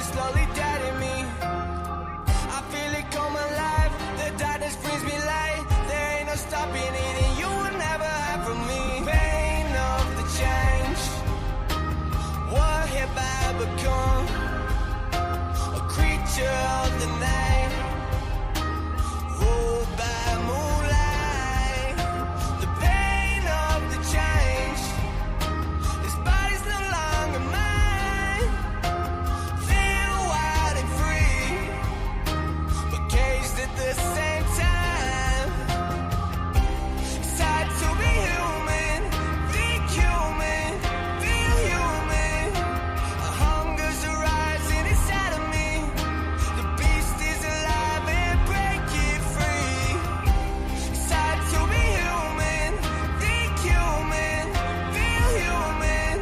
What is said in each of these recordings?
is slowly dead in me. I feel it come alive. The darkness brings me light. There ain't no stopping it, and you will never hide from me. Pain of the change. What have I become? A creature of the night, ruled by moonlight. The pain of the change. This body's no longer mine. Feel wild and free, but caged at the same time. It's hard to be human, think human, feel human. A hunger's arising inside of me. The beast is alive and break it free. It's hard to be human, think human, feel human.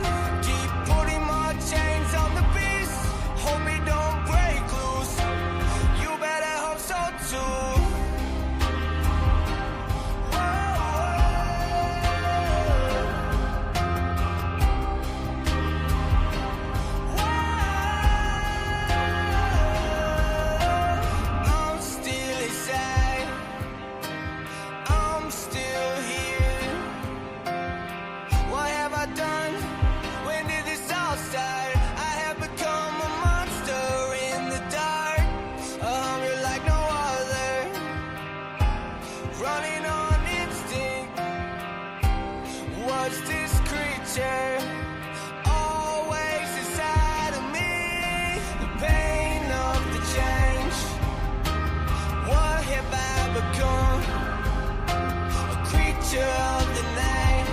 Keep putting more chains on the beast. Hope it don't break loose. You better hope so too. I'm still inside. I'm still here. What have I done? When did this all start? I have become a monster in the dark, a hunger like no other, running on instinct. What's this creature? Always inside of me. The pain of the change. What have I become? A creature of the night,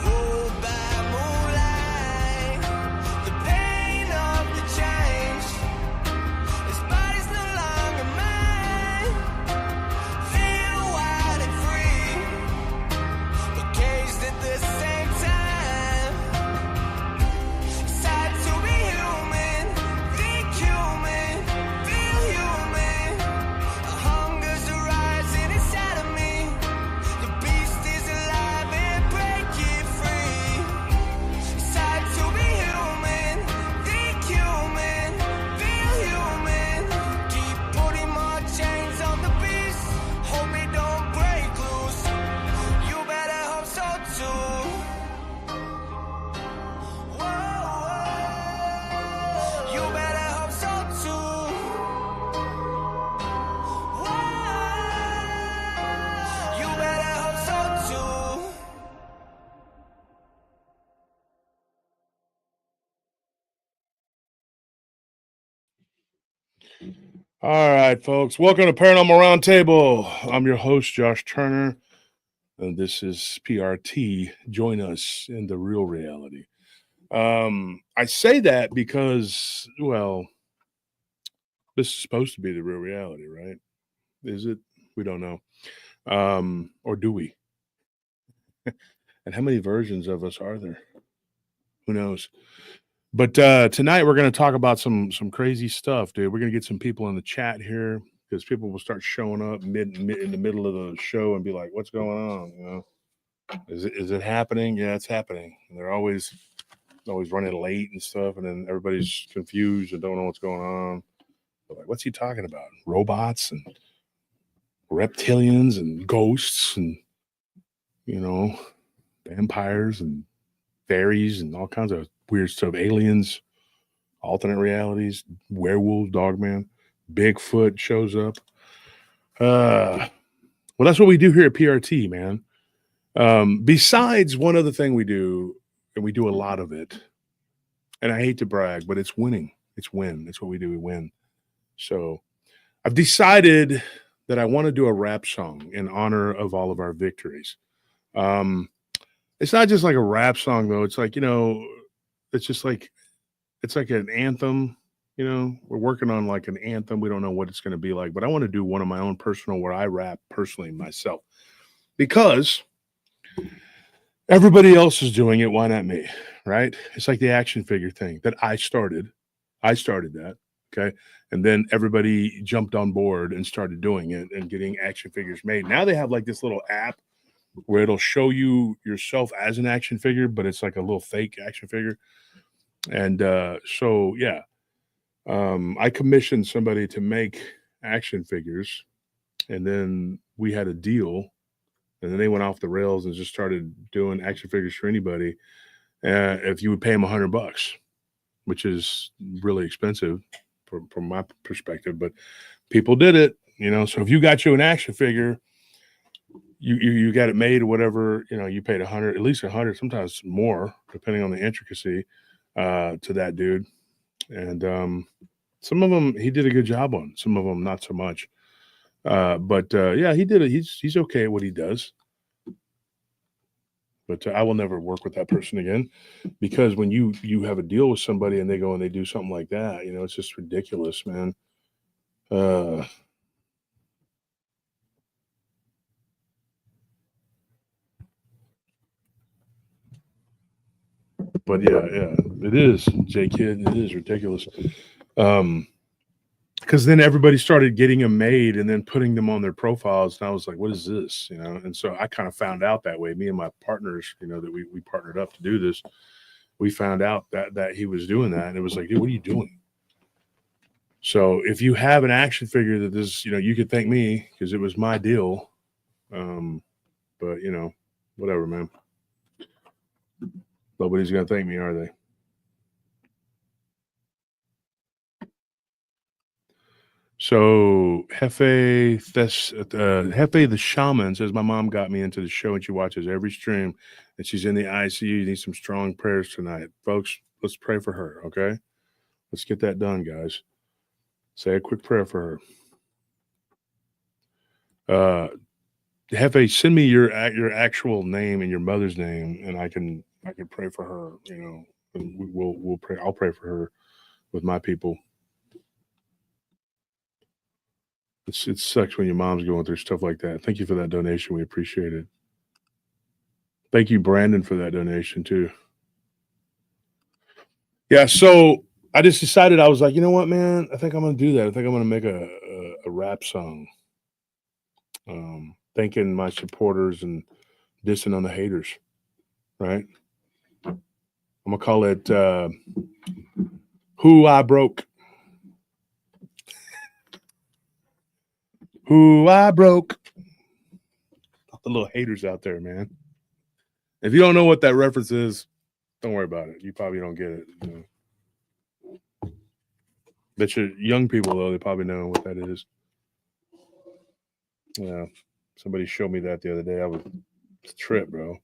ruled by moonlight. The pain of the change. This body's no longer mine. Feel wild and free, but caged at the same time. It's hard to be human, think human, feel human. A hunger's arising inside of me. The beast is alive and break it free. It's hard to be human, think human, feel human. Keep putting more chains on the beast. Hope it don't break loose. You better hope so too. Whoa, you better hope so too. Whoa, you better hope so too. All right, folks. Welcome to Paranormal Roundtable. I'm your host, Josh Turner, and this is PRT. Join us in the real reality. I say that because, well, this is supposed to be the real reality, right? Is it? We don't know. Or do we? And how many versions of us are there? Who knows? But tonight we're going to talk about some crazy stuff, dude. We're going to get some people in the chat here because people will start showing up mid in the middle of the show and be like, "What's going on?" You know, is it happening? Yeah, it's happening. And they're always running late and stuff, and then everybody's confused and don't know what's going on. They're like, what's he talking about? Robots and reptilians and ghosts and, you know, vampires and fairies and all kinds of weird stuff. Aliens, alternate realities, werewolves, dogman, Bigfoot shows up. Well, that's what we do here at PRT, man. Besides one other thing we do, and we do a lot of it, and I hate to brag, but it's winning. It's win. That's what we do. We win. So I've decided that I want to do a rap song in honor of all of our victories. It's not just like a rap song, though. It's like, you know, it's just like, it's like an anthem. You know, we're working on like an anthem. We don't know what it's going to be like, but I want to do one of my own personal where I rap personally myself because everybody else is doing it. Why not me? Right? It's like the action figure thing that I started. I started that. Okay. And then everybody jumped on board and started doing it and getting action figures made. Now they have like this little app where it'll show you yourself as an action figure, but it's like a little fake action figure. And so, yeah. I commissioned somebody to make action figures, and then we had a deal, and then they went off the rails and just started doing action figures for anybody. If you would pay them $100, which is really expensive from my perspective, but people did it, So if you got you an action figure, you got it made or whatever, you paid 100, at least 100, sometimes more, depending on the intricacy, to that dude. And some of them he did a good job on, some of them not so much. But yeah, he did it. He's okay at what he does. But I will never work with that person again, because when you have a deal with somebody and they go and they do something like that, it's just ridiculous, man. Uh, but yeah, it is, J Kid. It is ridiculous. Because then everybody started getting them made and then putting them on their profiles, and I was like, "What is this?" And so I kind of found out that way. Me and my partners, that we partnered up to do this, we found out that he was doing that, and it was like, "Dude, what are you doing?" So if you have an action figure that this, you could thank me because it was my deal. But whatever, man. Nobody's gonna thank me, are they? So Hefe the Shaman says my mom got me into the show and she watches every stream and she's in the ICU. You need some strong prayers tonight. Folks, let's pray for her, okay? Let's get that done, guys. Say a quick prayer for her. Hefe, send me your actual name and your mother's name, and I can pray for her, and we'll pray. I'll pray for her with my people. It sucks when your mom's going through stuff like that. Thank you for that donation. We appreciate it. Thank you, Brandon, for that donation too. Yeah, so I just decided, I was like, you know what, man? I think I'm gonna do that. I think I'm gonna make a rap song. Thanking my supporters and dissing on the haters, right? I'm gonna call it Who I Broke. Who I Broke. The little haters out there, man. If you don't know what that reference is, don't worry about it. You probably don't get it. Bet your young people, though, they probably know what that is. Yeah. Somebody showed me that the other day. I was a trip, bro.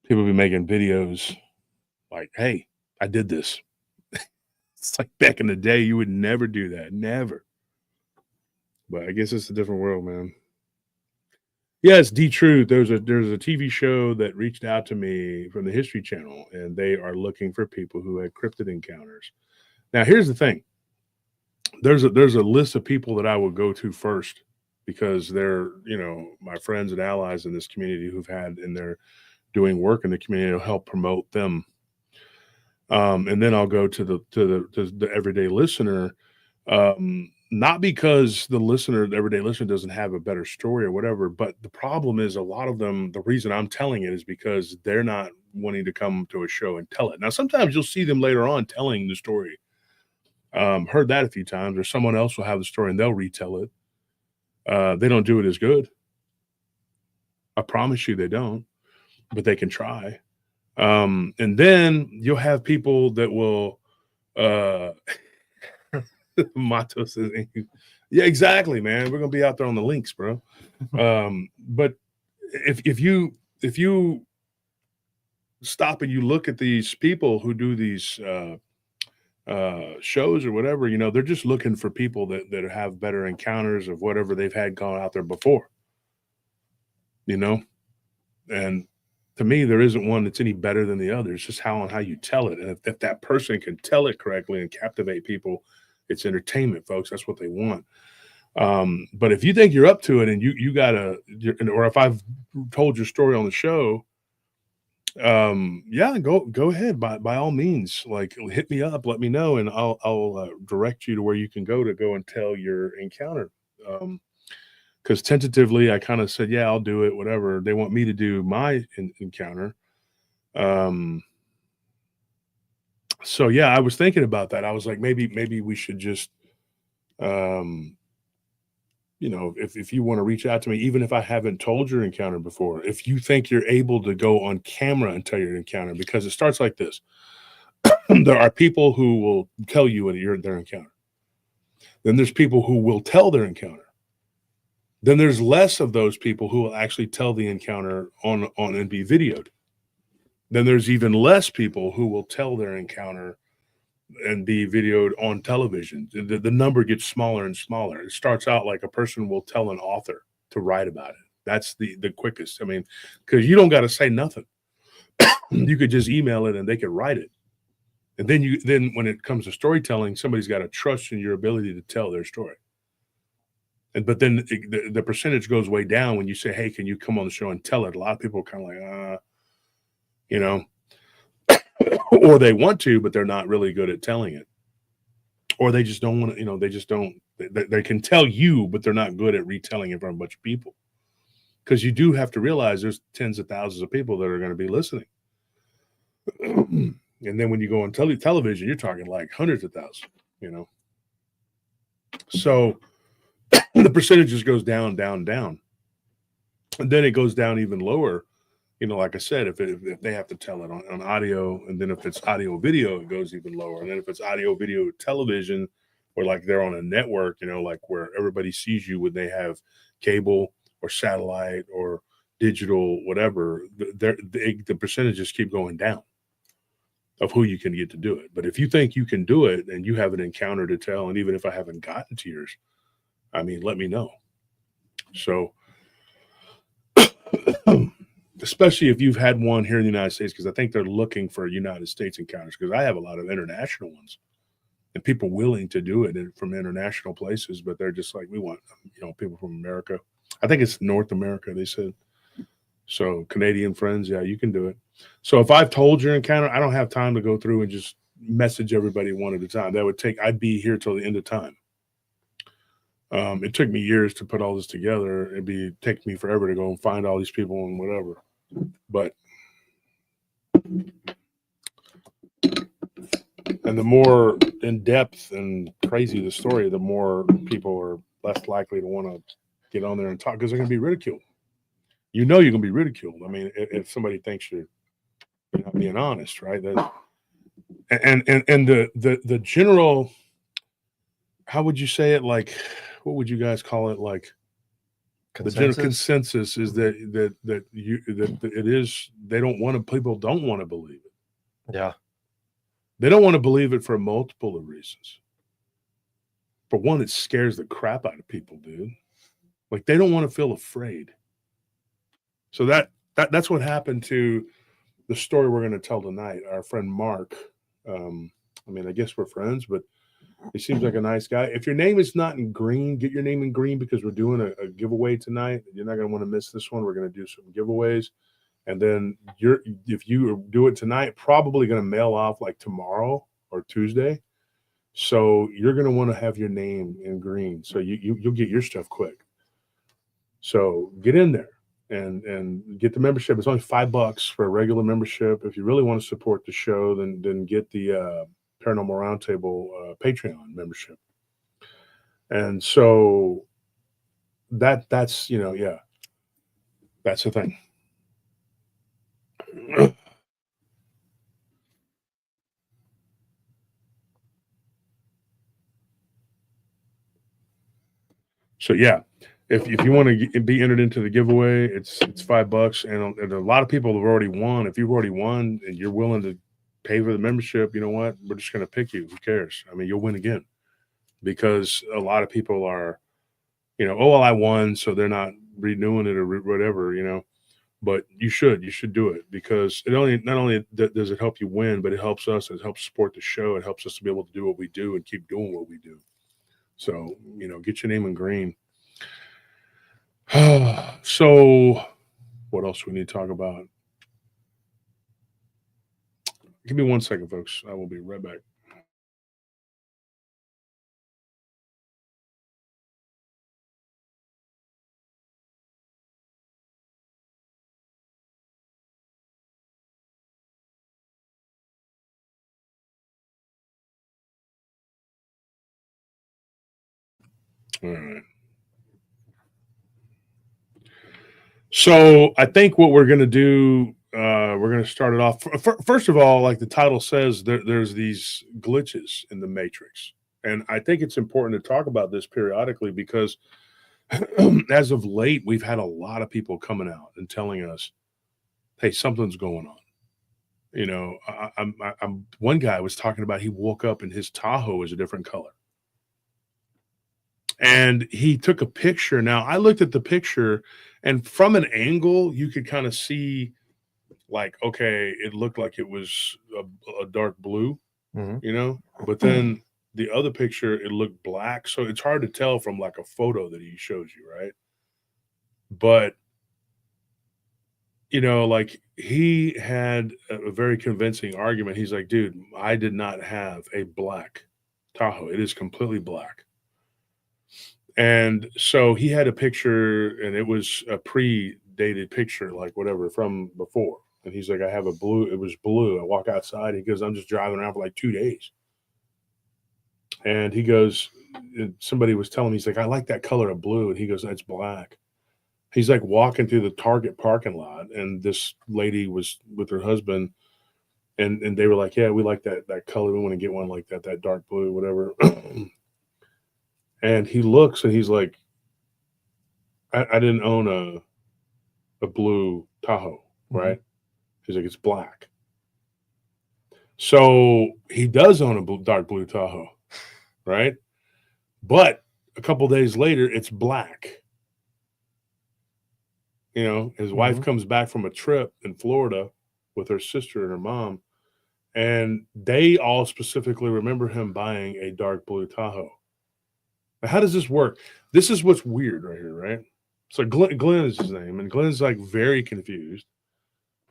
People be making videos like, hey, I did this. It's like back in the day, you would never do that. Never. But I guess it's a different world, man. Yes, D Truth. There's a TV show that reached out to me from the History Channel, and they are looking for people who had cryptid encounters. Now, here's the thing. There's a list of people that I would go to first because they're, my friends and allies in this community who've had, and they're doing work in the community to help promote them. And then I'll go to the everyday listener. Not because the everyday listener doesn't have a better story or whatever, but the problem is a lot of them, the reason I'm telling it is because they're not wanting to come to a show and tell it. Now, sometimes you'll see them later on telling the story. Heard that a few times, or someone else will have the story and they'll retell it. They don't do it as good. I promise you they don't, but they can try. And then you'll have people that will, Mato says, yeah, exactly, man. We're gonna be out there on the links, bro. But if you stop and you look at these people who do these shows or whatever, they're just looking for people that have better encounters of whatever they've had gone out there before. And to me, there isn't one that's any better than the other. It's just how you tell it. And if that person can tell it correctly and captivate people, it's entertainment, folks. That's what they want. But if you think you're up to it and you gotta, or if I've told your story on the show, yeah, go ahead by all means. Like, hit me up, let me know, and I'll direct you to where you can go and tell your encounter. Because tentatively, I kind of said, yeah, I'll do it, whatever. They want me to do my encounter. So yeah, I was thinking about that. I was like, maybe we should just, um, if you want to reach out to me, even if I haven't told your encounter before, if you think you're able to go on camera and tell your encounter, because it starts like this. There are people who will tell you their encounter. Then there's people who will tell their encounter. Then there's less of those people who will actually tell the encounter on and be videoed. Then there's even less people who will tell their encounter and be videoed on television. The number gets smaller and smaller. It starts out like a person will tell an author to write about it. That's the quickest. I mean, because you don't got to say nothing. You could just email it and they could write it. And then when it comes to storytelling, somebody's got to trust in your ability to tell their story. But then the percentage goes way down when you say, "Hey, can you come on the show and tell it?" A lot of people are kind of like, you know, or they want to, but they're not really good at telling it, or they just don't want to. They just don't. They can tell you, but they're not good at retelling it from a bunch of people. Because you do have to realize there's tens of thousands of people that are going to be listening. And then when you go on television, you're talking like hundreds of thousands. So the percentages goes down, down, down, and then it goes down even lower. Like I said, if they have to tell it on audio, and then if it's audio video, it goes even lower. And then if it's audio video television, or like they're on a network, like where everybody sees you when they have cable or satellite or digital, whatever, the percentages keep going down of who you can get to do it. But if you think you can do it and you have an encounter to tell, and even if I haven't gotten to yours, I mean, let me know. So, especially if you've had one here in the United States, because I think they're looking for United States encounters, because I have a lot of international ones and people willing to do it from international places, but they're just like, we want, people from America. I think it's North America, they said. So Canadian friends, yeah, you can do it. So if I've told your encounter, I don't have time to go through and just message everybody one at a time. I'd be here till the end of time. It took me years to put all this together. Take me forever to go and find all these people and whatever. But and the more in depth and crazy the story, the more people are less likely to want to get on there and talk, because they're going to be ridiculed. You're going to be ridiculed. I mean, if somebody thinks you're not being honest, right? And the general, how would you say it? Like, what would you guys call it? Like, the general consensus is that it is, people don't want to believe it. Yeah. They don't want to believe it for multiple of reasons. For one, it scares the crap out of people, dude. Like, they don't want to feel afraid. So that's what happened to the story we're going to tell tonight. Our friend Mark, I guess we're friends, but he seems like a nice guy. If your name is not in green, get your name in green, because we're doing a giveaway tonight. You're not going to want to miss this one. We're going to do some giveaways. And then if you do it tonight, probably going to mail off like tomorrow or Tuesday. So you're going to want to have your name in green, so you'll get your stuff quick. So get in there and get the membership. It's only $5 for a regular membership. If you really want to support the show, then get the Paranormal Roundtable Patreon membership. And so that's that's the thing. So yeah, if you want to be entered into the giveaway, it's $5, and a lot of people have already won. If you've already won and you're willing to pay for the membership, you know what? We're just going to pick you. Who cares? I mean, you'll win again, because a lot of people are, oh, well, I won, so they're not renewing it or whatever, But you should do it, because not only does it help you win, but it helps us. It helps support the show. It helps us to be able to do what we do and keep doing what we do. So, get your name in green. So what else we need to talk about? Give me 1 second, folks. I will be right back. All right. So I think what we're going to do, we're going to start it off. First of all, like the title says, there's these glitches in the Matrix. And I think it's important to talk about this periodically because as of late, we've had a lot of people coming out and telling us, hey, something's going on. You know, I'm one guy was talking about he woke up and his Tahoe is a different color. And he took a picture. Now, I looked at the picture, and from an angle, you could kind of see, like, okay, it looked like it was a dark blue, you know? But then the other picture, it looked black. So it's hard to tell from like a photo that he shows you, right? But, you know, like he had a very convincing argument. He's like, dude, I did not have a black Tahoe. It is completely black. And so he had a picture, and it was a pre-dated picture, like whatever, from before. And he's like, I have a blue, it was blue. I walk outside. He goes, I'm just driving around for like 2 days. And he goes, somebody was telling me, he's like, I like that color of blue. And he goes, that's black. He's like walking through the Target parking lot, and this lady was with her husband, and they were like, yeah, we like that color. We want to get one like that dark blue, whatever. And he looks and he's like, I didn't own a blue Tahoe, right? He's like, it's black. So he does own a dark blue Tahoe, right? But a couple days later, it's black. You know, his wife comes back from a trip in Florida with her sister and her mom, and they all specifically remember him buying a dark blue Tahoe. Now, how does this work? This is what's weird right here, right? So Glenn is his name, and Glenn's like very confused.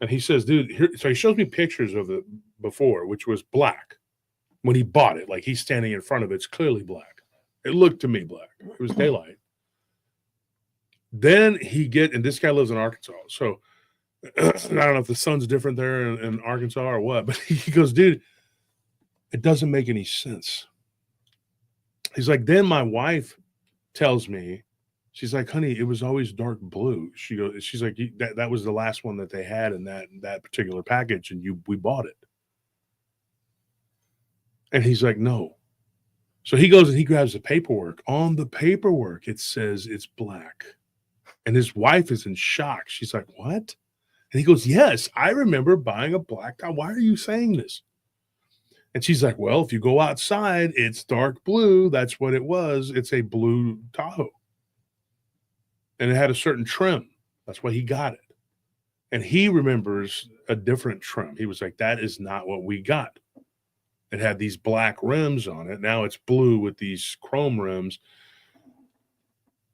And he says, dude, here, so he shows me pictures of it before, which was black. When he bought it, like he's standing in front of it, it's clearly black. It looked to me black. It was daylight. Then and this guy lives in Arkansas. So I don't know if the sun's different there in Arkansas or what, but he goes, dude, it doesn't make any sense. He's like, then my wife tells me, she's like, honey, it was always dark blue. She's like, that was the last one that they had in that particular package, and we bought it. And he's like, no. So he goes and he grabs the paperwork. On the paperwork, it says it's black. And his wife is in shock. She's like, what? And he goes, yes, I remember buying a black Tahoe. Why are you saying this? And she's like, well, if you go outside, it's dark blue. That's what it was. It's a blue Tahoe. And it had a certain trim. That's why he got it. And he remembers a different trim. He was like, that is not what we got. It had these black rims on it. Now it's blue with these chrome rims.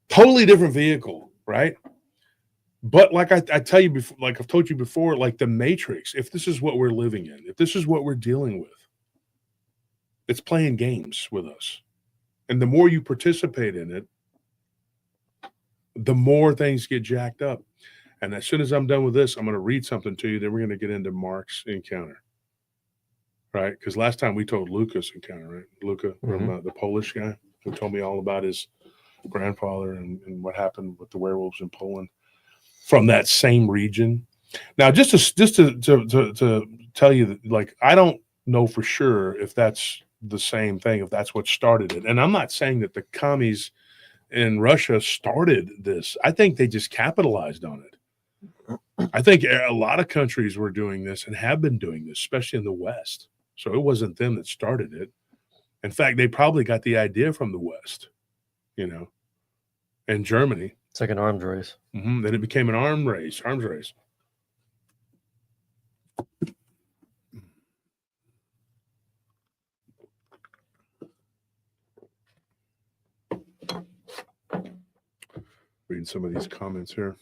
Totally different vehicle, right? But like I tell you before, like I've told you before, like the Matrix, if this is what we're living in, if this is what we're dealing with, it's playing games with us. And the more you participate in it, the more things get jacked up. And as soon as I'm done with this, I'm going to read something to you. Then we're going to get into Mark's encounter. Right? Because last time we told Luca's encounter, right? Luca from the Polish guy who told me all about his grandfather and what happened with the werewolves in Poland from that same region. Now, just to tell you that, like, I don't know for sure if that's the same thing, if that's what started it. And I'm not saying that the commies in Russia started this. I think they just capitalized on it. I think a lot of countries were doing this and have been doing this, especially in the West. So it wasn't them that started it. In fact, they probably got the idea from the West, you know, and Germany. It's like an arms race. Then it became an arms race. Reading some of these comments here.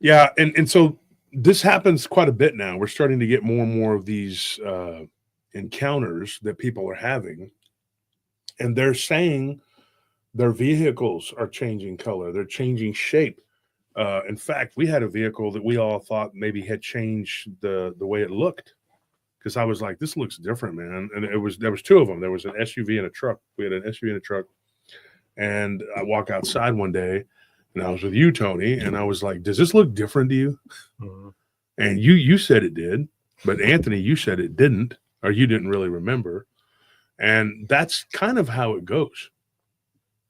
Yeah, and so this happens quite a bit now. We're starting to get more and more of these encounters that people are having, and they're saying their vehicles are changing color, they're changing shape. In fact, we had a vehicle that we all thought maybe had changed the way it looked, because I was like, this looks different, man. And there was two of them. There was an SUV and a truck. We had an SUV and a truck. And I walk outside one day, and I was with you, Tony, and I was like, does this look different to you? Mhm. And you said it did, but Anthony, you said it didn't, or you didn't really remember. And that's kind of how it goes.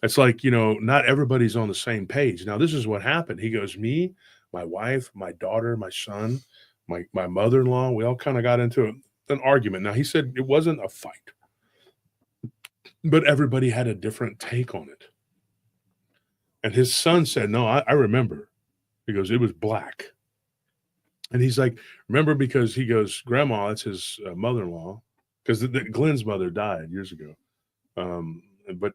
It's like, not everybody's on the same page. Now, this is what happened. He goes, me, my wife, my daughter, my son, my mother-in-law, we all kind of got into an argument. Now, he said it wasn't a fight, but everybody had a different take on it. And his son said, no, I remember. He goes, it was black. And he's like, remember, because he goes, Grandma, that's his mother-in-law, because Glenn's mother died years ago. But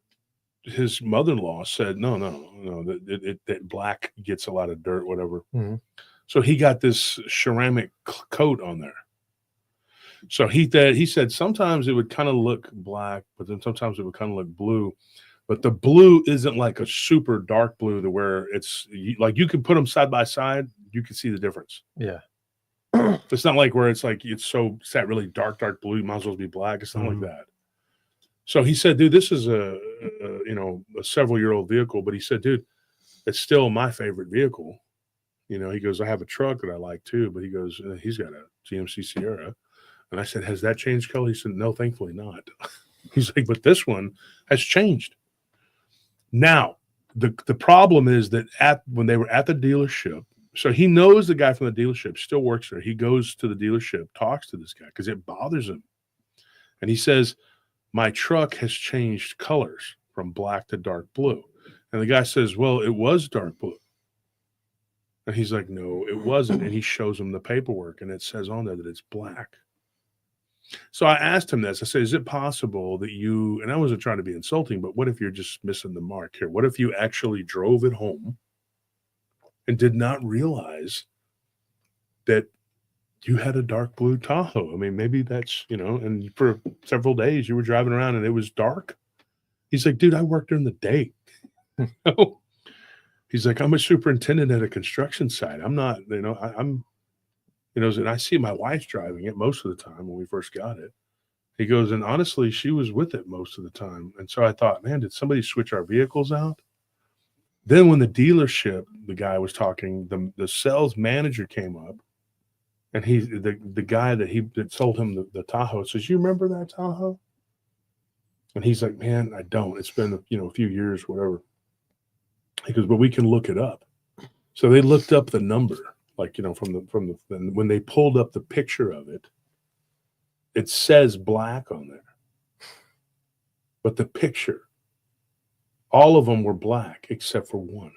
his mother-in-law said, no, that black gets a lot of dirt, whatever. Mhm. So he got this ceramic coat on there. So he said sometimes it would kind of look black, but then sometimes it would kind of look blue. But the blue isn't like a super dark blue to where it's like you can put them side by side, you can see the difference. Yeah. It's not like where it's like it's that really dark blue, might as well be black. It's not like that. So he said, dude, this is a several-year-old vehicle, but he said, dude, it's still my favorite vehicle. He goes, I have a truck that I like too, but he goes, he's got a GMC Sierra. And I said, has that changed color? He said, no, thankfully not. He's like, but this one has changed. Now, the problem is that when they were at the dealership, so he knows the guy from the dealership still works there. He goes to the dealership, talks to this guy because it bothers him. And he says, my truck has changed colors from black to dark blue. And the guy says, well, it was dark blue. And he's like, no, it wasn't. And he shows him the paperwork, and it says on there that it's black. So I asked him this. I said, is it possible that you, and I wasn't trying to be insulting, but what if you're just missing the mark here? What if you actually drove it home and did not realize that you had a dark blue Tahoe? I mean, maybe that's, and for several days you were driving around and it was dark. He's like, dude, I work during the day. He's like, I'm a superintendent at a construction site. I'm not, I'm and I see my wife driving it most of the time when we first got it. He goes, and honestly, she was with it most of the time. And so I thought, man, did somebody switch our vehicles out? Then when the dealership, the guy was talking, the sales manager came up, and the guy that sold him the Tahoe says, you remember that Tahoe? And he's like, man, I don't. It's been a few years, whatever. He goes, but we can look it up. So they looked up the number. Like, from when they pulled up the picture of it, it says black on there. But the picture, all of them were black except for one.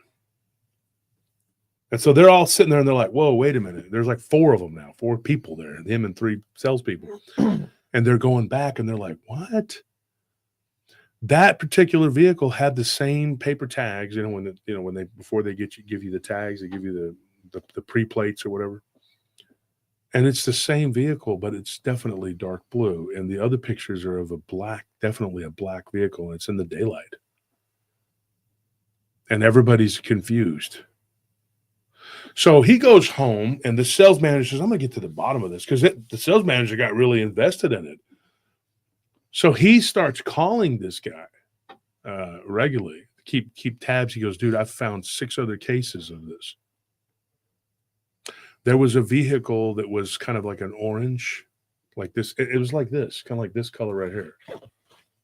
And so they're all sitting there and they're like, whoa, wait a minute. There's like 4 of them now, 4 people there, him and 3 salespeople. And they're going back and they're like, what? That particular vehicle had the same paper tags, before they give you the tags, they give you the pre-plates or whatever. And it's the same vehicle, but it's definitely dark blue. And the other pictures are of definitely a black vehicle, and it's in the daylight. And everybody's confused. So he goes home, and the sales manager says, I'm going to get to the bottom of this, because the sales manager got really invested in it. So he starts calling this guy regularly, keep tabs. He goes, dude, I've found 6 other cases of this. There was a vehicle that was kind of like an orange, like this. It was like this, kind of like this color right here.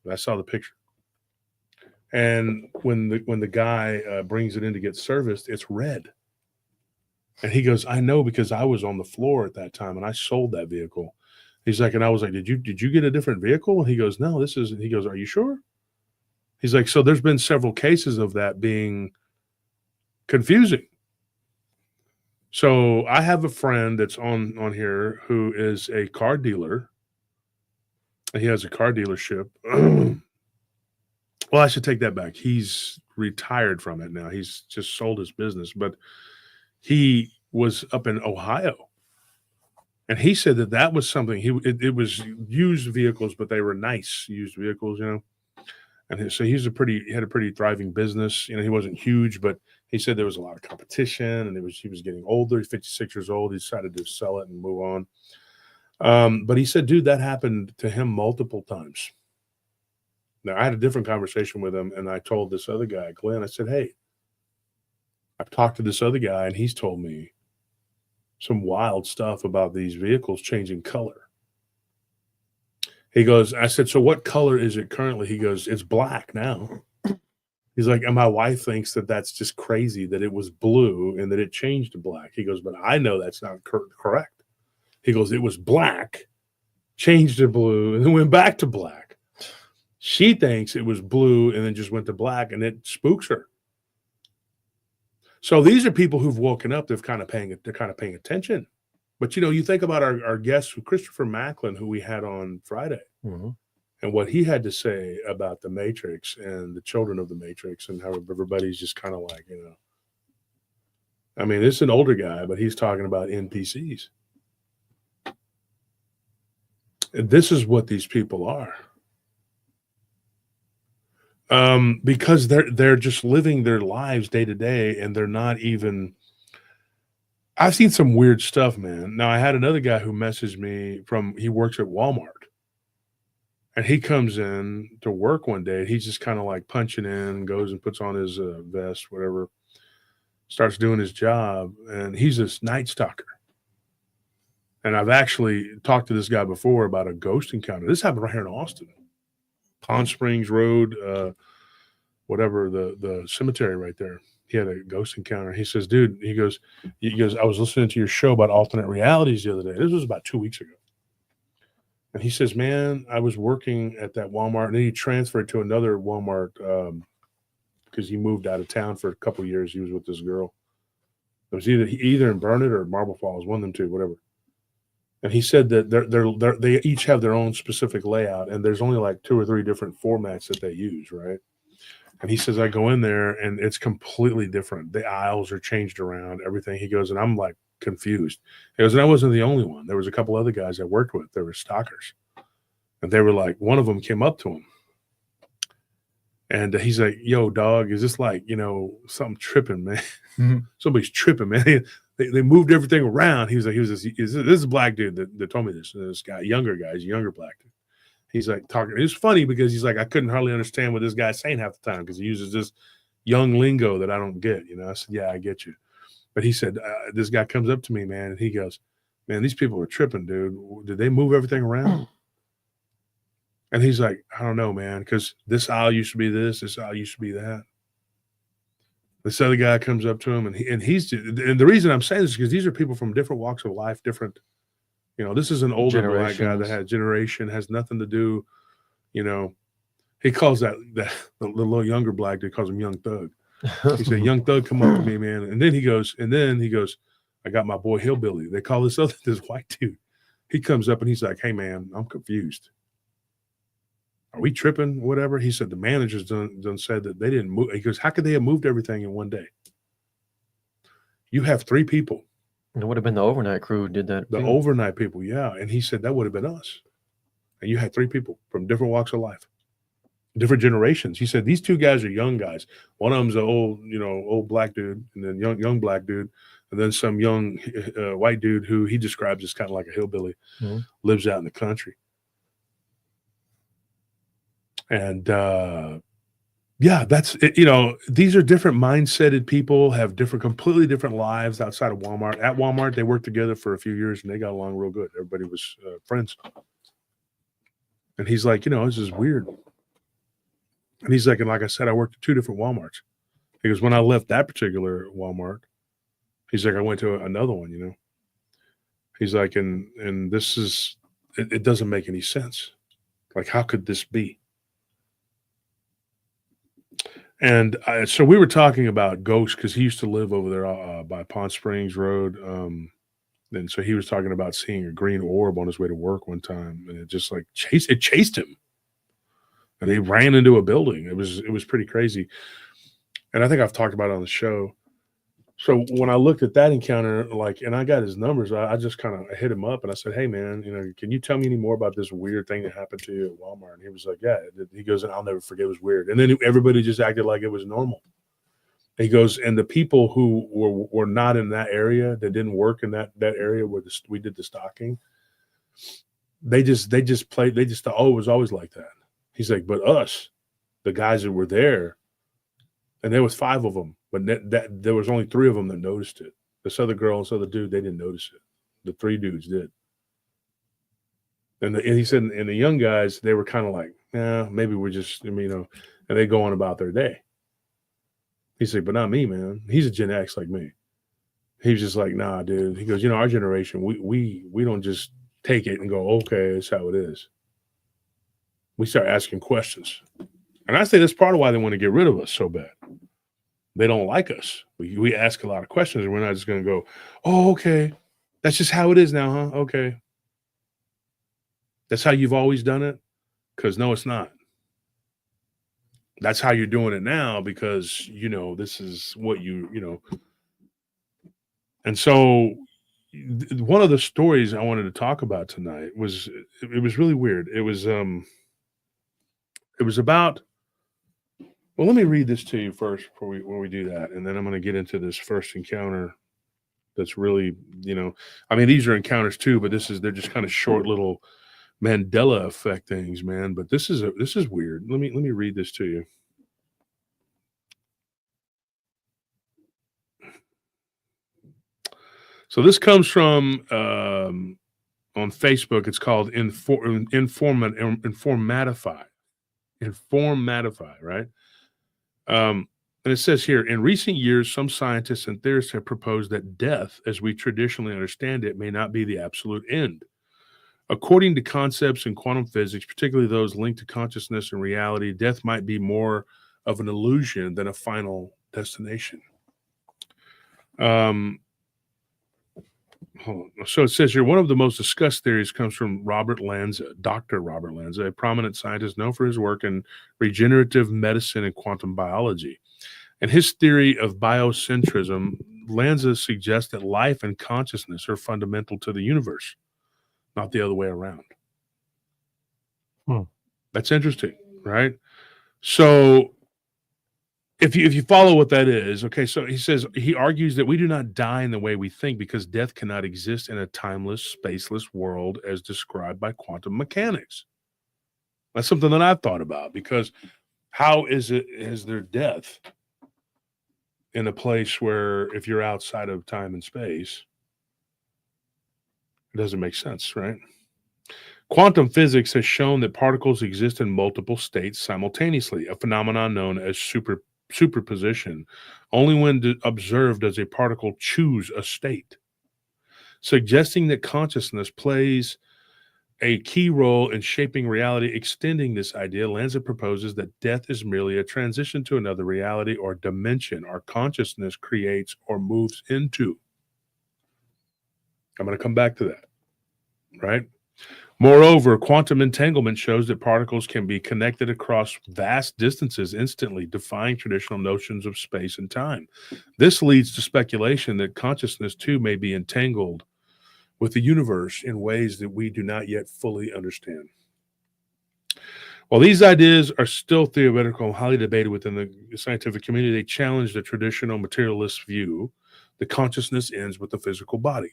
I saw the picture. And when the guy brings it in to get serviced, it's red. And he goes, I know, because I was on the floor at that time and I sold that vehicle. He's like, and I was like, did you get a different vehicle? And he goes, no, this isn't. He goes, are you sure? He's like, so there's been several cases of that being confusing. So I have a friend that's on here who is a car dealer. He has a car dealership. Well, I should take that back. He's retired from it now. He's just sold his business, but he was up in Ohio. And he said that was something, it was used vehicles, but they were nice used vehicles, And so he had a pretty thriving business. He wasn't huge, but He said there was a lot of competition, and he was getting older. He's 56 years old. He decided to sell it and move on. But he said, dude, that happened to him multiple times. Now, I had a different conversation with him, and I told this other guy, Glenn, I said, hey, I've talked to this other guy, and he's told me some wild stuff about these vehicles changing color. He goes, I said, so what color is it currently? He goes, it's black now. He's like, and my wife thinks that that's just crazy, that it was blue and that it changed to black. He goes, but I know that's not correct. He goes, it was black, changed to blue, and then went back to black. She thinks it was blue and then just went to black, and it spooks her. So these are people who've woken up. They're kind of paying attention. But, you think about our guest, Christopher Macklin, who we had on Friday, and what he had to say about the Matrix and the children of the Matrix and how everybody's just kind of like, I mean, it's an older guy, but he's talking about NPCs. And this is what these people are. Because they're just living their lives day to day, and they're not even. I've seen some weird stuff, man. Now, I had another guy who messaged me he works at Walmart, and he comes in to work one day. He's just kind of like punching in, goes and puts on his vest, whatever, starts doing his job, and he's this night stalker. And I've actually talked to this guy before about a ghost encounter. This happened right here in Austin, Palm Springs Road, whatever, the cemetery right there. He had a ghost encounter. He says, dude, he goes, I was listening to your show about alternate realities the other day. This was about 2 weeks ago. And he says, man, I was working at that Walmart, and then he transferred to another Walmart because he moved out of town for a couple of years. He was with this girl. It was either in Burnett or Marble Falls, one of them two, whatever. And he said that they each have their own specific layout, and there's only like 2 or 3 different formats that they use, right? And he says, I go in there, and it's completely different. The aisles are changed around, everything. He goes, and I'm like confused. He goes, and I wasn't the only one. There was a couple other guys I worked with. They were stalkers. And they were like, one of them came up to him. And he's like, yo, dog, is this like, something tripping, man? Mm-hmm. Somebody's tripping, man. They moved everything around. He was like, this is a black dude that told me this. This guy, younger guy, he's a younger black dude. He's like talking. It's funny because he's like, I couldn't hardly understand what this guy's saying half the time because he uses this young lingo that I don't get. I said, yeah, I get you. But he said, this guy comes up to me, man, and he goes, man, these people are tripping, dude. Did they move everything around? And he's like, I don't know, man, because this aisle used to be this aisle used to be that. This other guy comes up to him, and the reason I'm saying this is because these are people from different walks of life, different. This is an older black guy that had generation, has nothing to do. He calls the little younger black dude, calls him Young Thug. He said, Young Thug, come up to me, man. And then he goes, I got my boy Hillbilly. They call this white dude. He comes up and he's like, hey, man, I'm confused. Are we tripping? Whatever. He said the managers done said that they didn't move. He goes, how could they have moved everything in one day? You have 3 people. It would have been the overnight crew who did that. The overnight people, yeah. And he said that would have been us. And you had 3 people from different walks of life, different generations. He said these 2 guys are young guys. One of them's an old black dude, and then young black dude, and then some young white dude who he describes as kind of like a hillbilly, lives out in the country. And yeah, that's it. These are different mindseted people, have completely different lives outside of Walmart. At Walmart, they worked together for a few years and they got along real good. Everybody was friends. And he's like, this is weird. And he's like, and like I said, I worked at 2 different Walmarts. He goes, when I left that particular Walmart, he's like, I went to another one, He's like, and this is, it doesn't make any sense. Like, how could this be? And so we were talking about ghosts because he used to live over there by Palm Springs Road. And so he was talking about seeing a green orb on his way to work one time, and it just like chased him. And he ran into a building. It was pretty crazy. And I think I've talked about it on the show. So when I looked at that encounter, and I got his numbers, I just kind of hit him up and I said, hey man, can you tell me any more about this weird thing that happened to you at Walmart? And he was like, yeah. He goes, and I'll never forget, it was weird. And then everybody just acted like it was normal. He goes, and the people who were not in that area, that didn't work in that area where we did the stocking, they just played. They just thought, oh, it was always like that. He's like, but us, the guys that were there, and there was 5 of them, but that there was only 3 of them that noticed it. This other girl and this other dude, they didn't notice it. The 3 dudes did. And he said, and the young guys, they were kind of like, yeah, maybe we're just, and they go on about their day. He said, but not me, man. He's a Gen X like me. He was just like, nah, dude. He goes, our generation, we don't just take it and go, okay, that's how it is. We start asking questions. And I say that's part of why they want to get rid of us so bad. They don't like us. We ask a lot of questions, and we're not just going to go, oh, okay. That's just how it is now, huh? Okay. That's how you've always done it? Because no, it's not. That's how you're doing it now because, this is what And so one of the stories I wanted to talk about tonight it was really weird. It was about, well, let me read this to you first before we do that. And then I'm going to get into this first encounter that's really, these are encounters too, but they're just kind of short little Mandela effect things, man. But this is weird. Let me read this to you. So this comes from on Facebook. It's called Informatify, right? And it says here, in recent years, some scientists and theorists have proposed that death, as we traditionally understand it, may not be the absolute end. According to concepts in quantum physics, particularly those linked to consciousness and reality, death might be more of an illusion than a final destination. So it says here, one of the most discussed theories comes from Dr. Robert Lanza, a prominent scientist known for his work in regenerative medicine and quantum biology. And his theory of biocentrism, Lanza suggests that life and consciousness are fundamental to the universe, not the other way around. That's interesting, right? So if you follow what that is, okay, so he argues that we do not die in the way we think because death cannot exist in a timeless, spaceless world as described by quantum mechanics. That's something that I've thought about, because how is there death in a place where if you're outside of time and space, it doesn't make sense, right? Quantum physics has shown that particles exist in multiple states simultaneously, a phenomenon known as superposition. Only when observed does a particle choose a state, suggesting that consciousness plays a key role in shaping reality. Extending this idea, Lanza proposes that death is merely a transition to another reality or dimension our consciousness creates or moves into. I'm going to come back to that, right? Moreover, quantum entanglement shows that particles can be connected across vast distances instantly, defying traditional notions of space and time. This leads to speculation that consciousness, too, may be entangled with the universe in ways that we do not yet fully understand. While these ideas are still theoretical and highly debated within the scientific community, they challenge the traditional materialist view that consciousness ends with the physical body.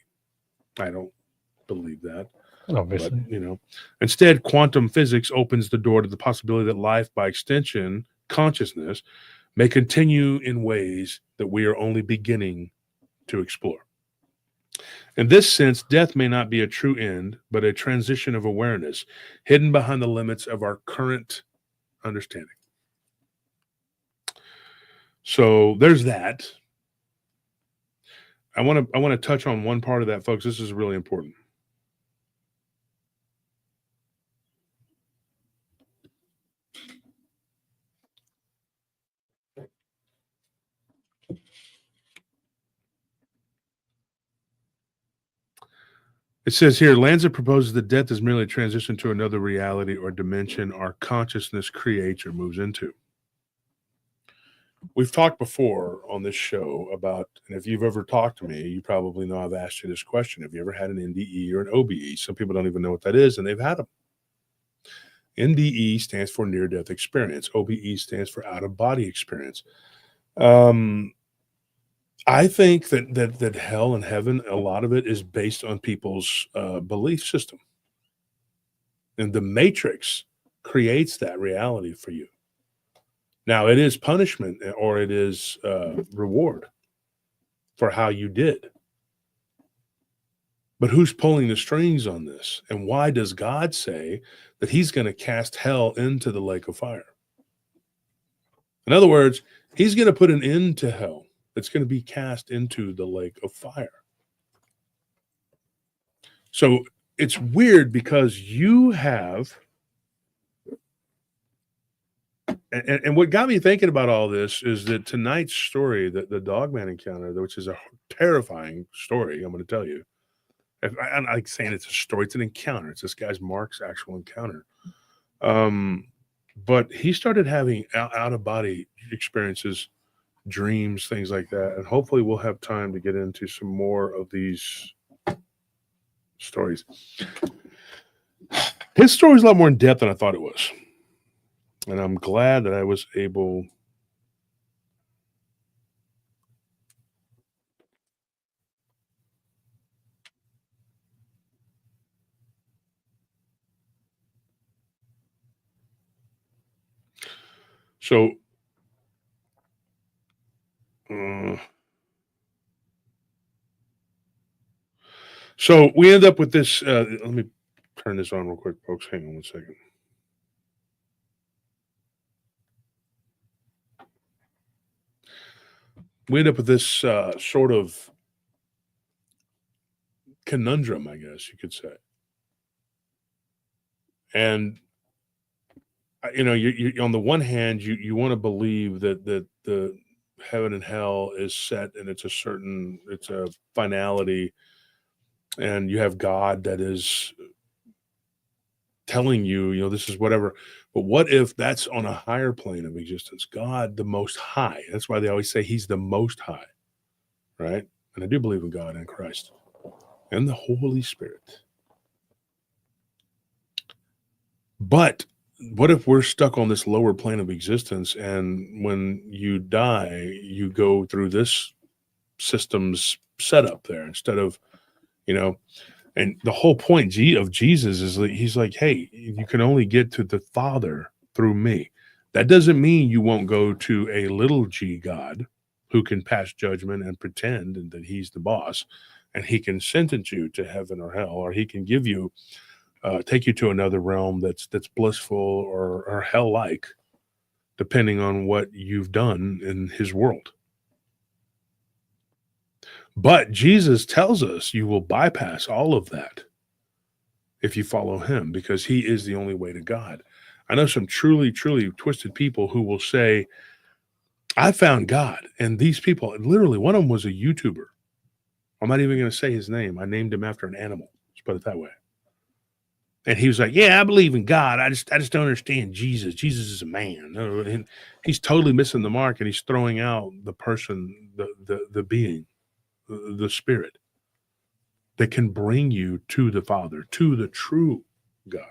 I don't believe that. Obviously. But, instead, quantum physics opens the door to the possibility that life, by extension, consciousness, may continue in ways that we are only beginning to explore. In this sense, death may not be a true end, but a transition of awareness hidden behind the limits of our current understanding. So there's that. I want to touch on one part of that, folks. This is really important. It says here, Lanza proposes that death is merely a transition to another reality or dimension our consciousness creates or moves into. We've talked before on this show about, and if you've ever talked to me, you probably know I've asked you this question. Have you ever had an NDE or an OBE? Some people don't even know what that is, and they've had them. NDE stands for near-death experience. OBE stands for out-of-body experience. I think that hell and heaven, a lot of it is based on people's belief system, and the Matrix creates that reality for you. Now, it is punishment or it is reward for how you did. But who's pulling the strings on this? And why does God say that he's going to cast hell into the lake of fire? In other words, he's going to put an end to hell. It's going to be cast into the lake of fire. So it's weird because you have, and what got me thinking about all this is that tonight's story, the dogman encounter, which is a terrifying story, I'm going to tell you. I'm like saying it's a story, it's an encounter. It's this guy's Mark's actual encounter. But he started having out of body experiences, dreams, things like that. And hopefully we'll have time to get into some more of these stories. His story is a lot more in depth than I thought it was. And I'm glad that I was able so so we end up with this let me turn this on real quick, folks. Hang on one second. We end up with this sort of conundrum, I guess you could say. And you know, you on the one hand, you want to believe that the heaven and hell is set, and it's a finality, and you have God that is telling you, you know, this is whatever. But what if that's on a higher plane of existence? God, the Most High. That's why they always say He's the Most High, right? And I do believe in God and Christ and the Holy Spirit. But what if we're stuck on this lower plane of existence, and when you die, you go through this system's setup there instead of, you know, and the whole point of Jesus is that he's like, hey, you can only get to the Father through me. That doesn't mean you won't go to a little g God who can pass judgment and pretend that he's the boss, and he can sentence you to heaven or hell, or he can give you take you to another realm that's blissful or hell-like, depending on what you've done in his world. But Jesus tells us you will bypass all of that if you follow him, because he is the only way to God. I know some truly, truly twisted people who will say, I found God. And these people, literally, one of them was a YouTuber. I'm not even going to say his name. I named him after an animal. Let's put it that way. And he was like, yeah, I believe in God. I just don't understand Jesus. Jesus is a man. And he's totally missing the mark, and he's throwing out the person, the being, the spirit that can bring you to the Father, to the true God.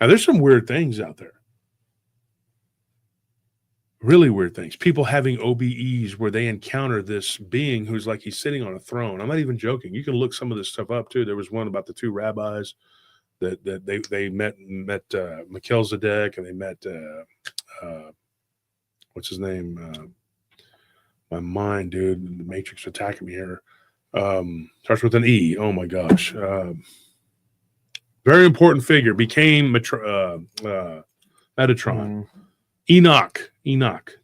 Now, there's some weird things out there. Really weird things. People having OBEs where they encounter this being who's like he's sitting on a throne. I'm not even joking. You can look some of this stuff up too. There was one about the two rabbis that they met Melchizedek, and they met what's his name? My mind, dude. The Matrix attacking me here. Starts with an E. Oh my gosh. Very important figure. Became Metatron. Enoch.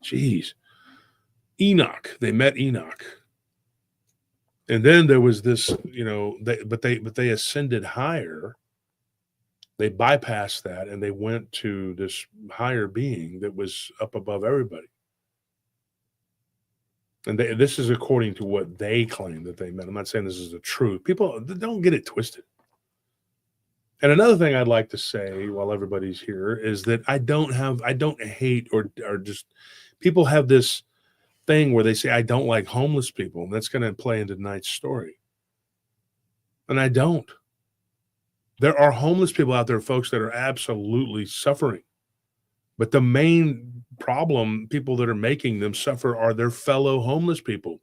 Jeez. Enoch. They met Enoch. And then there was this, you know, they ascended higher. They bypassed that, and they went to this higher being that was up above everybody. And this is according to what they claim that they met. I'm not saying this is the truth. People don't get it twisted. And another thing I'd like to say while everybody's here is that I don't hate or just, people have this thing where they say, I don't like homeless people. And that's going to play into tonight's story. And I don't. There are homeless people out there, folks, that are absolutely suffering. But the main problem people that are making them suffer are their fellow homeless people.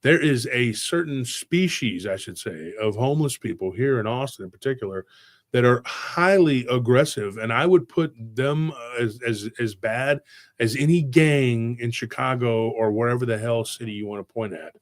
There is a certain species, I should say, of homeless people here in Austin in particular that are highly aggressive. And I would put them as bad as any gang in Chicago or wherever the hell city you want to point at.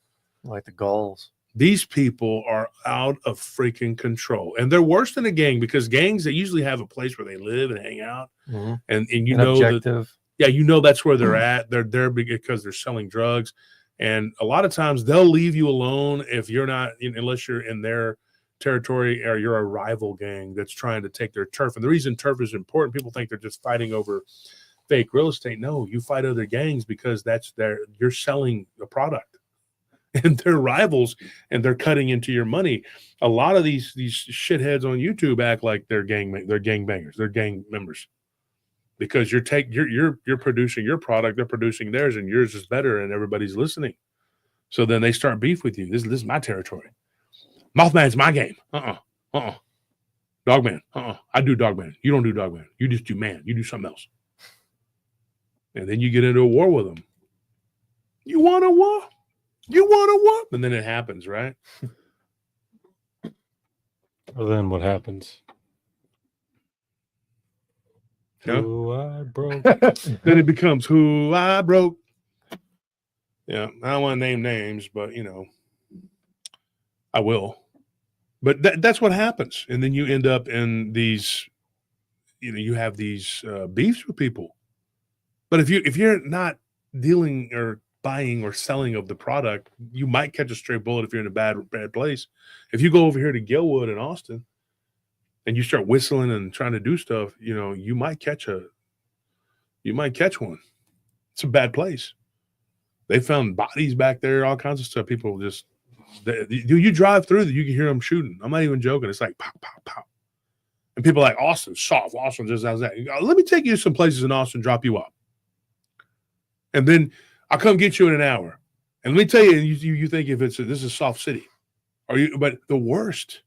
Like the Gauls. These people are out of freaking control. And they're worse than a gang because gangs, they usually have a place where they live and hang out. Mm-hmm. And you An know, objective. yeah, you know that's where they're at. They're there because they're selling drugs. And a lot of times they'll leave you alone if you're not, unless you're in their territory or you're a rival gang that's trying to take their turf. And the reason turf is important, people think they're just fighting over fake real estate. No, you fight other gangs because you're selling a product. And they're rivals, and they're cutting into your money. A lot of these shitheads on YouTube act like they're gangbangers, they're gang members, because you're producing your product, they're producing theirs, and yours is better, and everybody's listening. So then they start beef with you. This is my territory. Mothman's my game. Dogman. I do Dogman. You don't do Dogman. You just do man. You do something else. And then you get into a war with them. You want a war? You want a what? And then it happens, right? Well, then what happens? Yeah. Who I broke. Then it becomes who I broke. Yeah, I don't want to name names, but I will. But that's what happens, and then you end up in these. You have these beefs with people. But if you're not dealing or buying or selling of the product, you might catch a stray bullet if you're in a bad place. If you go over here to Gilwood in Austin and you start whistling and trying to do stuff, you might catch one. It's a bad place. They found bodies back there, all kinds of stuff. People you drive through that, you can hear them shooting. I'm not even joking. It's like pow, pow, pow. And people are like, Austin's soft. Austin just has that. Let me take you to some places in Austin, drop you off. And then I'll come get you in an hour. And let me tell you, you think this is a soft city. But the worst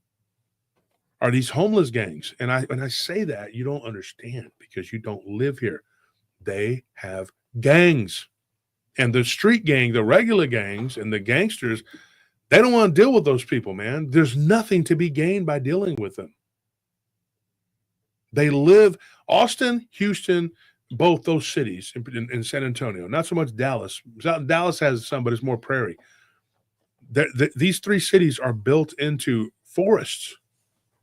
are these homeless gangs. And when I say that, you don't understand because you don't live here. They have gangs. And the street gang, the regular gangs and the gangsters, they don't want to deal with those people, man. There's nothing to be gained by dealing with them. They live Austin, Houston, both those cities in San Antonio, not so much Dallas. Dallas has some, but it's more prairie. These three cities are built into forests.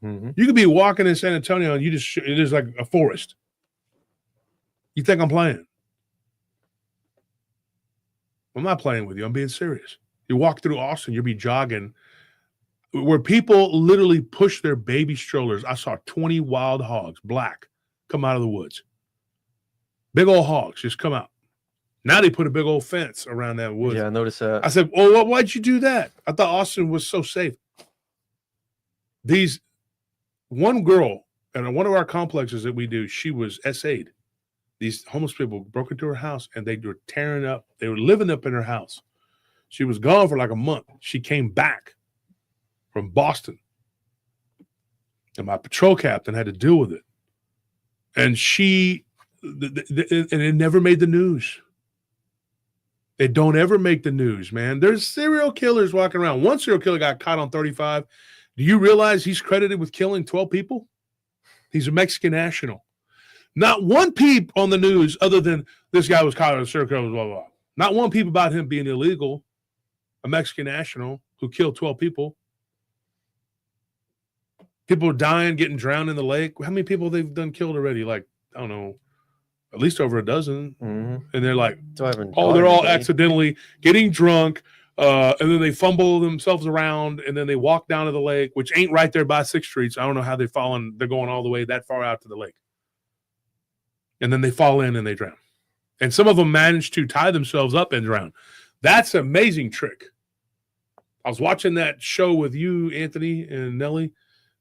Mm-hmm. You could be walking in San Antonio and it is like a forest. You think I'm playing? I'm not playing with you. I'm being serious. You walk through Austin, you'll be jogging where people literally push their baby strollers. I saw 20 wild hogs, black, come out of the woods. Big old hogs just come out. Now they put a big old fence around that woods. Yeah, I noticed that. I said, well, why'd you do that? I thought Austin was so safe. One girl at one of our complexes that we do, she was SA'd. These homeless people broke into her house and they were tearing up. They were living up in her house. She was gone for like a month. She came back from Boston. And my patrol captain had to deal with it. And and it never made the news. They don't ever make the news, man. There's serial killers walking around. One serial killer got caught on 35. Do you realize he's credited with killing 12 people? He's a Mexican national. Not one peep on the news other than this guy was caught on a serial killer, blah, blah, blah. Not one peep about him being illegal, a Mexican national who killed 12 people. People are dying, getting drowned in the lake. How many people they've done killed already? Like, I don't know, at least over a dozen. Mm-hmm. And they're like, They're all accidentally getting drunk. And then they fumble themselves around and then they walk down to the lake, which ain't right there by 6th Street. So I don't know how they're going all the way that far out to the lake. And then they fall in and they drown. And some of them manage to tie themselves up and drown. That's an amazing trick. I was watching that show with you, Anthony and Nelly.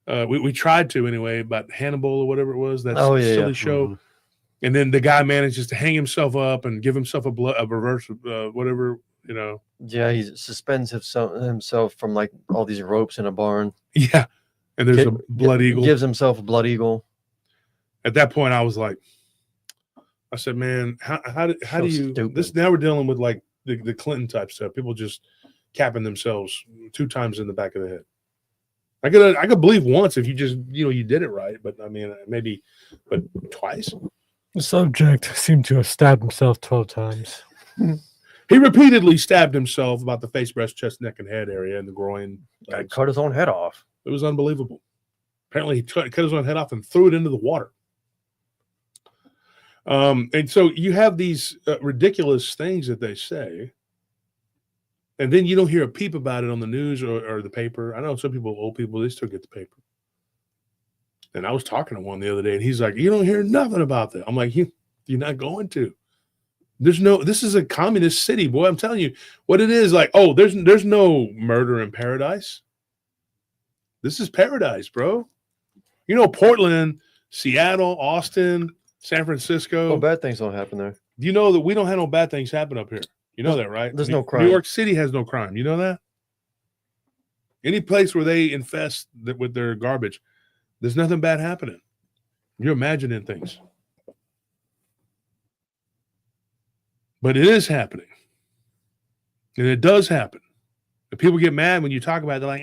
We tried to anyway, about Hannibal or whatever it was. That silly show. Mm-hmm. And then the guy manages to hang himself up and give himself a reverse, whatever, Yeah, he suspends himself from like all these ropes in a barn. Yeah. And there's a blood eagle. Gives himself a blood eagle. At that point, I was like, I said, man, how do So you stupid. this? Now we're dealing with like the Clinton type stuff. People just capping themselves 2 times in the back of the head. I could believe once if you just you did it right, but I mean maybe, but twice. The subject seemed to have stabbed himself 12 times. He repeatedly stabbed himself about the face, breast, chest, neck, and head area, and the groin. Guy legs. cut his own head off. It was unbelievable. Apparently, he cut his own head off and threw it into the water. And so you have these ridiculous things that they say, and then you don't hear a peep about it on the news or the paper. I know some people, old people, they still get the paper. And I was talking to one the other day, and he's like, "You don't hear nothing about that." I'm like, "You're not going to. This is a communist city, boy. I'm telling you what it is. Like, oh, there's no murder in paradise. This is paradise, bro. Portland, Seattle, Austin, San Francisco. Oh, bad things don't happen there. You know that we don't have no bad things happen up here. You know that, right? There's no New crime. York City has no crime. You know that? Any place where they infest with their garbage, there's nothing bad happening. You're imagining things. But it is happening. And it does happen. And people get mad when you talk about it. They're like,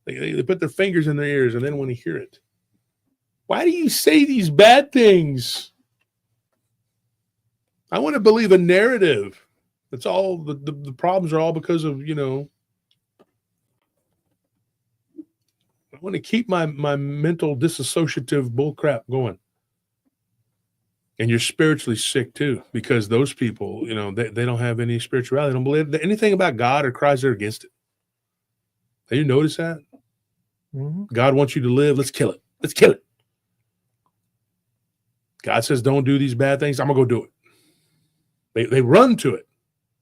They put their fingers in their ears and they don't want to hear it. Why do you say these bad things? I want to believe a narrative. That's all. The problems are all because of, I want to keep my mental disassociative bullcrap going. And you're spiritually sick too, because those people, they don't have any spirituality. They don't believe anything about God or Christ. They're against it. Have you noticed that? Mm-hmm. God wants you to live. Let's kill it. Let's kill it. God says, don't do these bad things. I'm going to go do it. They run to it.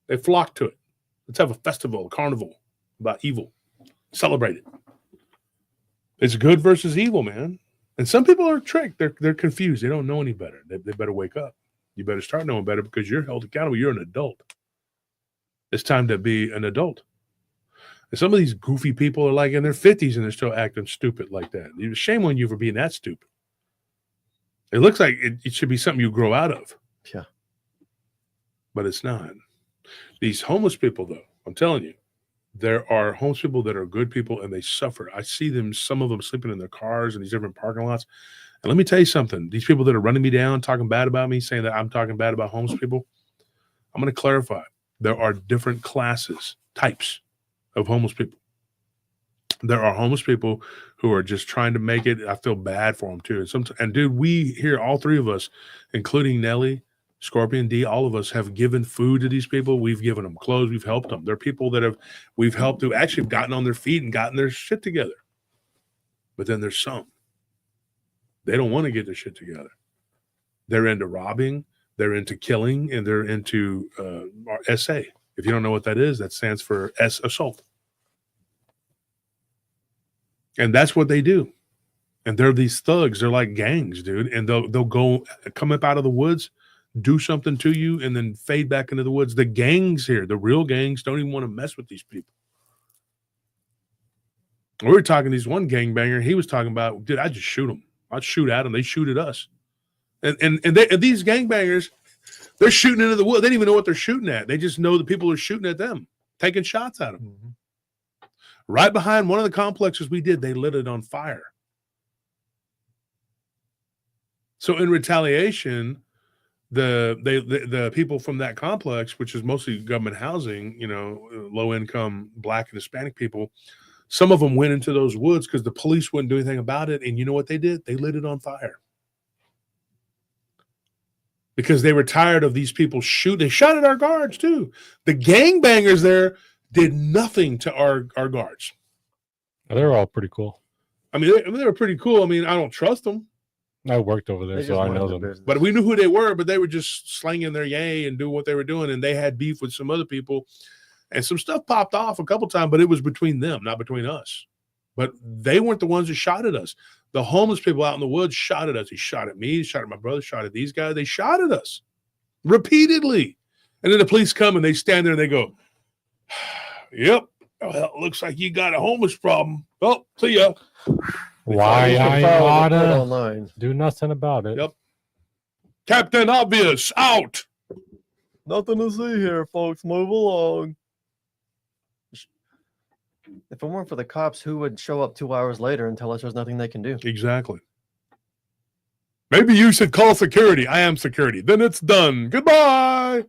They flock to it. Let's have a festival, a carnival about evil. Celebrate it. It's good versus evil, man. And some people are tricked. They're confused. They don't know any better. They better wake up. You better start knowing better because you're held accountable. You're an adult. It's time to be an adult. And some of these goofy people are like in their 50s and they're still acting stupid like that. Shame on you for being that stupid. It looks like it should be something you grow out of. Yeah. But it's not. These homeless people, though, I'm telling you, there are homeless people that are good people and they suffer. I see them, some of them sleeping in their cars in these different parking lots. And let me tell you something. These people that are running me down, talking bad about me, saying that I'm talking bad about homeless people, I'm going to clarify. There are different classes, types of homeless people. There are homeless people who are just trying to make it. I feel bad for them too. And dude, we here, all three of us, including Nelly, Scorpion D, all of us have given food to these people. We've given them clothes. We've helped them. They're people that we've helped who actually have gotten on their feet and gotten their shit together. But then there's some. They don't want to get their shit together. They're into robbing. They're into killing. And they're into SA. If you don't know what that is, that stands for assault. And that's what they do. And they're these thugs. They're like gangs, dude. And they'll go come up out of the woods, do something to you, and then fade back into the woods. The gangs here, the real gangs, don't even want to mess with these people. We were talking to this one gangbanger. He was talking about, dude, I just shoot them. I'd shoot at them. They shoot at us. And these gangbangers, they're shooting into the woods. They don't even know what they're shooting at. They just know the people are shooting at them, taking shots at them. Mm-hmm. Right behind one of the complexes we did, they lit it on fire. So in retaliation, the people from that complex, which is mostly government housing, low income Black and Hispanic people, some of them went into those woods because the police wouldn't do anything about it. And you know what they did? They lit it on fire. Because they were tired of these people shooting. They shot at our guards too. The gangbangers there did nothing to our guards. They're all pretty cool. I mean, they were pretty cool. I mean, I don't trust them. I worked over there, so I know them. But we knew who they were, but they were just slinging their yay and doing what they were doing. And they had beef with some other people. And some stuff popped off a couple times, but it was between them, not between us. But they weren't the ones that shot at us. The homeless people out in the woods shot at us. He shot at me, he shot at my brother, shot at these guys. They shot at us repeatedly. And then the police come and they stand there and they go, yep, well, it looks like you got a homeless problem. Oh, see ya. Why You can I file a report oughta online. do nothing about it. Yep. Captain Obvious out. Nothing to see here, folks. Move along. If it weren't for the cops, who would show up 2 hours later and tell us there's nothing they can do? Exactly. Maybe you should call security. I am security. Then it's done. Goodbye.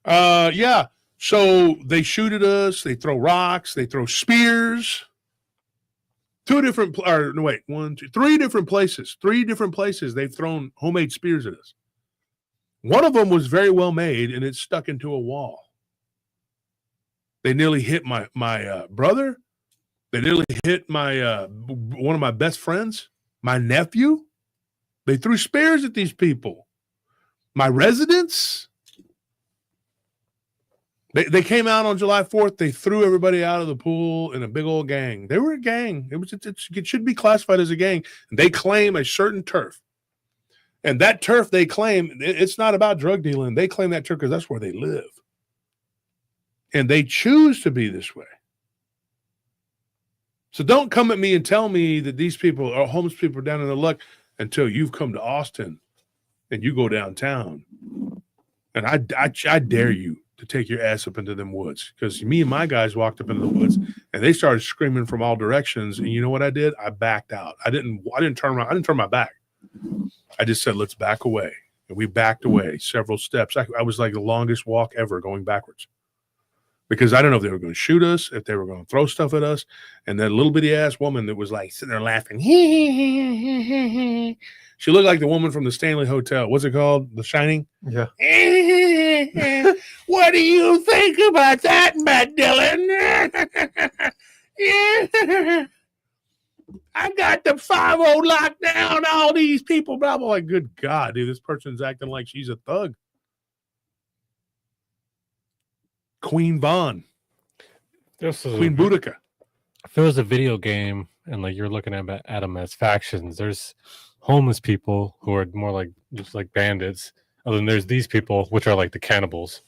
Yeah. So they shoot at us. They throw rocks. They throw spears. Three different places. 3 different places they've thrown homemade spears at us. One of them was very well made, and it stuck into a wall. They nearly hit my brother. They nearly hit my one of my best friends, my nephew. They threw spears at these people. My residents. They came out on July 4th. They threw everybody out of the pool in a big old gang. They were a gang. It should be classified as a gang. They claim a certain turf. And that turf they claim, it's not about drug dealing. They claim that turf because that's where they live. And they choose to be this way. So don't come at me and tell me that these people are homeless people down in the luck until you've come to Austin and you go downtown. And I dare you to take your ass up into them woods, because me and my guys walked up into the woods and they started screaming from all directions. And you know what I did? I backed out. I didn't turn around. I didn't turn my back. I just said, let's back away. And we backed away several steps. I was like the longest walk ever going backwards, because I don't know if they were going to shoot us, if they were going to throw stuff at us. And that little bitty ass woman that was like sitting there laughing. She looked like the woman from the Stanley Hotel. What's it called? The Shining? Yeah. What do you think about that, Matt Dillon? Yeah. I got the 5-0 locked down, all these people. Blah, blah. Like, good God, dude, this person's acting like she's a thug. Queen Vaughn. Queen Boudica. If it was a video game and like you're looking at them as factions, there's homeless people who are more like just like bandits. And then there's these people, which are like the cannibals,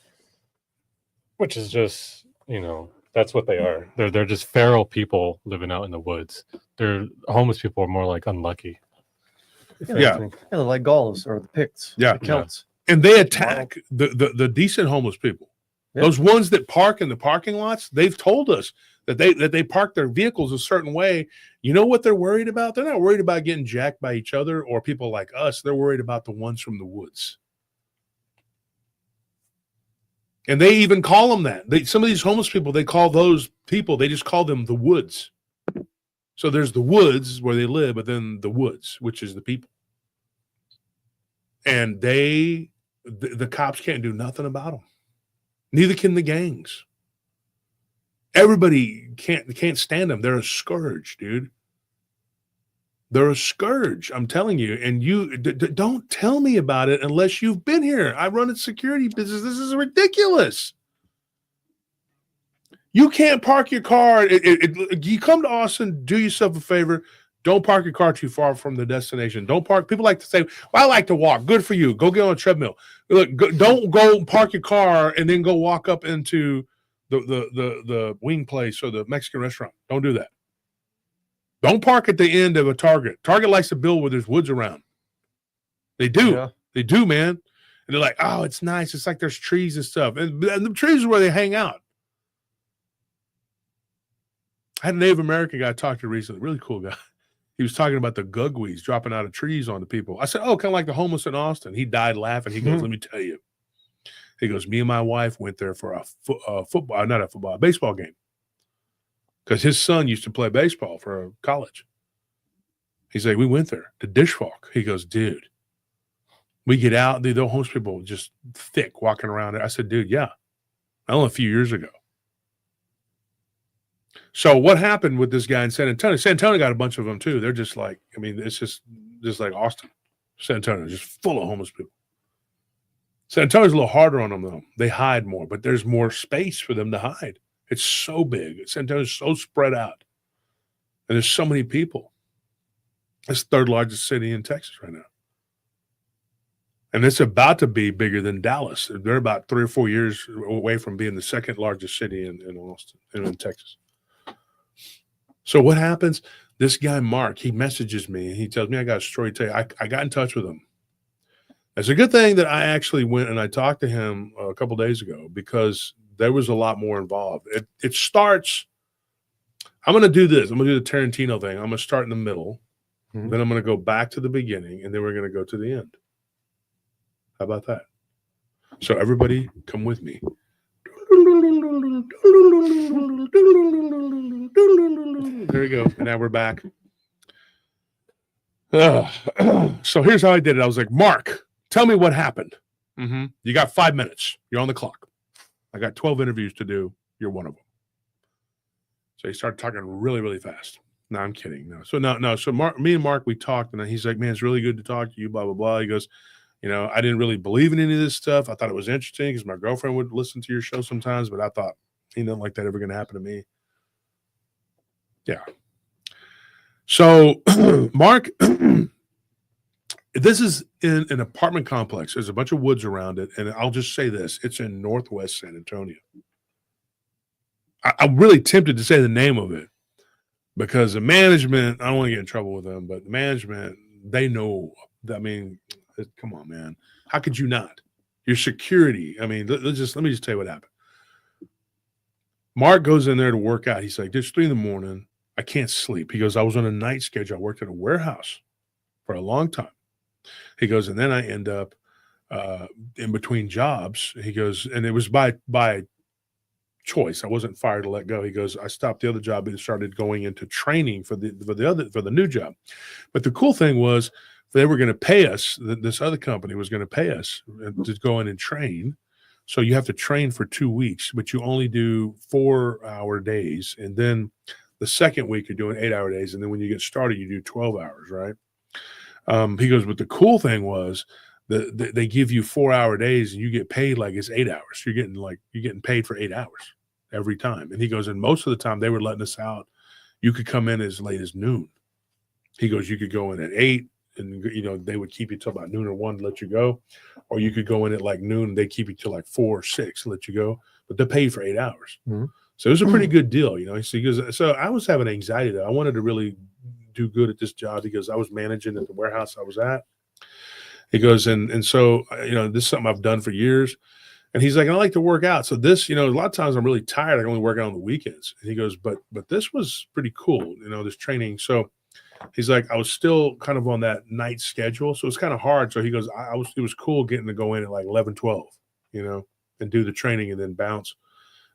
which is just, that's what they are. They're just feral people living out in the woods. Homeless people are more like unlucky. Yeah. They're like Gauls or the Picts. Yeah. The Celts. And they attack the decent homeless people. Yeah. Those ones that park in the parking lots, they've told us that they park their vehicles a certain way. You know what they're worried about? They're not worried about getting jacked by each other or people like us. They're worried about the ones from the woods. And they even call them that. Some of these homeless people, they call those people, they just call them the woods. So there's the woods where they live, but then the woods, which is the people. And the cops can't do nothing about them. Neither can the gangs. Everybody can't stand them. They're a scourge, dude. They're a scourge, I'm telling you. And you don't tell me about it unless you've been here. I run a security business. This is ridiculous. You can't park your car. You come to Austin, do yourself a favor. Don't park your car too far from the destination. Don't park. People like to say, well, I like to walk. Good for you. Go get on a treadmill. Look, don't go park your car and then go walk up into the wing place or the Mexican restaurant. Don't do that. Don't park at the end of a Target. Target likes to build where there's woods around. They do. Yeah. They do, man. And they're like, oh, it's nice. It's like there's trees and stuff. And the trees is where they hang out. I had a Native American guy talk to recently. Really cool guy. He was talking about the gugwees dropping out of trees on the people. I said, oh, kind of like the homeless in Austin. He died laughing. He goes, let me tell you. He goes, me and my wife went there for a baseball game. Because his son used to play baseball for college. He's like, we went there to Dishwalk. He goes, dude, we get out, the homeless people just thick walking around there. I said, dude, yeah. Only a few years ago. So what happened with this guy in San Antonio? San Antonio got a bunch of them too. They're just like, it's just like Austin. San Antonio is just full of homeless people. San Antonio's a little harder on them though. They hide more, but there's more space for them to hide. It's so big. San Antonio's so spread out. And there's so many people. It's the third largest city in Texas right now. And it's about to be bigger than Dallas. They're about 3 or 4 years away from being the second largest city in Austin, in Texas. So what happens? This guy, Mark, he messages me and he tells me I got a story to tell you. I got in touch with him. It's a good thing that I actually went and I talked to him a couple days ago because there was a lot more involved. It starts, I'm going to do this. I'm going to do the Tarantino thing. I'm going to start in the middle. Mhm. Then I'm going to go back to the beginning, and then we're going to go to the end. How about that? So everybody come with me. There we go. And now we're back. So here's how I did it. I was like, Mark, tell me what happened. You got 5 minutes. You're on the clock. I got 12 interviews to do. You're one of them. So he started talking really, really fast. No, I'm kidding. No. So no. So me and Mark, we talked, and he's like, man, it's really good to talk to you, blah, blah, blah. He goes, I didn't really believe in any of this stuff. I thought it was interesting because my girlfriend would listen to your show sometimes, but I thought, he didn't like that ever going to happen to me. Yeah. So Mark, this is in an apartment complex. There's a bunch of woods around it. And I'll just say this. It's in Northwest San Antonio. I'm really tempted to say the name of it because the management, I don't want to get in trouble with them, but the management, they know. I mean, come on, man. How could you not? Your security. I mean, let me just tell you what happened. Mark goes in there to work out. He's like, it's 3 a.m. I can't sleep. He goes, I was on a night schedule. I worked at a warehouse for a long time. He goes, and then I end up in between jobs. He goes, and it was by choice. I wasn't fired to let go. He goes, I stopped the other job and started going into training for the new job. But the cool thing was they were going to pay us. This other company was going to pay us to go in and train. So you have to train for 2 weeks, but you only do 4-hour days. And then the second week you're doing 8-hour days. And then when you get started, you do 12 hours, right? He goes, but the cool thing was they give you 4-hour days and you get paid like it's 8 hours. You're getting paid for 8 hours every time. And he goes, and most of the time they were letting us out. You could come in as late as noon. He goes, you could go in at 8 and, they would keep you till about noon or 1 to let you go. Or you could go in at like noon and they keep you till like 4 or 6 to let you go, but they pay you for 8 hours. Mm-hmm. So it was a pretty good deal, So he goes, so I was having anxiety though. I wanted to really do good at this job because I was managing at the warehouse I was at. He goes, and so, this is something I've done for years. And he's like, I like to work out. So this, a lot of times I'm really tired. I can only work out on the weekends. And he goes, but this was pretty cool, this training. So he's like, I was still kind of on that night schedule. So it's kind of hard. So he goes, it was cool getting to go in at like 11, 12, and do the training and then bounce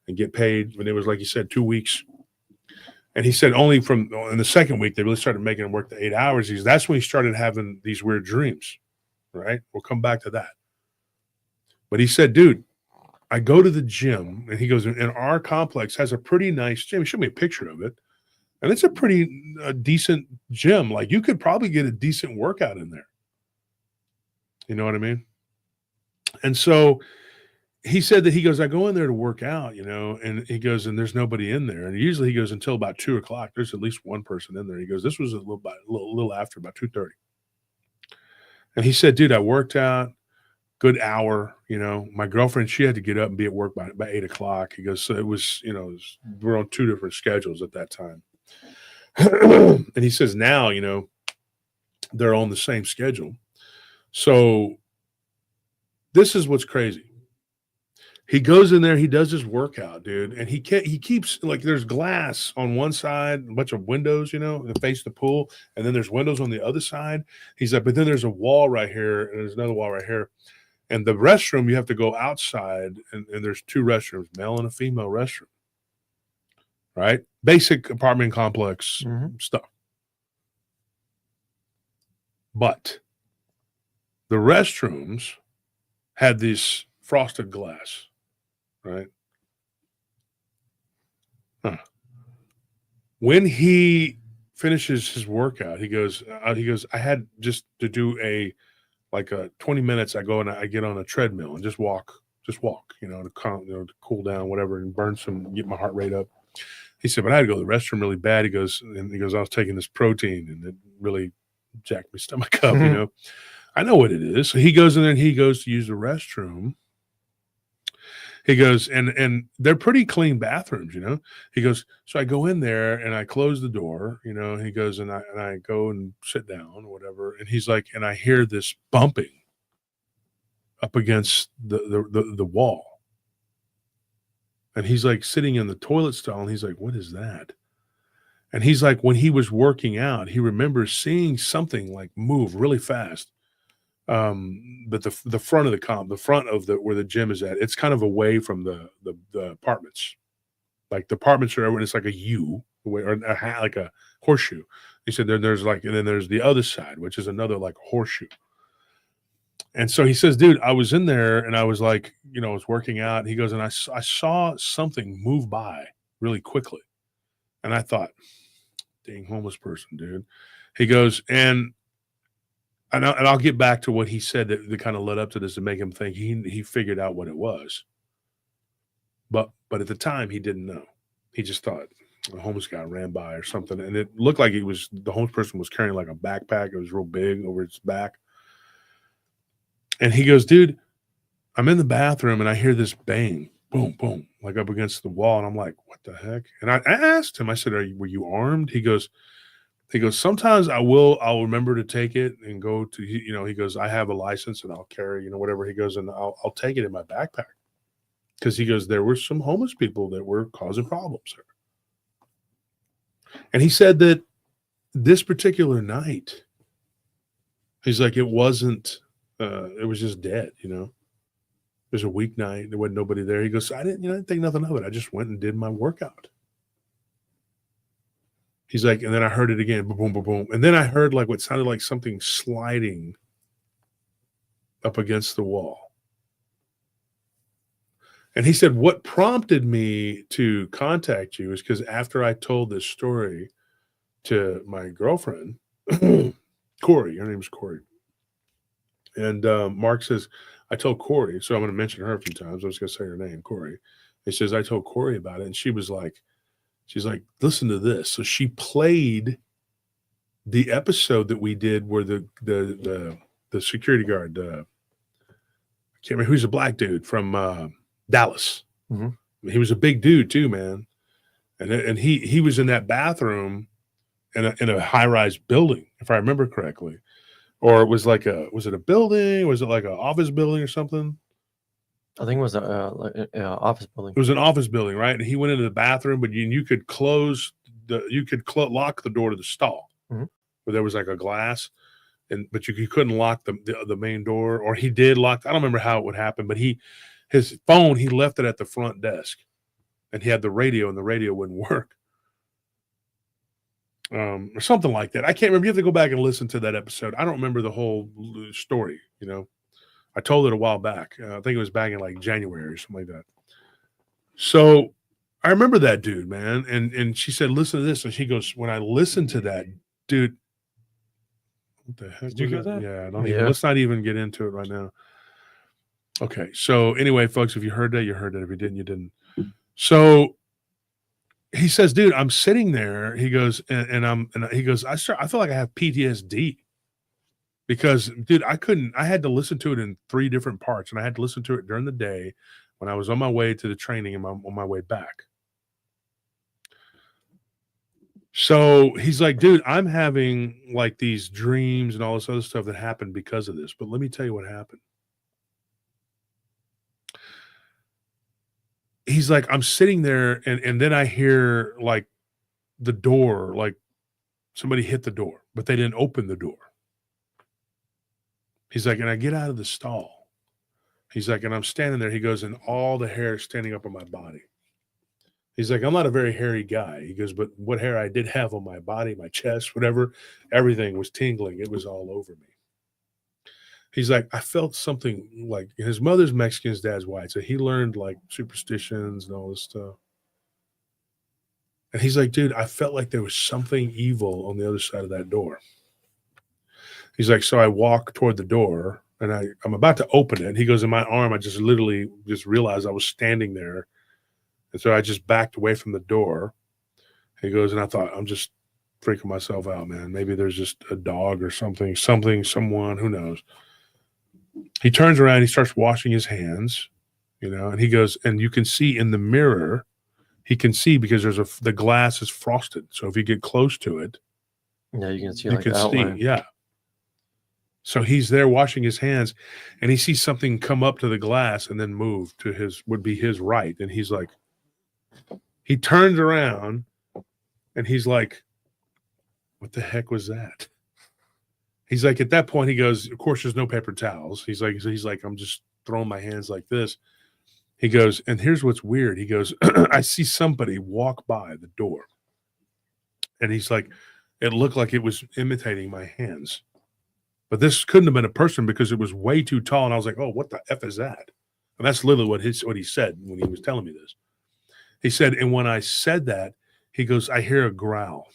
and get paid. When it was, like you said, 2 weeks. And he said only in the second week, they really started making him work the 8 hours. That's when he started having these weird dreams, right? We'll come back to that. But he said, dude, I go to the gym, and he goes, and our complex has a pretty nice gym. He showed me a picture of it. And it's a pretty decent gym. Like you could probably get a decent workout in there. You know what I mean? And so he said that he goes, I go in there to work out, and he goes, and there's nobody in there. And usually he goes until about 2:00. There's at least one person in there. He goes, this was a little after, about 2:30. And he said, dude, I worked out, good hour. My girlfriend, she had to get up and be at work by 8:00. He goes, so it was, we're on 2 different schedules at that time. And he says now, they're on the same schedule. So this is what's crazy. He goes in there, he does his workout, dude, and he keeps, like, there's glass on one side, a bunch of windows, that face the pool, and then there's windows on the other side. He's like, but then there's a wall right here, and there's another wall right here. And the restroom, you have to go outside, and there's 2 restrooms, male and a female restroom. Right? Basic apartment complex stuff. But the restrooms had this frosted glass, right? When he finishes his workout, he goes, I had just to do a 20 minutes. I go and I get on a treadmill and just walk, to cool down, whatever, and burn get my heart rate up. He said, but I had to go to the restroom really bad. He goes, I was taking this protein and it really jacked my stomach up, I know what it is. So he goes in there and he goes to use the restroom. He goes, and they're pretty clean bathrooms, you know. He goes, so I go in there and I close the door, you know. He goes, and I go and sit down or whatever. And he's like, and I hear this bumping up against the wall. And he's like sitting in the toilet stall, and he's like, what is that? And he's like, when he was working out, he remembers seeing something like move really fast. But the front of the front of where the gym is at, it's kind of away from the apartments. Like the apartments are everywhere. It's like a U or like a horseshoe. He said there's like, and then there's the other side, which is another like horseshoe. And so he says, dude, I was in there and I was like, you know, I was working out. He goes, and I saw something move by really quickly. And I thought, dang, homeless person, dude. He goes, and I'll get back to what he said that kind of led up to this to make him think he figured out what it was. But at the time, he didn't know. He just thought a homeless guy ran by or something. And it looked like the homeless person was carrying like a backpack. It was real big over its back. And he goes, dude, I'm in the bathroom and I hear this bang, boom, boom, like up against the wall. And I'm like, what the heck? And I asked him, I said, were you armed? He goes, sometimes I'll remember to take it and go to, you know, he goes, I have a license and I'll carry, you know, whatever. He goes, and I'll take it in my backpack. Because he goes, there were some homeless people that were causing problems there. And he said that this particular night, he's like, it wasn't, it was just dead, you know. It was a weeknight. There wasn't nobody there. He goes, I didn't think nothing of it. I just went and did my workout. He's like, and then I heard it again, boom, boom, boom, boom. And then I heard like what sounded like something sliding up against the wall. And he said, what prompted me to contact you is because after I told this story to my girlfriend, Corey, her name's Corey. And Mark says, I told Corey, so I'm going to mention her a few times. I was going to say her name, Corey. He says, I told Corey about it. And she's like, listen to this. So she played the episode that we did where the security guard, I can't remember, who's a black dude from Dallas. Mm-hmm. He was a big dude too, man. And he was in that bathroom in a high-rise building, if I remember correctly. Or it was like was it a building? Was it like an office building or something? I think it was an office building. It was an office building, right? And he went into the bathroom, but you could lock the door to the stall, mm-hmm. where there was like a glass, but you couldn't lock the main door. Or he did lock. I don't remember how it would happen, but his phone, he left it at the front desk, and he had the radio, and the radio wouldn't work. Or something like that. I can't remember. You have to go back and listen to that episode. I don't remember the whole story, you know. I told it a while back. I think it was back in like January or something like that. So I remember that dude, man. And she said, listen to this. And she goes, when I listened to that, dude, what the heck? Did you get that? Yeah, let's not even get into it right now. Okay. So anyway, folks, if you heard that, you heard that. If you didn't, you didn't. So he says, dude, I'm sitting there. He goes, and he goes, I feel like I have PTSD because, dude, I had to listen to it in 3 different parts, and I had to listen to it during the day when I was on my way to the training and on my way back. So he's like, dude, I'm having like these dreams and all this other stuff that happened because of this. But let me tell you what happened. He's like, I'm sitting there and then I hear like the door, like somebody hit the door, but they didn't open the door. He's like, and I get out of the stall. He's like, and I'm standing there. He goes, and all the hair is standing up on my body. He's like, I'm not a very hairy guy. He goes, but what hair I did have on my body, my chest, whatever, everything was tingling. It was all over me. He's like, I felt something like his mother's Mexican, his dad's white. So he learned like superstitions and all this stuff. And he's like, dude, I felt like there was something evil on the other side of that door. He's like, so I walk toward the door and I'm about to open it. And he goes, in my arm, I just literally just realized I was standing there. And so I just backed away from the door. He goes, and I thought, I'm just freaking myself out, man. Maybe there's just a dog or something, someone, who knows. He turns around, he starts washing his hands, And he goes, and you can see in the mirror, he can see because the glass is frosted. So if you get close to it, Yeah, you can see you like can the see. outline. Yeah. So he's there washing his hands, and he sees something come up to the glass and then move to would be his right. And he's like, he turns around and he's like, what the heck was that? He's like, at that point, he goes, of course, there's no paper towels. He's like, I'm just throwing my hands like this. He goes, and here's what's weird. He goes, I see somebody walk by the door. And he's like, it looked like it was imitating my hands. But this couldn't have been a person because it was way too tall. And I was like, oh, what the F is that? And that's literally what he said when he was telling me this. He said, and when I said that, he goes, I hear a growl.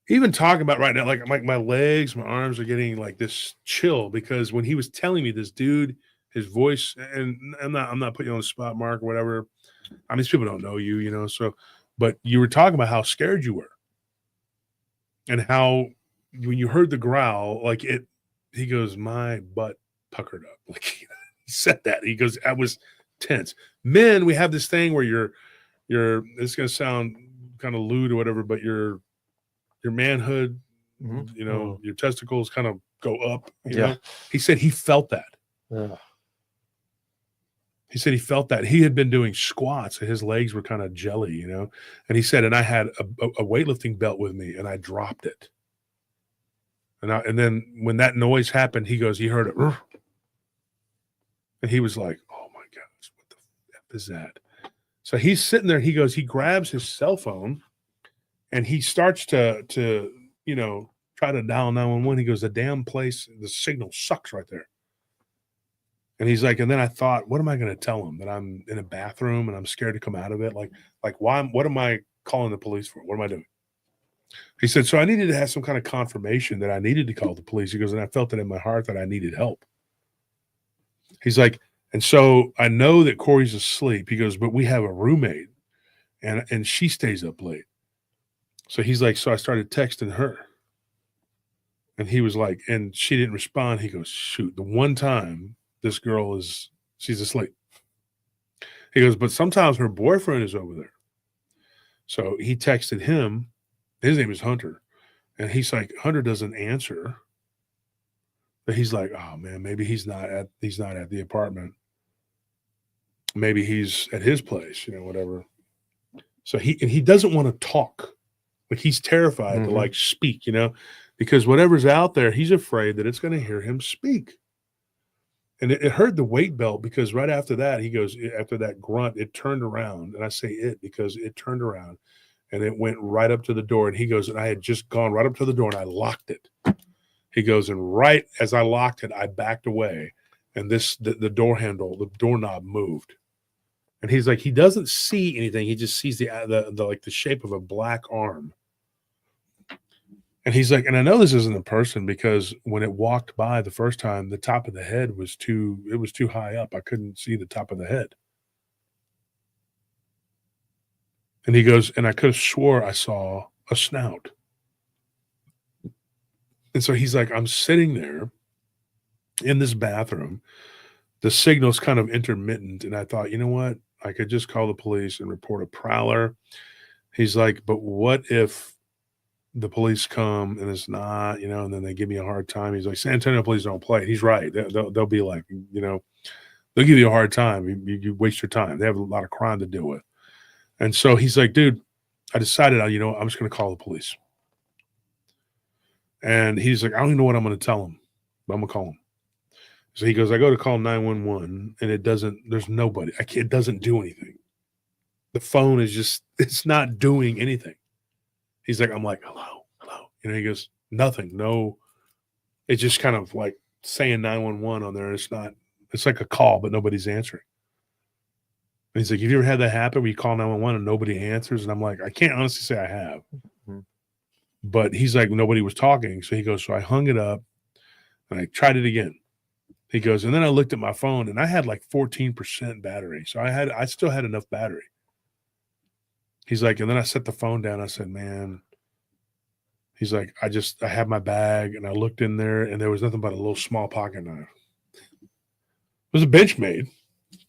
Even talking about right now, like my legs, my arms are getting like this chill because when he was telling me this dude, his voice, and I'm not putting you on the spot, Mark, or whatever. I mean, these people don't know you, so, but you were talking about how scared you were and how when you heard the growl, like he goes, my butt puckered up. Like he said that. He goes, I was tense. Men, we have this thing where you're, it's going to sound kind of lewd or whatever, but your manhood, your testicles kind of go up. You know? He said he felt that. Yeah. He said he felt that. He had been doing squats and his legs were kind of jelly, And he said, and I had a weightlifting belt with me and I dropped it. And then when that noise happened, he goes, he heard it. And he was like, oh my gosh, what the F is that? So he's sitting there. He goes, he grabs his cell phone and he starts to try to dial 911. He goes, the damn place, the signal sucks right there. And he's like, and then I thought, what am I going to tell him? That I'm in a bathroom and I'm scared to come out of it? Like why? What am I calling the police for? What am I doing? He said, so I needed to have some kind of confirmation that I needed to call the police. He goes, and I felt it in my heart that I needed help. He's like, and so I know that Corey's asleep. He goes, but we have a roommate and she stays up late. So he's like, so I started texting her. And he was like, and she didn't respond. He goes, shoot, the one time this girl she's asleep. He goes, but sometimes her boyfriend is over there. So he texted him. His name is Hunter. And he's like, Hunter doesn't answer. But he's like, oh man, maybe he's not at the apartment. Maybe he's at his place, whatever. So he doesn't want to talk. Like he's terrified to like speak, because whatever's out there, he's afraid that it's going to hear him speak. And it heard the weight belt because right after that, he goes, after that grunt, it turned around. And I say it because it turned around and it went right up to the door. And he goes, and I had just gone right up to the door and I locked it. He goes, and right as I locked it, I backed away. And the door handle, the doorknob moved. And he's like, he doesn't see anything. He just sees the shape of a black arm. And he's like, and I know this isn't a person because when it walked by the first time, the top of the head was too high up. I couldn't see the top of the head. And he goes, and I could have swore I saw a snout. And so he's like, I'm sitting there in this bathroom. The signal's kind of intermittent. And I thought, you know what? I could just call the police and report a prowler. He's like, but what if the police come and it's not, and then they give me a hard time. He's like, San Antonio police don't play. He's right. They'll be like, they'll give you a hard time. You waste your time. They have a lot of crime to deal with. And so he's like, dude, I decided, I'm just going to call the police. And he's like, I don't even know what I'm going to tell him, but I'm going to call him. So he goes, I go to call 911 and there's nobody. It doesn't do anything. The phone is it's not doing anything. He's like, I'm like, hello. He goes, nothing. No. It's just kind of like saying 911 on there. It's like a call, but nobody's answering. And he's like, have you ever had that happen where you call 911 and nobody answers? And I'm like, I can't honestly say I have. Mm-hmm. But he's like, nobody was talking. So he goes, so I hung it up and I tried it again. He goes, and then I looked at my phone and I had like 14% battery. So I still had enough battery. He's like, and then I set the phone down. I said, man, he's like, I had my bag and I looked in there and there was nothing but a little small pocket knife. was a Benchmade.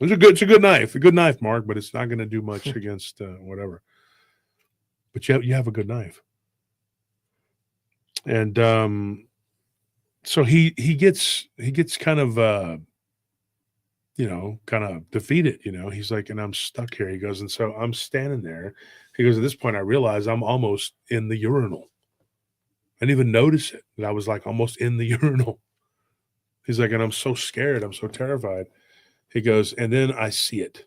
It's a good knife, Mark, but it's not going to do much against whatever. But you have a good knife. And so he gets kind of kind of defeated, he's like, and I'm stuck here. He goes, and so I'm standing there. He goes, at this point I realize I'm almost in the urinal. I didn't even notice it, that I was like almost in the urinal. He's like, and I'm so scared, I'm so terrified. He goes, and then I see it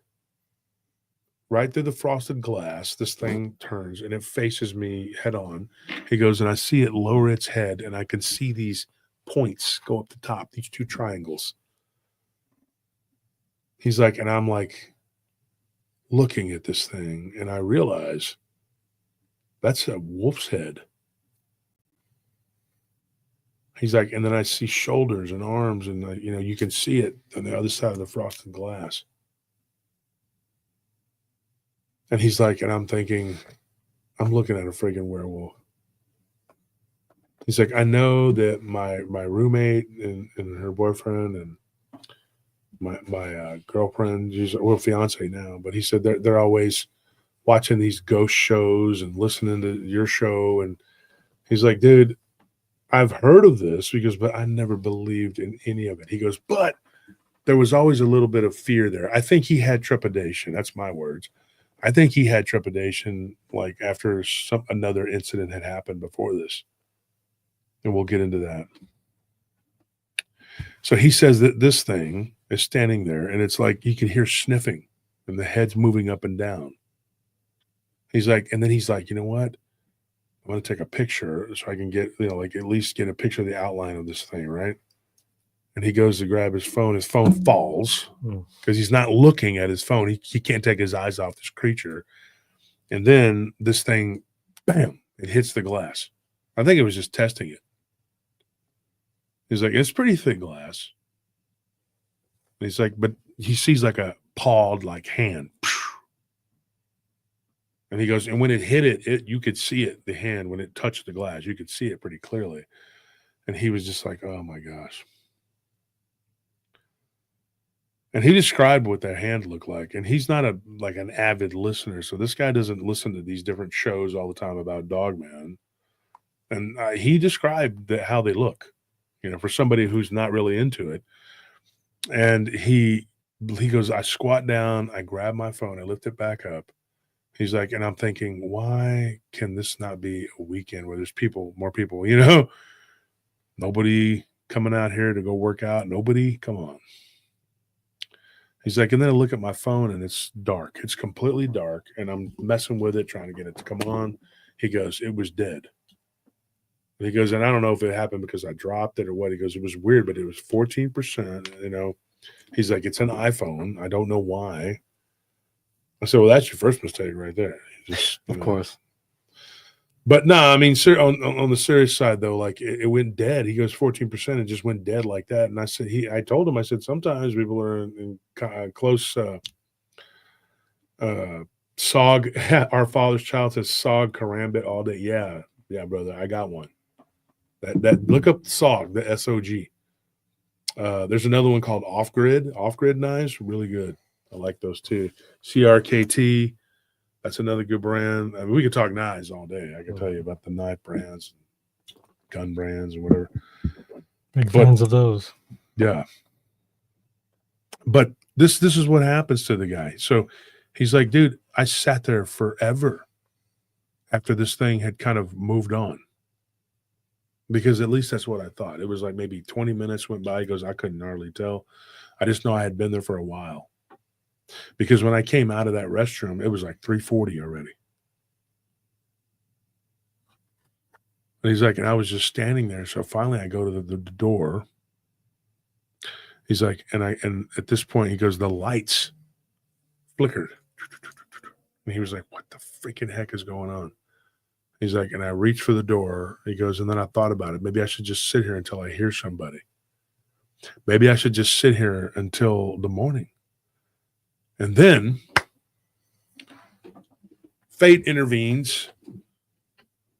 right through the frosted glass. This thing turns and it faces me head on. He goes, and I see it lower its head, and I can see these points go up the top, these two triangles. He's like, and I'm like looking at this thing, and I realize that's a wolf's head. He's like, and then I see shoulders and arms, and you can see it on the other side of the frosted glass. And he's like, and I'm thinking, I'm looking at a friggin' werewolf. He's like, I know that my roommate and her boyfriend and my girlfriend, well, fiance now, but he said they're always watching these ghost shows and listening to your show. And he's like, dude, I've heard of this, but I never believed in any of it. He goes, but there was always a little bit of fear there. I think he had trepidation. That's my words. I think he had trepidation, like after another incident had happened before this. And we'll get into that. So he says that this thing is standing there, and it's like you can hear sniffing and the head's moving up and down. He's like, and then he's like, you know what? I'm going to take a picture so I can get, like at least get a picture of the outline of this thing, right? And he goes to grab his phone. His phone falls because he's not looking at his phone. He can't take his eyes off this creature. And then this thing, bam, it hits the glass. I think it was just testing it. He's like, it's pretty thick glass. And he's like, but he sees like a pawed like hand. And he goes, and when it hit it, you could see it, the hand, when it touched the glass, you could see it pretty clearly. And he was just like, oh my gosh. And he described what that hand looked like. And he's not an avid listener. So this guy doesn't listen to these different shows all the time about Dogman. And he described how they look, for somebody who's not really into it. And he goes, I squat down, I grab my phone, I lift it back up. He's like, and I'm thinking, why can this not be a weekend where there's more people, nobody coming out here to go work out. Nobody, come on. He's like, and then I look at my phone and it's dark. It's completely dark. And I'm messing with it, trying to get it to come on. He goes, it was dead. And he goes, and I don't know if it happened because I dropped it or what. He goes, it was weird, but it was 14%, He's like, it's an iPhone. I don't know why. I said, well, that's your first mistake right there. Of course. But no, I mean, on the serious side, though, like it went dead. He goes 14%. It just went dead like that. And I told him, I said, sometimes people are in close SOG. Our father's child says SOG karambit all day. Yeah, brother, I got one. That look up the SOG, the SOG. There's another one called Off Grid knives, really good. I like those too. CRKT, that's another good brand. I mean, we could talk knives all day. I can tell you about the knife brands, gun brands, and whatever. Big fans of those. Yeah. But this is what happens to the guy. So he's like, dude, I sat there forever after this thing had kind of moved on. Because at least that's what I thought. It was like maybe 20 minutes went by. He goes, I couldn't hardly tell. I just know I had been there for a while. Because when I came out of that restroom, it was like 3:40 already. And he's like, and I was just standing there. So finally I go to the door. He's like, and at this point he goes, the lights flickered. And he was like, what the freaking heck is going on? He's like, and I reached for the door. He goes, and then I thought about it. Maybe I should just sit here until I hear somebody. Maybe I should just sit here until the morning. And then fate intervenes,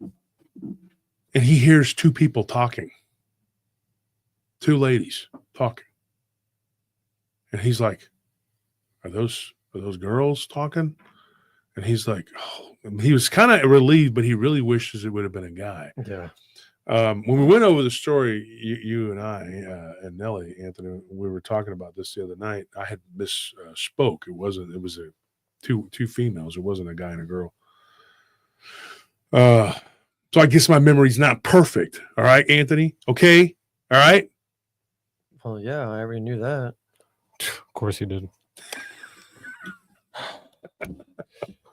and he hears two people talking, two ladies talking. And he's like, are those girls talking? And he's like, oh, and he was kind of relieved, but he really wishes it would have been a guy. Yeah. When we went over the story, you and I and Nellie, Anthony, we were talking about this the other night. I had misspoke. It was two females. It wasn't a guy and a girl. So I guess my memory's not perfect. All right, Anthony. Okay. All right. Well, yeah, I already knew that. Of course you did.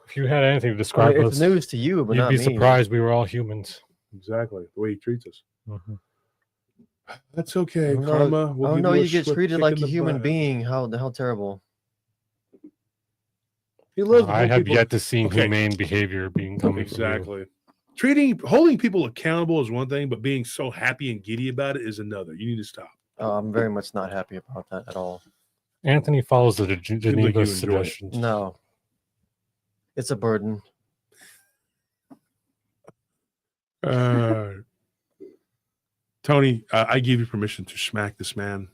If you had anything to describe It's us, news to you, but you'd not be me. surprised we were all humans. Exactly. The way he treats us. Mhm. That's okay. Oh, no. Karma. We'll Oh give no, you a you get swift treated kick like in a the human butt. being. How terrible. He loves I have people. yet to see Okay. humane behavior being coming from you. Exactly. Holding people accountable is one thing, but being so happy and giddy about it is another. You need to stop. I'm very much not happy about that at all. Anthony follows the like Geneva you enjoy it. suggestions. No. It's a burden. Tony, I give you permission to smack this man.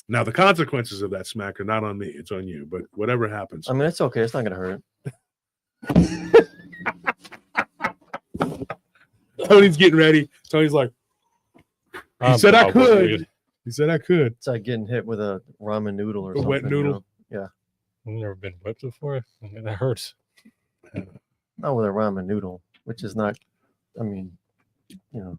Now, the consequences of that smack are not on me. It's on you. But whatever happens. I mean, it's okay. It's not going to hurt. Tony's getting ready. Tony's like, he said I could. Dude. He said I could. It's like getting hit with a ramen noodle or A something. wet noodle? Yeah. I've never been whipped before. That hurts. Not with a ramen noodle, which is not, I mean,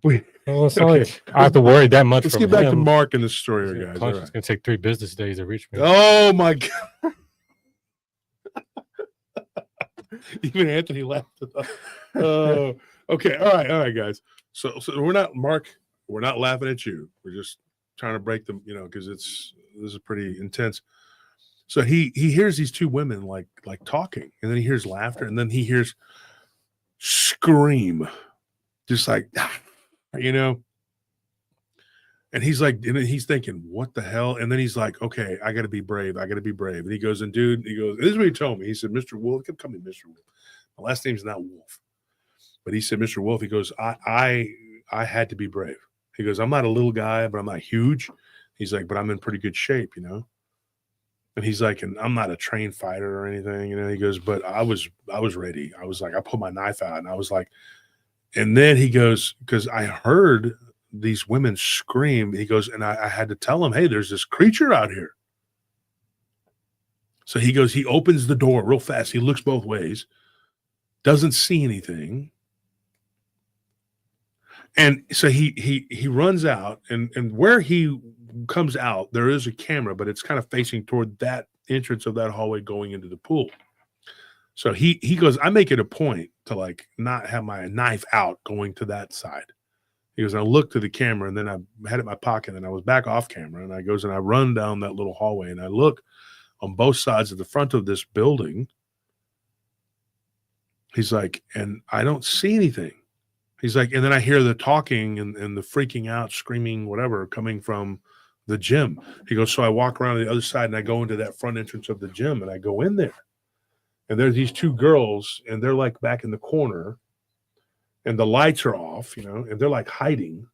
Wait, Well, it's not Okay. like I have to worry that much. let's from get back to him. Mark in this story here, guys. All It's right. going to take 3 business days to reach me. Oh, my God. Even Anthony laughed at that. Okay. All right, guys. So we're not, Mark, we're not laughing at you. We're just trying to break them, because this is pretty intense. So he hears these two women like talking, and then he hears laughter, and then he hears scream, just like, and he's like, and he's thinking, what the hell? And then he's like, okay, I got to be brave. And he goes, and dude, this is what he told me. He said, Mr. Wolf, kept coming, Mr. Wolf. My last name's not Wolf, but he said, Mr. Wolf, he goes, I had to be brave. He goes, I'm not a little guy, but I'm not huge. He's like, but I'm in pretty good shape, And he's like, and I'm not a trained fighter or anything, He goes, but I was ready. I was like, I put my knife out, and I was like, and then he goes, because I heard these women scream. He goes, and I had to tell him, hey, there's this creature out here. So he goes, he opens the door real fast. He looks both ways, doesn't see anything. And so he runs out, and where he comes out, there is a camera, but it's kind of facing toward that entrance of that hallway going into the pool. So he goes, I make it a point to like not have my knife out going to that side. He goes, I look to the camera, and then I had it in my pocket, and I was back off camera, and I goes, and I run down that little hallway, and I look on both sides of the front of this building. He's like, and I don't see anything. He's like, and then I hear the talking and the freaking out, screaming, whatever, coming from the gym. He goes, so I walk around to the other side, and I go into that front entrance of the gym, and I go in there. And there's these two girls, and they're like back in the corner, and the lights are off, and they're like hiding.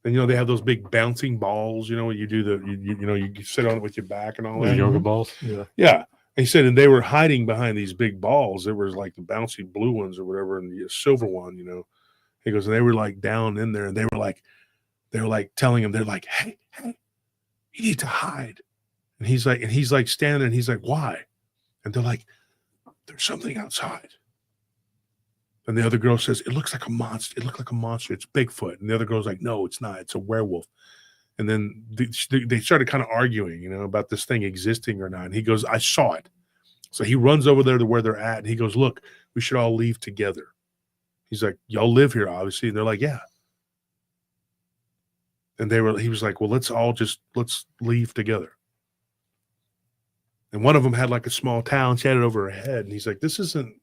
And, they have those big bouncing balls, when you do you sit on it with your back and all The that. yoga balls. yeah. Yeah. He said, and they were hiding behind these big balls. There was like the bouncy blue ones or whatever, and the silver one, He goes, and they were like down in there, and they were like telling him, they're like, hey, you need to hide. And he's like standing there, and he's like, why? And they're like, there's something outside. And the other girl says, it looks like a monster. It looked like a monster. It's Bigfoot. And the other girl's like, no, it's not. It's a werewolf. And then they started kind of arguing, about this thing existing or not. And he goes, I saw it. So he runs over there to where they're at. And he goes, look, we should all leave together. He's like, y'all live here, obviously. And they're like, yeah. And he was like, well, let's leave together. And one of them had like a small towel, and she had it over her head. And he's like, this isn't,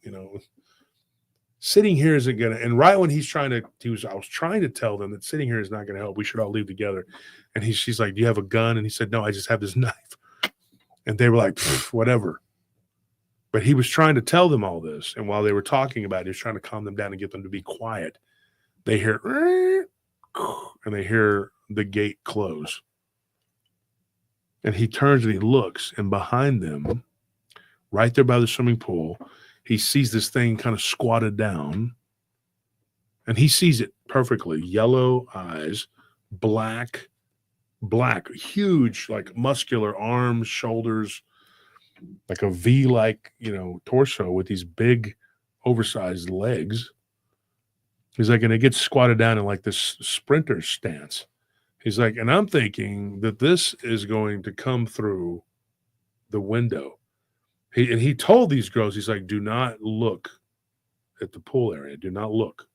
sitting here isn't going to, and right when I was trying to tell them that sitting here is not going to help. We should all leave together. And she's like, do you have a gun? And he said, no, I just have this knife. And they were like, whatever. But he was trying to tell them all this. And while they were talking about it, he was trying to calm them down and get them to be quiet. They hear, and they hear the gate close. And he turns and he looks, and behind them, right there by the swimming pool, he sees this thing kind of squatted down. And he sees it perfectly. Yellow eyes, black, huge, like muscular arms, shoulders, like a V-like, torso with these big, oversized legs. He's like, and it gets squatted down in like this sprinter stance. He's like, and I'm thinking that this is going to come through the window. He told these girls, he's like, do not look at the pool area. Do not look.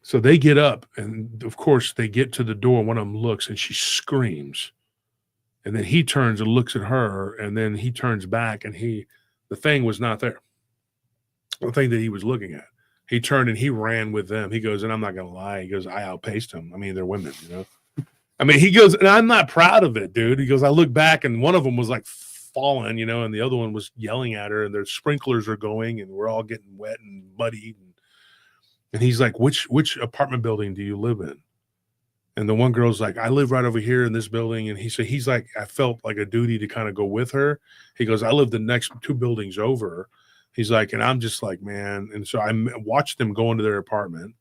So they get up, and of course they get to the door. One of them looks, and she screams. And then he turns and looks at her, and then he turns back, and the thing was not there. The thing that he was looking at. He turned and he ran with them. He goes, and I'm not going to lie. He goes, I outpaced him. I mean, they're women, I mean, he goes, and I'm not proud of it, dude. He goes, I look back, and one of them was like falling, and the other one was yelling at her, and their sprinklers are going, and we're all getting wet and muddy. And he's like, which apartment building do you live in? And the one girl's like, I live right over here in this building. And he's like, I felt like a duty to kind of go with her. He goes, I live the next 2 buildings over. He's like, and I'm just like, man. And so I watched them go into their apartment.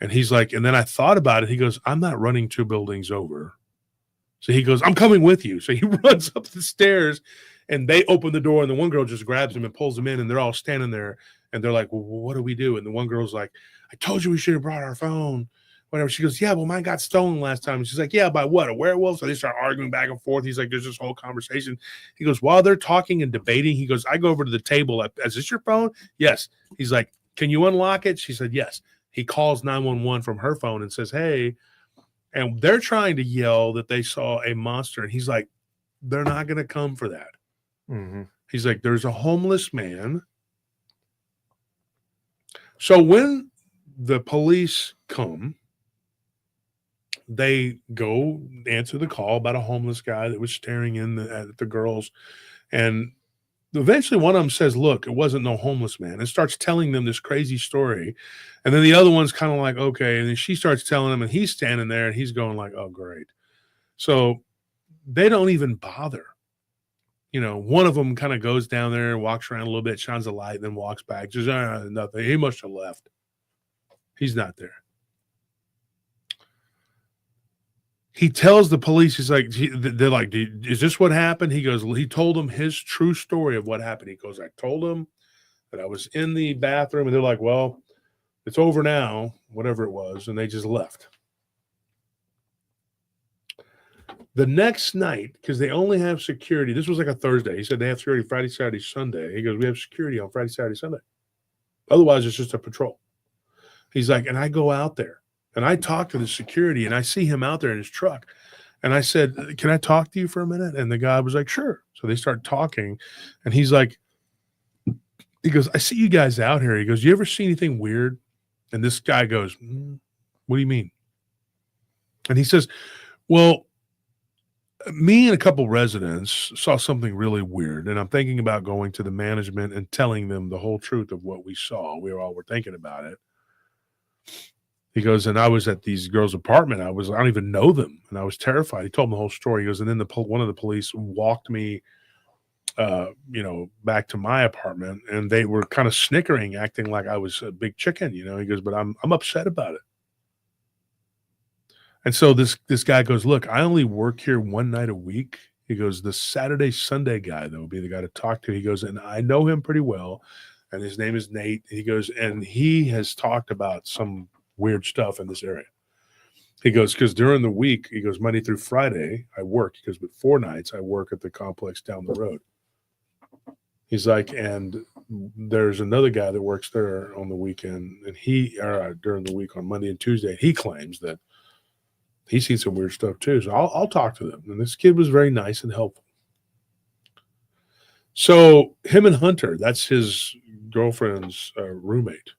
And he's like, and then I thought about it. He goes, I'm not running 2 buildings over. So he goes, I'm coming with you. So he runs up the stairs, and they open the door, and the one girl just grabs him and pulls him in, and they're all standing there. And they're like, well, what do we do? And the one girl's like, I told you we should have brought our phone. Whatever. She goes, yeah, well, mine got stolen last time. And she's like, yeah, by what? A werewolf? So they start arguing back and forth. He's like, there's this whole conversation. He goes, while they're talking and debating, he goes, I go over to the table. Is this your phone? Yes. He's like, can you unlock it? She said, yes. He calls 911 from her phone and says, hey. And they're trying to yell that they saw a monster. And he's like, they're not going to come for that. Mm-hmm. He's like, there's a homeless man. So when the police come, they go answer the call about a homeless guy that was staring at the girls. And eventually one of them says, look, it wasn't no homeless man, and starts telling them this crazy story. And then the other one's kind of like, okay. And then she starts telling him, and he's standing there and he's going like, oh, great. So they don't even bother. One of them kind of goes down there, walks around a little bit, shines a light, then walks back. Just nothing. He must have left. He's not there. He tells the police, he's like, they're like, is this what happened? He goes, he told them his true story of what happened. He goes, I told them that I was in the bathroom, and they're like, well, it's over now, whatever it was. And they just left. The next night, because they only have security, this was like a Thursday. He said they have security Friday, Saturday, Sunday. He goes, we have security on Friday, Saturday, Sunday. Otherwise, it's just a patrol. He's like, and I go out there, and I talk to the security, and I see him out there in his truck. And I said, can I talk to you for a minute? And the guy was like, sure. So they start talking, and he's like, he goes, I see you guys out here. He goes, you ever see anything weird? And this guy goes, what do you mean? And he says, well, me and a couple residents saw something really weird, and I'm thinking about going to the management and telling them the whole truth of what we saw. We all were thinking about it. He goes, and I was at these girls' apartment. I don't even know them, and I was terrified. He told them the whole story. He goes, and then one of the police walked me, back to my apartment, and they were kind of snickering, acting like I was a big chicken. He goes, but I'm upset about it. And so this guy goes, look, I only work here one night a week. He goes, the Saturday, Sunday guy, though, will be the guy to talk to. He goes, and I know him pretty well, and his name is Nate. He goes, and he has talked about some weird stuff in this area. He goes, because during the week, he goes, Monday through Friday, I work. He goes, but 4 nights, I work at the complex down the road. He's like, and there's another guy that works there on the weekend, and during the week on Monday and Tuesday, he claims that he's seen some weird stuff too. So I'll talk to them. And this kid was very nice and helpful. So him and Hunter, that's his girlfriend's roommate.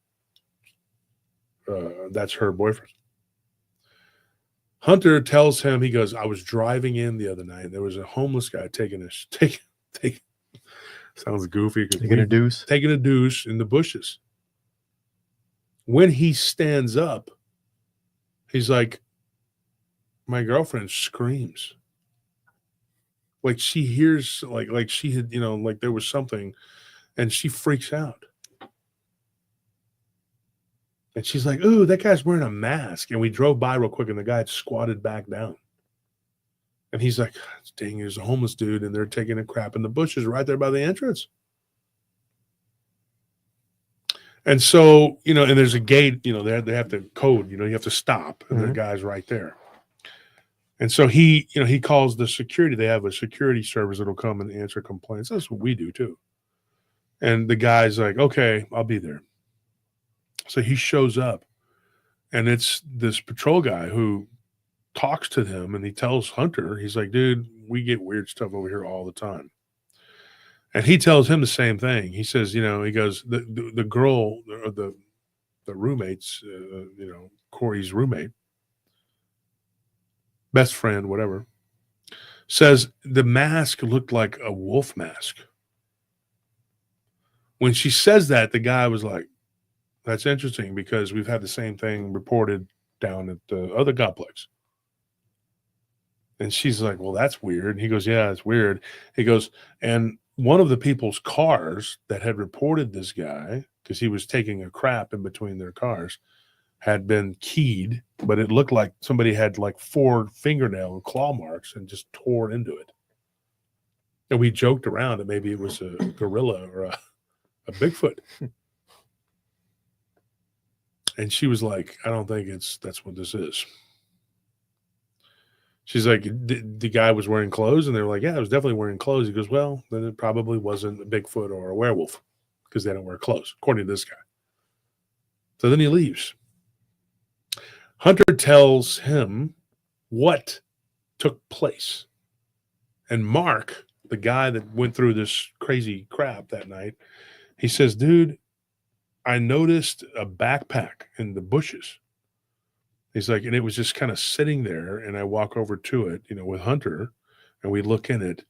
That's her boyfriend. Hunter tells him, he goes, I was driving in the other night, and there was a homeless guy taking sounds goofy. Taking a deuce in the bushes. When he stands up, he's like, my girlfriend screams. Like she hears, like she had, like there was something, and she freaks out. And she's like, "Ooh, that guy's wearing a mask." And we drove by real quick, and the guy had squatted back down. And he's like, "Dang, there's a homeless dude, and they're taking a crap in the bushes right there by the entrance." And so, and there's a gate, they have to code, you have to stop, and the guy's right there. And so he calls the security. They have a security service that'll come and answer complaints. That's what we do too. And the guy's like, "Okay, I'll be there." So he shows up, and it's this patrol guy who talks to him, and he tells Hunter, he's like, "Dude, we get weird stuff over here all the time." And he tells him the same thing. He says, he goes, the girl, or the roommates, Corey's roommate, best friend, whatever, says the mask looked like a wolf mask. When she says that, the guy was like, "That's interesting, because we've had the same thing reported down at the other complex." And she's like, "Well, that's weird." And he goes, "Yeah, it's weird." He goes, and one of the people's cars that had reported this guy, because he was taking a crap in between their cars, had been keyed, but it looked like somebody had like 4 fingernail and claw marks and just tore into it. And we joked around that maybe it was a gorilla or a Bigfoot. And she was like, "I don't think that's what this is." She's like, the guy was wearing clothes, and they were like, "Yeah, I was definitely wearing clothes." He goes, "Well, then it probably wasn't a Bigfoot or a werewolf, because they don't wear clothes," according to this guy. So then he leaves. Hunter tells him what took place. And Mark, the guy that went through this crazy crap that night, he says, "Dude, I noticed a backpack in the bushes." He's like, and it was just kind of sitting there, and I walk over to it, with Hunter, and we look in it,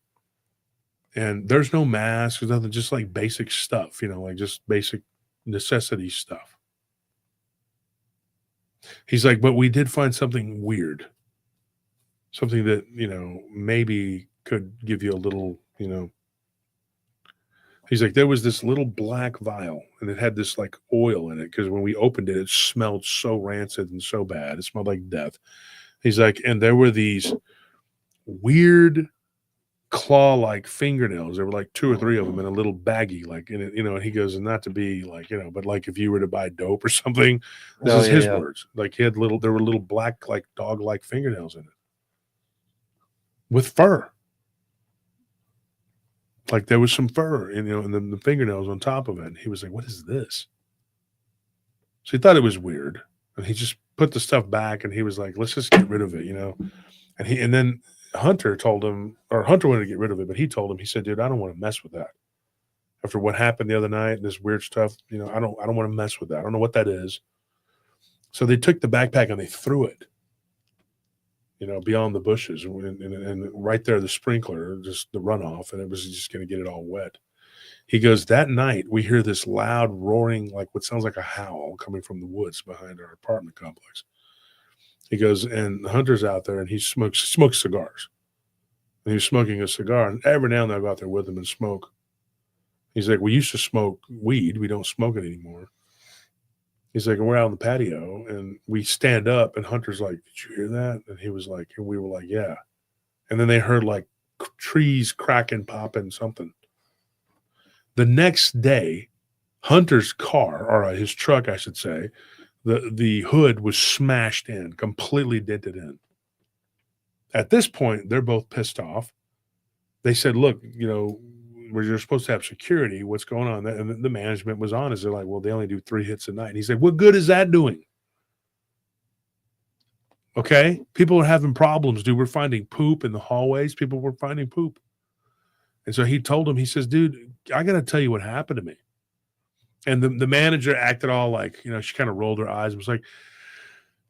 and there's no mask, there's nothing, just like basic stuff, like just basic necessity stuff. He's like, "But we did find something weird, something that, maybe could give you a little, He's like, there was this little black vial, and it had this like oil in it, because when we opened it, it smelled so rancid and so bad. It smelled like death." He's like, "And there were these weird claw-like fingernails. There were like 2 or 3 of them in a little baggie, like in it, and he goes, and not to be like, but like if you were to buy dope or something, this is his words. Like there were little black, like dog-like fingernails in it with fur. Like there was some fur, and the fingernails on top of it." And he was like, "What is this?" So he thought it was weird, and he just put the stuff back, and he was like, "Let's just get rid of it," And then Hunter told him, or Hunter wanted to get rid of it, but he told him, he said, "Dude, I don't want to mess with that. After what happened the other night, this weird stuff, I don't want to mess with that. I don't know what that is." So they took the backpack and they threw it, beyond the bushes, and right there, the sprinkler, just the runoff, and it was just going to get it all wet. He goes, "That night, we hear this loud roaring, like what sounds like a howl coming from the woods behind our apartment complex." He goes, and Hunter's out there, and he smokes cigars. And he's smoking a cigar, and every now and then I go out there with him and smoke. He's like, "We used to smoke weed. We don't smoke it anymore." He's like, and we're out on the patio, and we stand up, and Hunter's like, "Did you hear that?" And he was like, and we were like, "Yeah." And then they heard like trees cracking, popping, something. The next day, Hunter's car, or his truck, I should say, the hood was smashed in, completely dented in. At this point, they're both pissed off. They said, "Look, you're supposed to have security. What's going on?" And the management was honest. They're like, "Well, they only do 3 hits a night." And he said, "What good is that doing?" Okay? People are having problems, dude. We're finding poop in the hallways. People were finding poop. And so he told him, he says, "Dude, I got to tell you what happened to me." And the manager acted all like, she kind of rolled her eyes and was like,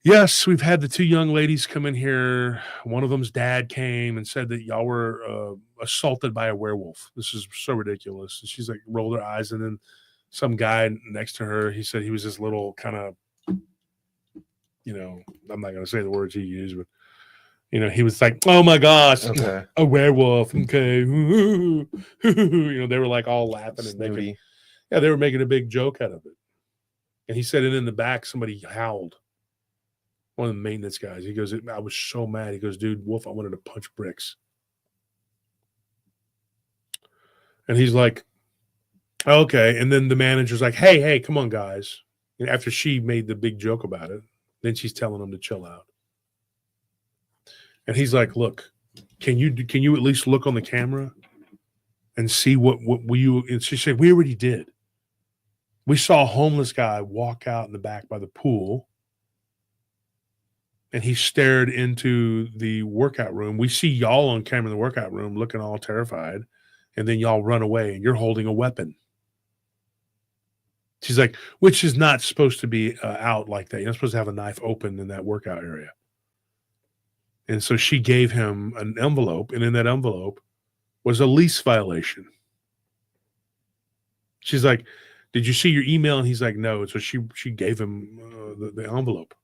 "Yes, we've had the 2 young ladies come in here. One of them's dad came and said that y'all were assaulted by a werewolf. This is so ridiculous." And she's like, rolled her eyes. And then some guy next to her, he said he was this little kind of, I'm not going to say the words he used, but You know, he was like, "Oh my gosh, Okay. a werewolf." Okay, you know, they were like all laughing and making, Snooty. yeah, they were making a big joke out of it. And he said, and in the back, somebody howled. One of the maintenance guys. He goes, "I was so mad." He goes, "Dude, Wolf, I wanted to punch bricks." And he's like, "Okay." And then the manager's like, "Hey, come on, guys." And after she made the big joke about it, then she's telling him to chill out. And he's like, "Look, can you at least look on the camera and see what will you?" And she said, "We already did. We saw a homeless guy walk out in the back by the pool, and he stared into the workout room. We see y'all on camera in the workout room looking all terrified, and then y'all run away, and you're holding a weapon." She's like, "Which is not supposed to be out like that. You're not supposed to have a knife open in that workout area." And so she gave him an envelope, and in that envelope was a lease violation. She's like, "Did you see your email?" And he's like, "No." So she gave him the envelope.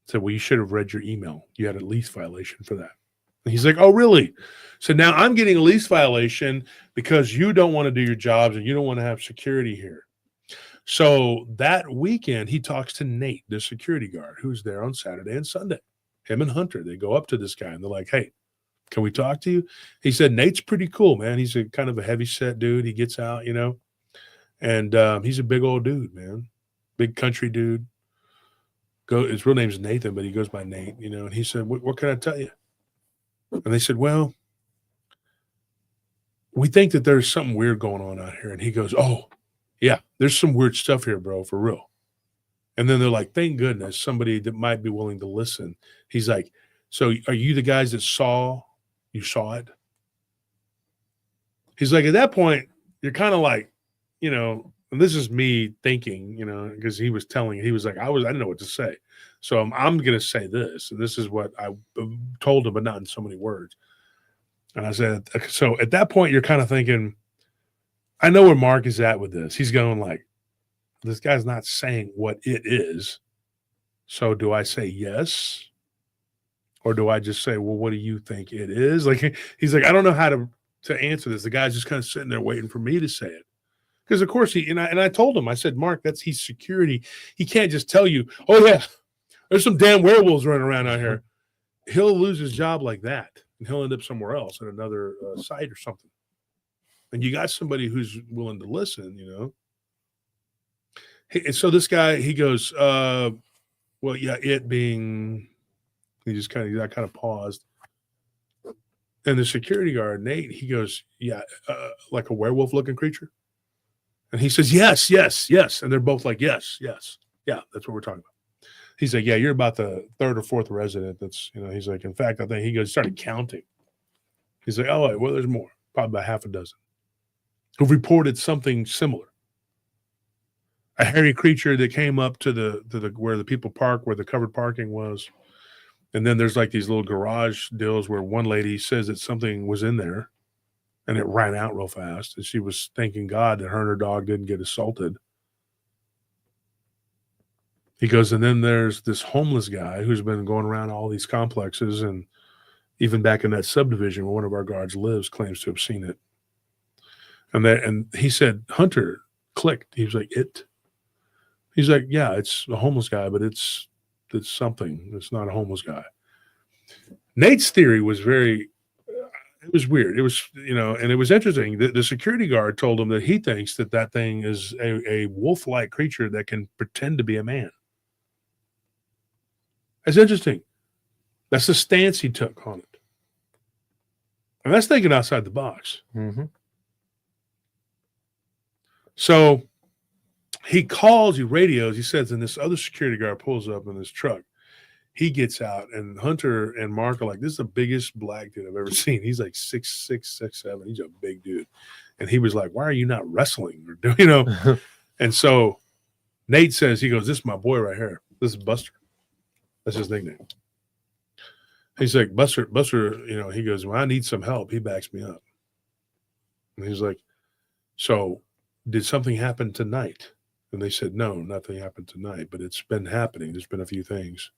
Said, "Well, you should have read your email. You had a lease violation for that." And he's like, "Oh, really?" So now I'm getting a lease violation because you don't want to do your jobs and you don't want to have security here. So that weekend, he talks to Nate, the security guard, who's there on Saturday and Sunday. Him and Hunter, they go up to this guy and they're like, "Hey, can we talk to you?" He said, "Nate's pretty cool, man. He's a kind of a heavy set dude. He gets out, you know, and he's a big old dude, man. Big country dude. His real name's Nathan, but he goes by Nate, you know." And he said, what can I tell you?" And they said, "Well, we think that there's something weird going on out here." And he goes, "Oh, yeah, there's some weird stuff here, bro, for real." And then they're like, "Thank goodness, somebody that might be willing to listen." He's like, "So are you the guys that saw it?" He's like, at that point, you're kind of like, you know, and this is me thinking, you know, because he was like, I didn't know what to say. So I'm going to say this. And this is what I told him, but not in so many words. And I said, so at that point, you're kind of thinking, I know where Mark is at with this. He's going like, this guy's not saying what it is. So do I say yes? Or do I just say, well, what do you think it is? Like, he's like, I don't know how to answer this. The guy's just kind of sitting there waiting for me to say it. Because of course I told him, I said, "Mark, he's security. He can't just tell you, oh yeah, there's some damn werewolves running around out here." He'll lose his job like that, and he'll end up somewhere else in another site or something. And you got somebody who's willing to listen, you know. And so this guy, he goes, well, yeah, it being, he kind of paused. And the security guard, Nate, he goes, "Yeah, like a werewolf looking creature?" And he says, yes. And they're both like, yes. Yeah, that's what we're talking about. He's like, "Yeah, you're about the third or fourth resident that's," you know, he's like, "In fact, I think," he goes, started counting. He's like, "Oh, well, there's more, probably about half a dozen who've reported something similar. A hairy creature that came up to the where the people park, where the covered parking was. And then there's like these little garage deals where one lady says that something was in there and it ran out real fast. And she was thanking God that her and her dog didn't get assaulted." He goes, "And then there's this homeless guy who's been going around all these complexes, and even back in that subdivision where one of our guards lives, claims to have seen it." And he said, Hunter clicked. He was like, "It?" He's like, "Yeah, it's a homeless guy, but it's something. It's not a homeless guy." Nate's theory was it was weird. It was, you know, and it was interesting. The security guard told him that he thinks that thing is a wolf-like creature that can pretend to be a man. That's interesting. That's the stance he took on it. And that's thinking outside the box. Mm-hmm. So he calls, he radios, he says, and this other security guard pulls up in his truck. He gets out, and Hunter and Mark are like, "This is the biggest black dude I've ever seen." He's like 6'6", 6'7". He's a big dude. And he was like, "Why are you not wrestling?" Or doing, you know? And so Nate says, he goes, "This is my boy right here. This is Buster." That's his nickname. He's like, Buster, you know, he goes, "When I need some help, he backs me up." And he's like, "So did something happen tonight?" And they said, "No, nothing happened tonight, but it's been happening. There's been a few things."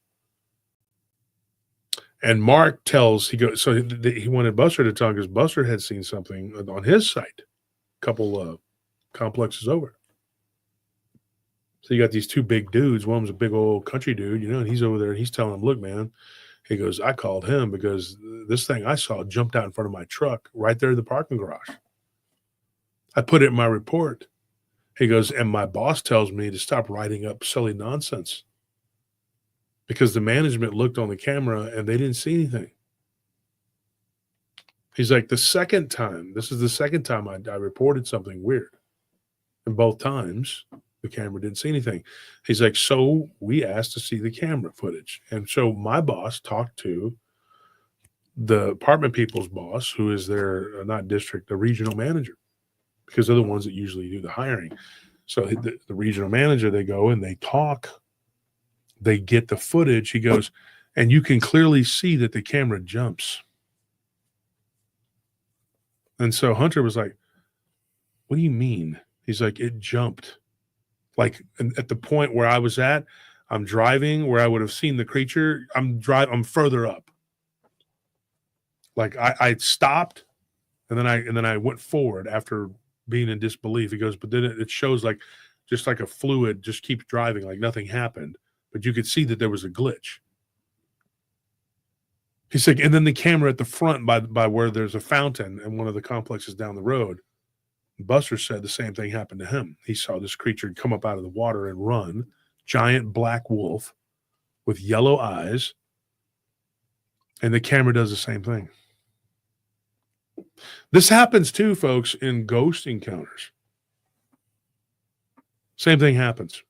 And Mark tells, he goes, so he wanted Buster to tell because Buster had seen something on his site, a couple complexes over. So you got these two big dudes. One was a big old country dude, and he's over there and he's telling him, look, man, he goes, I called him because this thing I saw jumped out in front of my truck right there in the parking garage. I put it in my report. He goes, and my boss tells me to stop writing up silly nonsense because the management looked on the camera and they didn't see anything. He's like, this is the second time I reported something weird. And both times, the camera didn't see anything. He's like, so we asked to see the camera footage. And so my boss talked to the apartment people's boss, who is their, not district, the regional manager, because they're the ones that usually do the hiring. So the regional manager, they go and they talk. They get the footage. He goes, and you can clearly see that the camera jumps. And so Hunter was like, what do you mean? He's like, it jumped. Like at the point where I was at, I'm driving where I would have seen the creature. I'm further up. Like I stopped and then I went forward after being in disbelief. He goes, but then it shows like just like a fluid just keeps driving, like nothing happened. But you could see that there was a glitch. He's like, and then the camera at the front by where there's a fountain and one of the complexes down the road, Buster said the same thing happened to him. He saw this creature come up out of the water and run, giant black wolf with yellow eyes, and the camera does the same thing. This happens too, folks, in ghost encounters. Same thing happens.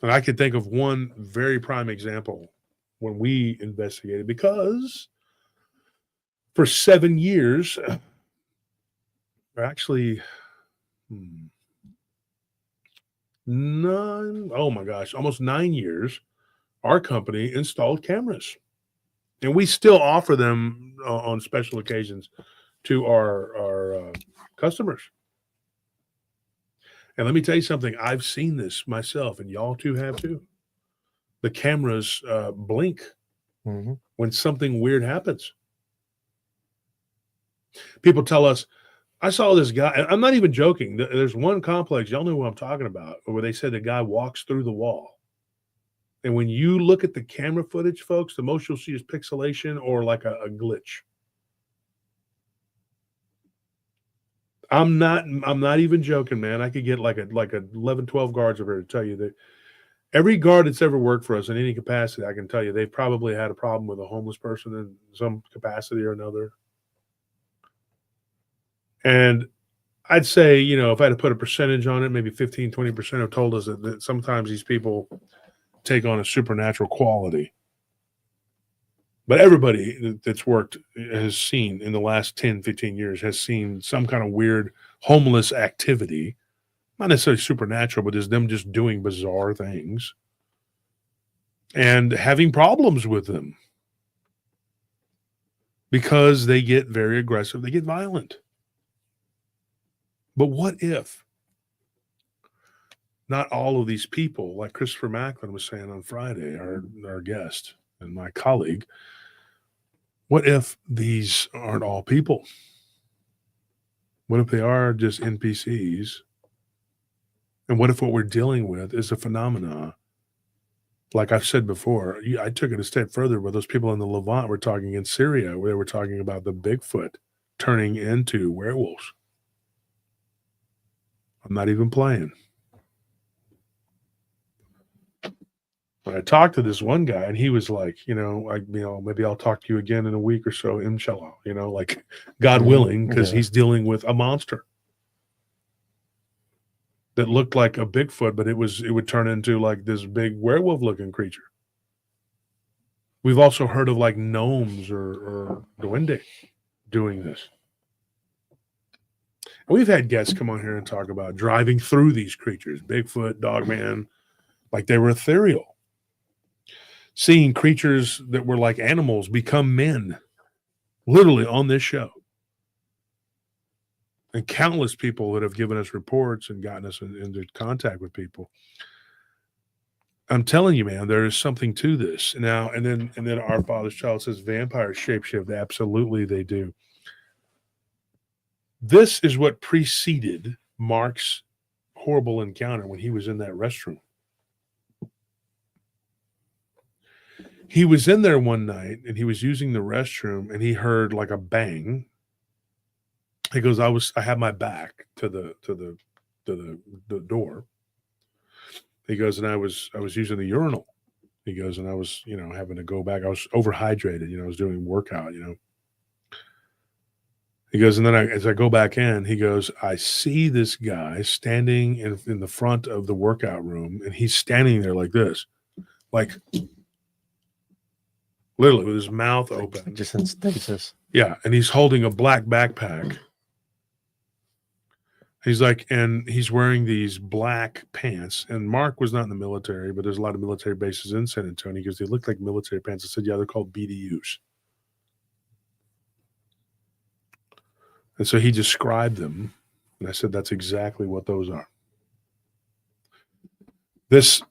And I could think of one very prime example when we investigated, because for 7 years, actually, almost 9 years, our company installed cameras. And we still offer them on special occasions to our customers. And let me tell you something. I've seen this myself, and y'all too have too. The cameras blink when something weird happens. People tell us, I saw this guy, and I'm not even joking. There's one complex, y'all know what I'm talking about, where they said the guy walks through the wall. And when you look at the camera footage, folks, the most you'll see is pixelation or like a glitch. I'm not even joking, man. I could get like 11, 12 guards over here to tell you that every guard that's ever worked for us in any capacity, I can tell you they've probably had a problem with a homeless person in some capacity or another. And I'd say, if I had to put a percentage on it, maybe 15, 20% have told us that sometimes these people take on a supernatural quality. But everybody that's worked has seen in the last 10, 15 years has seen some kind of weird homeless activity, not necessarily supernatural, but is them just doing bizarre things and having problems with them because they get very aggressive. They get violent. But what if not all of these people, like Christopher Macklin was saying on Friday, our guest and my colleague, what if these aren't all people? What if they are just NPCs? And what if what we're dealing with is a phenomena? Like I've said before, I took it a step further where those people in the Levant were talking in Syria, where they were talking about the Bigfoot turning into werewolves. I'm not even playing. But I talked to this one guy, and he was like, maybe I'll talk to you again in a week or so, inshallah, like God willing, because he's dealing with a monster that looked like a Bigfoot, but it would turn into like this big werewolf-looking creature. We've also heard of like gnomes or duende doing this. And we've had guests come on here and talk about driving through these creatures, Bigfoot, dogman, like they were ethereal. Seeing creatures that were like animals become men, literally on this show. And countless people that have given us reports and gotten us into contact with people. I'm telling you, man, there is something to this now. And then our father's child says vampires shapeshift. Absolutely, they do. This is what preceded Mark's horrible encounter when he was in that restroom. He was in there one night and he was using the restroom and he heard like a bang. He goes, I had my back to the door. He goes, and I was using the urinal. He goes, and I was, having to go back. I was overhydrated, I was doing workout, He goes, and then as I go back in, he goes, I see this guy standing in the front of the workout room, and he's standing there like this, like literally with his mouth open. Just in stasis. Yeah, and he's holding a black backpack. He's like, and he's wearing these black pants. And Mark was not in the military, but there's a lot of military bases in San Antonio because they look like military pants. I said, yeah, they're called BDUs. And so he described them. And I said, that's exactly what those are. This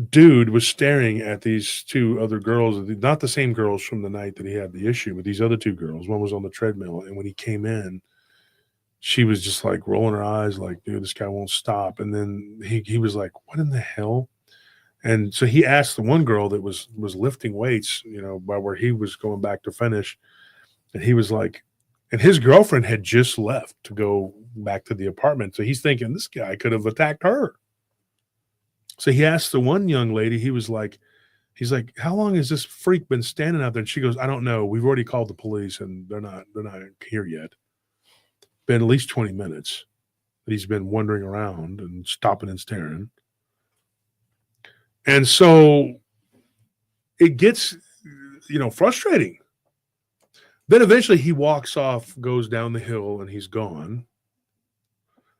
dude was staring at these two other girls, not the same girls from the night that he had the issue, but these other two girls. One was on the treadmill. And when he came in, she was just like rolling her eyes like, dude, this guy won't stop. And then he was like, what in the hell? And so he asked the one girl that was lifting weights, by where he was going back to finish. And he was like, and his girlfriend had just left to go back to the apartment. So he's thinking this guy could have attacked her. So he asked the one young lady, he's like, how long has this freak been standing out there? And she goes, I don't know. We've already called the police and they're not here yet. Been at least 20 minutes that he's been wandering around and stopping and staring. And so it gets, frustrating. Then eventually he walks off, goes down the hill, and he's gone.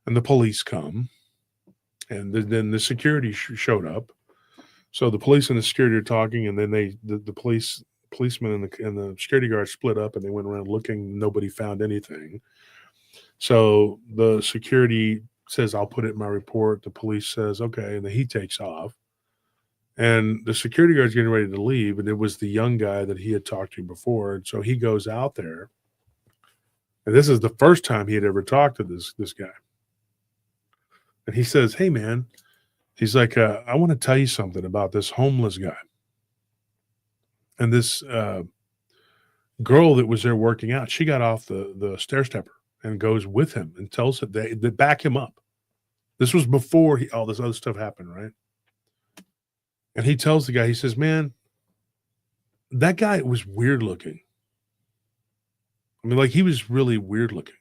And the police come. And then the security showed up. So the police and the security are talking, and then the policemen and the security guards split up, and they went around looking. Nobody found anything. So the security says, I'll put it in my report. The police says, okay. And then he takes off. And the security guard's getting ready to leave. And it was the young guy that he had talked to before. And so he goes out there. And this is the first time he had ever talked to this guy. And he says, hey, man, he's like, I want to tell you something about this homeless guy. And this girl that was there working out, she got off the stair stepper and goes with him and tells it they back him up. This was before all this other stuff happened, right? And he tells the guy, he says, man, that guy was weird looking. I mean, like he was really weird looking.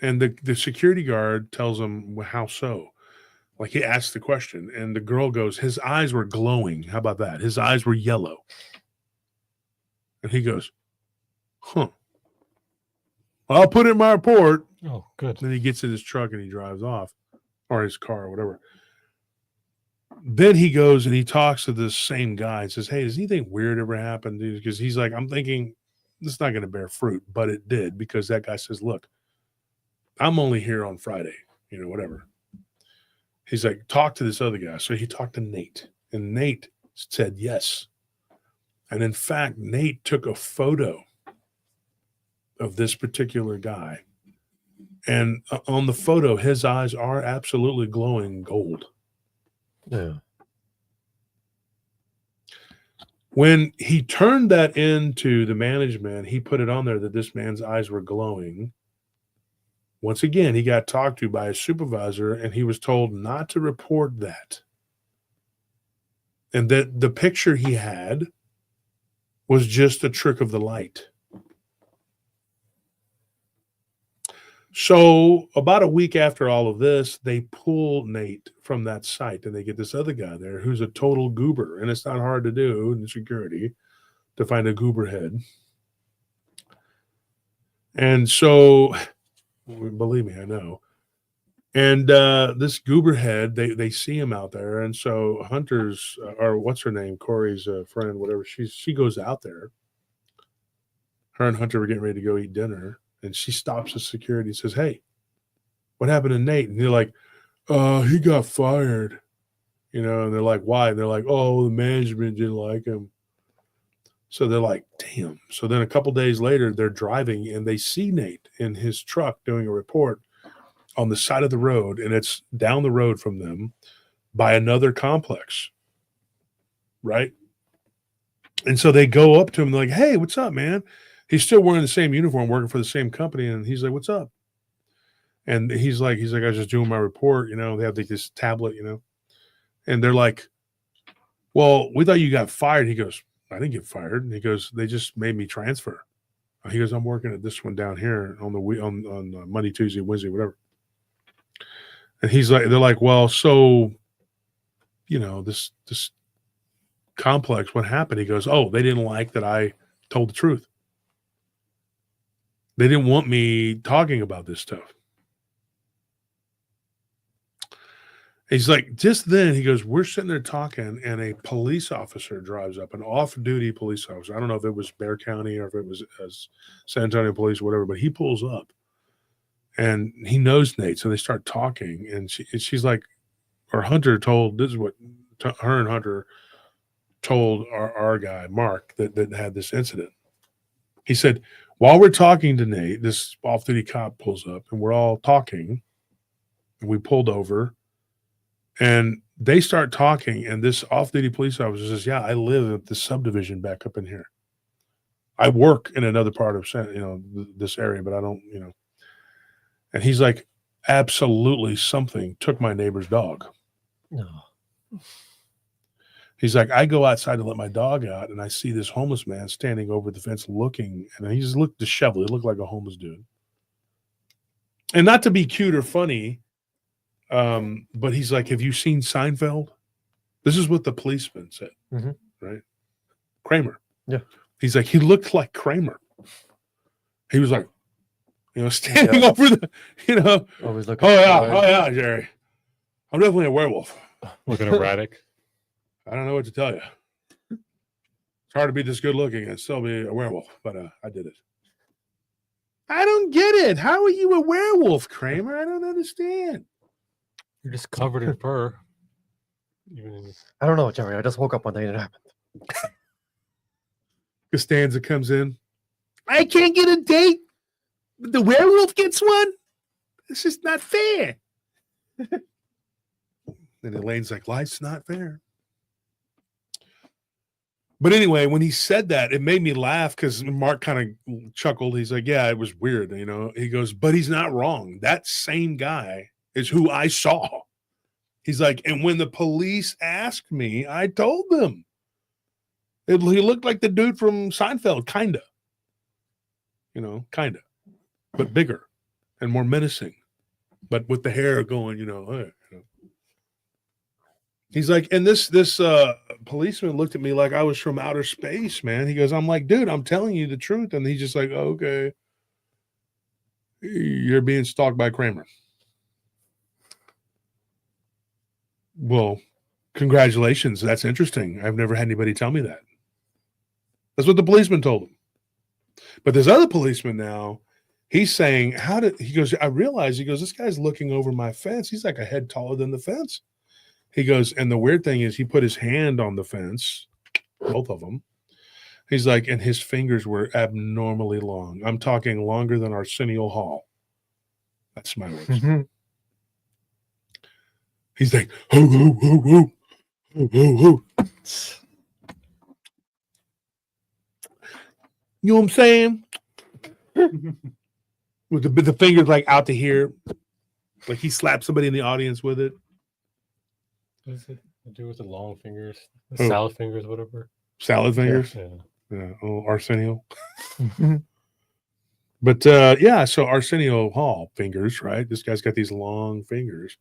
And the security guard tells him, well, how so? Like he asked the question, and the girl goes, his eyes were glowing. How about that? His eyes were yellow. And he goes, huh. I'll put it in my report. Oh, good. Then he gets in his truck and he drives off, or his car or whatever. Then he goes and he talks to this same guy and says, hey, does anything weird ever happen? Because he's like, I'm thinking this is not going to bear fruit, but it did, because that guy says, look, I'm only here on Friday, whatever. He's like, talk to this other guy. So he talked to Nate, and Nate said yes. And in fact, Nate took a photo of this particular guy. And on the photo, his eyes are absolutely glowing gold. Yeah. When he turned that into the management, he put it on there that this man's eyes were glowing. Once again, he got talked to by a supervisor, and he was told not to report that. And that the picture he had was just a trick of the light. So about a week after all of this, they pull Nate from that site, and they get this other guy there who's a total goober. And it's not hard to do in security to find a goober head. And so, believe me, I know. And this goober head, they see him out there. And so Hunter's, or what's her name, Corey's friend, whatever, she goes out there. Her and Hunter were getting ready to go eat dinner. And she stops the security and says, hey, what happened to Nate? And they're like, he got fired. You know, and they're like, why? And they're like, oh, the management didn't like him. So they're like, damn. So then a couple days later, they're driving and they see Nate in his truck doing a report on the side of the road, and it's down the road from them by another complex, right? And so they go up to him like, hey, what's up, man? He's still wearing the same uniform, working for the same company, and he's like, what's up? And he's like, I was just doing my report, you know, they have this tablet, you know, and they're like, well, we thought you got fired. He goes, I didn't get fired. And he goes, they just made me transfer. He goes, I'm working at this one down here on Monday, Tuesday, Wednesday, whatever. And he's like, they're like, well, so, you know, this complex, what happened? He goes, oh, they didn't like that I told the truth. They didn't want me talking about this stuff. He's like, just then, he goes, we're sitting there talking, and a police officer drives up, an off-duty police officer. I don't know if it was Bexar County or if it was San Antonio police or whatever, but he pulls up, and he knows Nate, so they start talking, and she's like, or Hunter told, this is what her and Hunter told our guy, Mark, that had this incident. He said, while we're talking to Nate, this off-duty cop pulls up, and we're all talking, and we pulled over, and they start talking, and this off-duty police officer says, yeah, I live at the subdivision back up in here. I work in another part of, you know, this area, but I don't, you know. And he's like, absolutely something took my neighbor's dog. No. He's like, I go outside to let my dog out, and I see this homeless man standing over the fence looking, and he just looked disheveled. He looked like a homeless dude. And not to be cute or funny, but he's like, have you seen Seinfeld? This is what the policeman said, right? Kramer. Yeah. He's like, he looked like Kramer. He was like, you know, standing over the, you know. Always looking. Oh yeah, Jerry. I'm definitely a werewolf. Looking erratic. I don't know what to tell you. It's hard to be this good looking and still be a werewolf, but I did it. I don't get it. How are you a werewolf, Kramer? I don't understand. You're just covered in fur. I don't know, Jerry. I just woke up one day and it happened. Costanza comes in. I can't get a date. The werewolf gets one. It's just not fair. And Elaine's like, life's not fair. But anyway, when he said that, it made me laugh because Mark kind of chuckled. He's like, yeah, it was weird. You know, he goes, but he's not wrong. That same guy is who I saw. He's like, and when the police asked me, I told them. He looked like the dude from Seinfeld, kind of. You know, kind of. But bigger and more menacing. But with the hair going, you know, hey, you know. He's like, and this policeman looked at me like I was from outer space, man. He goes, I'm like, dude, I'm telling you the truth. And he's just like, oh, okay. You're being stalked by Kramer. Well, congratulations. That's interesting. I've never had anybody tell me that. That's what the policeman told him. But this other policeman now, he's saying, he goes, I realize, he goes, this guy's looking over my fence. He's like a head taller than the fence. He goes, and the weird thing is he put his hand on the fence, both of them. He's like, and his fingers were abnormally long. I'm talking longer than Arsenio Hall. That's my words. Mm-hmm. He's like, ho, ho, ho, ho, ho, ho, ho. You know what I'm saying? With the fingers like out to here. Like he slapped somebody in the audience with it. What does it do with the long fingers? The salad fingers, whatever. Salad fingers? Yeah. Oh, Arsenio. But yeah, so Arsenio Hall fingers, right? This guy's got these long fingers.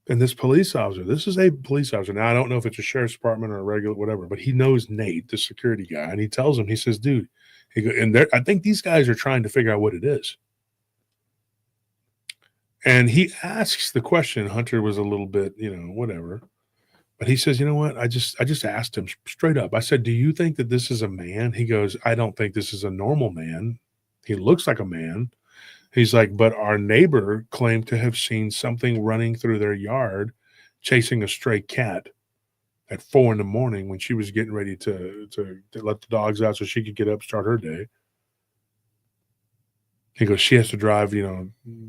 And this police officer, this is a police officer. Now, I don't know if it's a sheriff's department or a regular, whatever, but he knows Nate, the security guy, and he tells him, he says, dude, I think these guys are trying to figure out what it is. And he asks the question. Hunter was a little bit, you know, whatever. But he says, you know what? I just asked him straight up. I said, do you think that this is a man? He goes, I don't think this is a normal man. He looks like a man. He's like, but our neighbor claimed to have seen something running through their yard, chasing a stray cat at 4 a.m. when she was getting ready to let the dogs out so she could get up, start her day. He goes, she has to drive,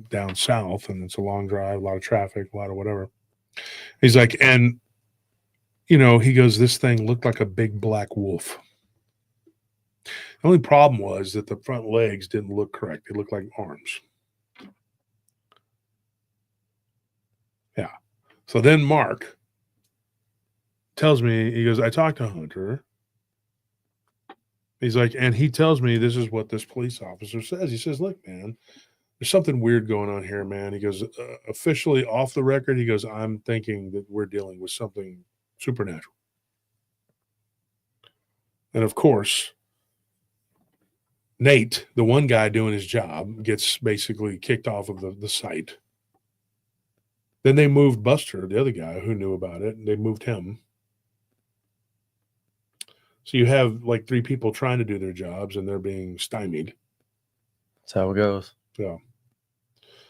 down south, and it's a long drive, a lot of traffic, a lot of whatever. He's like, and, he goes, this thing looked like a big black wolf. The only problem was that the front legs didn't look correct. They looked like arms. Yeah. So then Mark tells me, he goes, I talked to Hunter. He's like, and he tells me this is what this police officer says. He says, look, man, there's something weird going on here, man. He goes, officially off the record, he goes, I'm thinking that we're dealing with something supernatural. And of course, Nate, the one guy doing his job, gets basically kicked off of the site. Then they moved Buster, the other guy who knew about it, and they moved him. So you have like 3 people trying to do their jobs, and they're being stymied. That's how it goes. Yeah.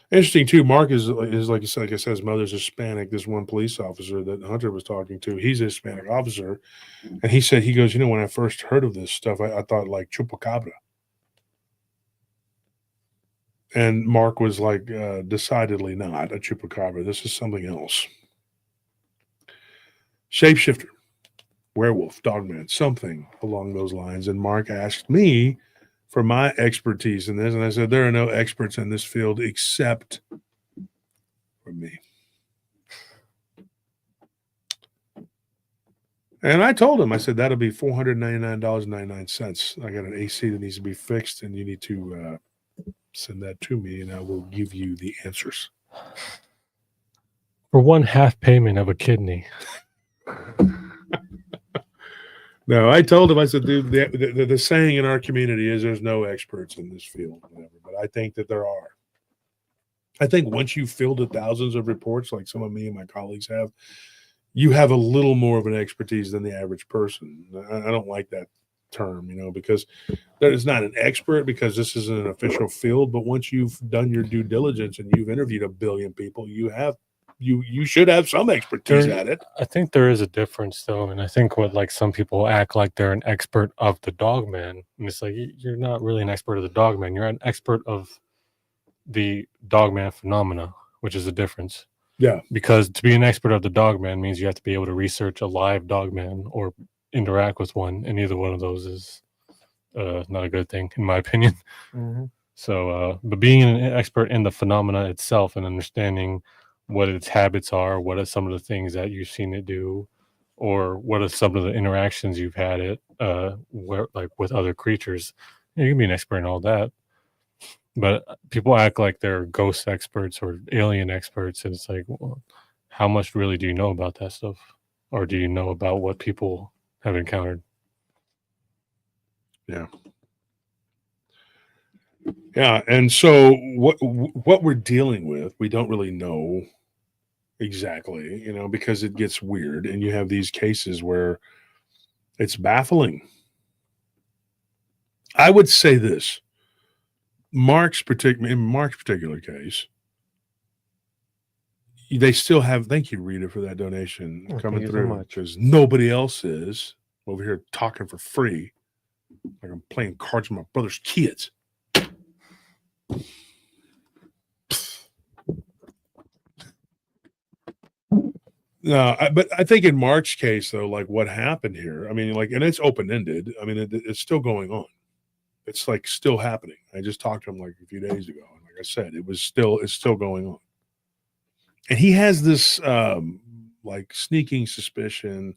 Interesting too. Mark is like you said, like I said, his mother's Hispanic. This one police officer that Hunter was talking to, he's a Hispanic officer, and he said, he goes, when I first heard of this stuff, I thought like chupacabra. And Mark was like, decidedly not a chupacabra. This is something else. Shapeshifter, werewolf, dogman, something along those lines. And Mark asked me for my expertise in this. And I said, there are no experts in this field except for me. And I told him, I said, that'll be $499.99. I got an AC that needs to be fixed, and you need to send that to me, and I will give you the answers. For one half payment of a kidney. No, I told him, I said, dude, the saying in our community is there's no experts in this field, whatever, but I think that there are. I think once you've fielded thousands of reports, like some of me and my colleagues have, you have a little more of an expertise than the average person. I don't like that term, because there is not an expert, because this isn't an official field, but once you've done your due diligence and you've interviewed 1 billion people, you should have some expertise at it. I think there is a difference though, and I think what like some people act like they're an expert of the dogman, and it's like you're not really an expert of the dogman, you're an expert of the dogman phenomena, which is a difference. Yeah, because to be an expert of the dogman means you have to be able to research a live dogman or interact with one, and either one of those is not a good thing in my opinion. Mm-hmm. So but being an expert in the phenomena itself and understanding what its habits are, what are some of the things that you've seen it do, or what are some of the interactions you've had it where like with other creatures, you can be an expert in all that. But people act like they're ghost experts or alien experts, and it's like, well, how much really do you know about that stuff, or do you know about what people have encountered? Yeah. And so what we're dealing with, we don't really know exactly, because it gets weird, and you have these cases where it's baffling. I would say this. In Mark's particular case, they still have, thank you, Rita, for that donation coming through, because nobody else is over here talking for free like I'm playing cards with my brother's kids. No, but I think in Mark's case, though, like what happened here, I mean, like, and it's open-ended. I mean, it's still going on. It's like still happening. I just talked to him like a few days ago, and like I said, it's still going on. And he has this like sneaking suspicion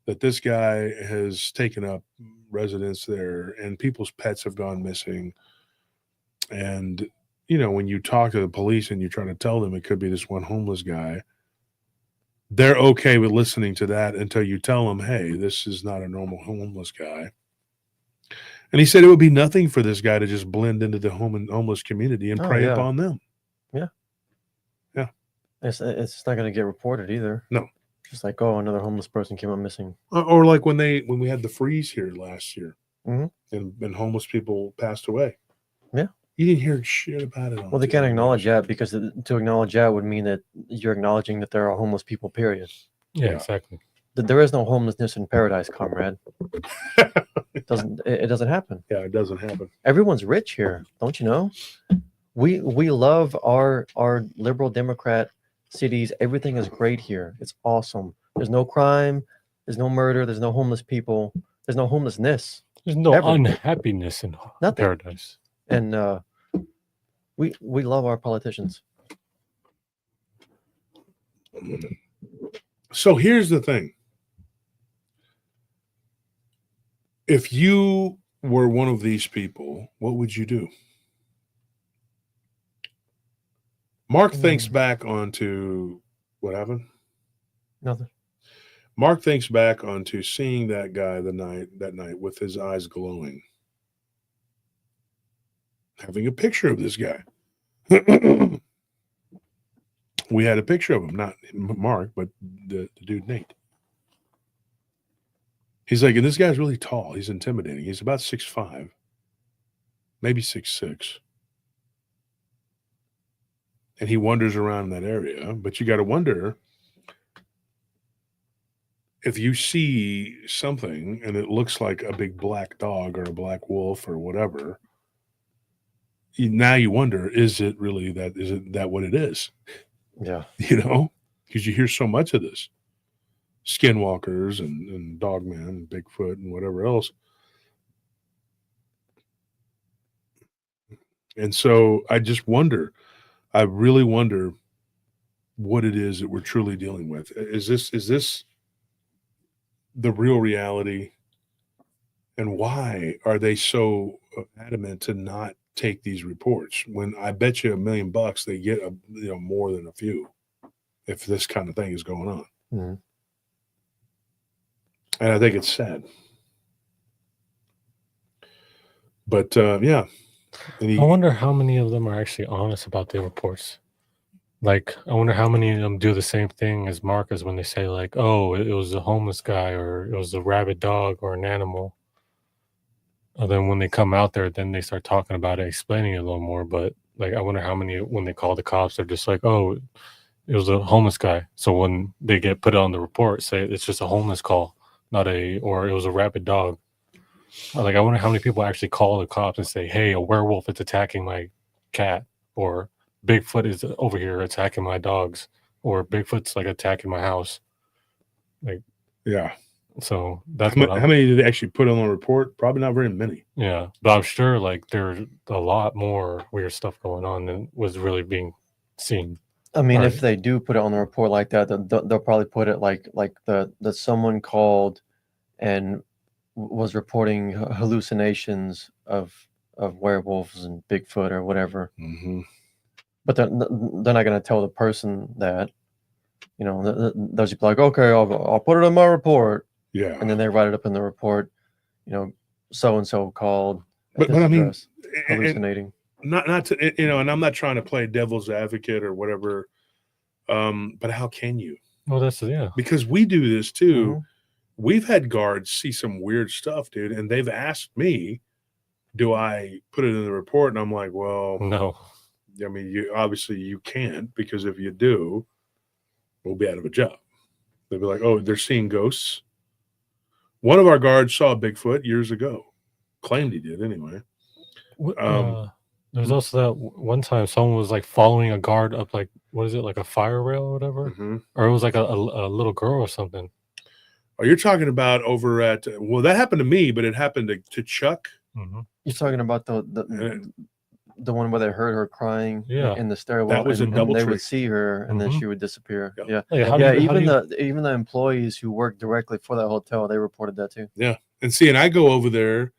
that this guy has taken up residence there, and people's pets have gone missing. And when you talk to the police and you try to tell them it could be this one homeless guy, they're okay with listening to that until you tell them, hey, this is not a normal homeless guy. And he said it would be nothing for this guy to just blend into the homeless community and prey upon them. Yeah. It's not going to get reported either. No. Just like, oh, another homeless person came up missing. Or like when we had the freeze here last year, mm-hmm. and homeless people passed away. Yeah. You didn't hear shit about it. Well, they can't acknowledge that because to acknowledge that would mean that you're acknowledging that there are homeless people, period. Yeah, Yeah. exactly. There is no homelessness in paradise, comrade. It doesn't happen. Yeah, it doesn't happen. Everyone's rich here, don't you know? We love our liberal Democrat cities. Everything is great here. It's awesome. There's no crime. There's no murder. There's no homeless people. There's no homelessness. There's no Ever. unhappiness in Nothing. paradise. And we love our politicians. So here's the thing. If you were one of these people, what would you do? Mark thinks back onto what happened. Nothing. Mark thinks back onto seeing that guy that night with his eyes glowing, having a picture of this guy. We had a picture of him, not Mark, but the dude Nate. He's like, and this guy's really tall. He's intimidating. He's about 6'5", maybe 6'6". And he wanders around in that area. But you got to wonder, if you see something and it looks like a big black dog or a black wolf or whatever, now you wonder, is it really that? Is it that what it is? Yeah. You know, because you hear so much of this. Skinwalkers and dogman and Bigfoot and whatever else. And so I just wonder, I really wonder what it is that we're truly dealing with. Is this the real reality? And why are they so adamant to not take these reports when I bet you $1 million they get more than a few if this kind of thing is going on? Mm-hmm. And I think it's sad. But yeah. I wonder how many of them are actually honest about their reports. Like, I wonder how many of them do the same thing as Marcus when they say, like, oh, it was a homeless guy or it was a rabid dog or an animal. And then when they come out there, then they start talking about it, explaining it a little more. But, like, I wonder how many, when they call the cops, they're just like, oh, it was a homeless guy. So when they get put on the report, say it's just a homeless call. Or it was a rabid dog. Like, I wonder how many people actually call the cops and say, hey, a werewolf is attacking my cat, or Bigfoot is over here attacking my dogs, or Bigfoot's like attacking my house. Like, yeah. So that's how many did they actually put on the report? Probably not very many. Yeah. But I'm sure like there's a lot more weird stuff going on than was really being seen. I mean, if they do put it on the report like that, they'll probably put it like that someone called and was reporting hallucinations of werewolves and Bigfoot or whatever. Mm-hmm. But they're not going to tell the person that, they'll just be like, okay, I'll put it on my report. Yeah. And then they write it up in the report, so-and-so called. But I mean, hallucinating. Not to, and I'm not trying to play devil's advocate or whatever. But how can you? Well, that's, yeah. Because we do this too. Mm-hmm. We've had guards see some weird stuff, dude. And they've asked me, do I put it in the report? And I'm like, well, no. I mean, you can't, because if you do, we'll be out of a job. They'll be like, oh, they're seeing ghosts. One of our guards saw a Bigfoot years ago. Claimed he did anyway. There was also that one time someone was like following a guard up, like, what is it, like a fire rail or whatever? Mm-hmm. Or it was like a little girl or something. Oh, you're talking about over at, well, that happened to me, but it happened to Chuck. Mm-hmm. You're talking about the one where they heard her crying in the stairwell. That was a double They tree. would see her and then she would disappear. Yeah. Even the employees who worked directly for that hotel, they reported that too. Yeah. And see, and I go over there,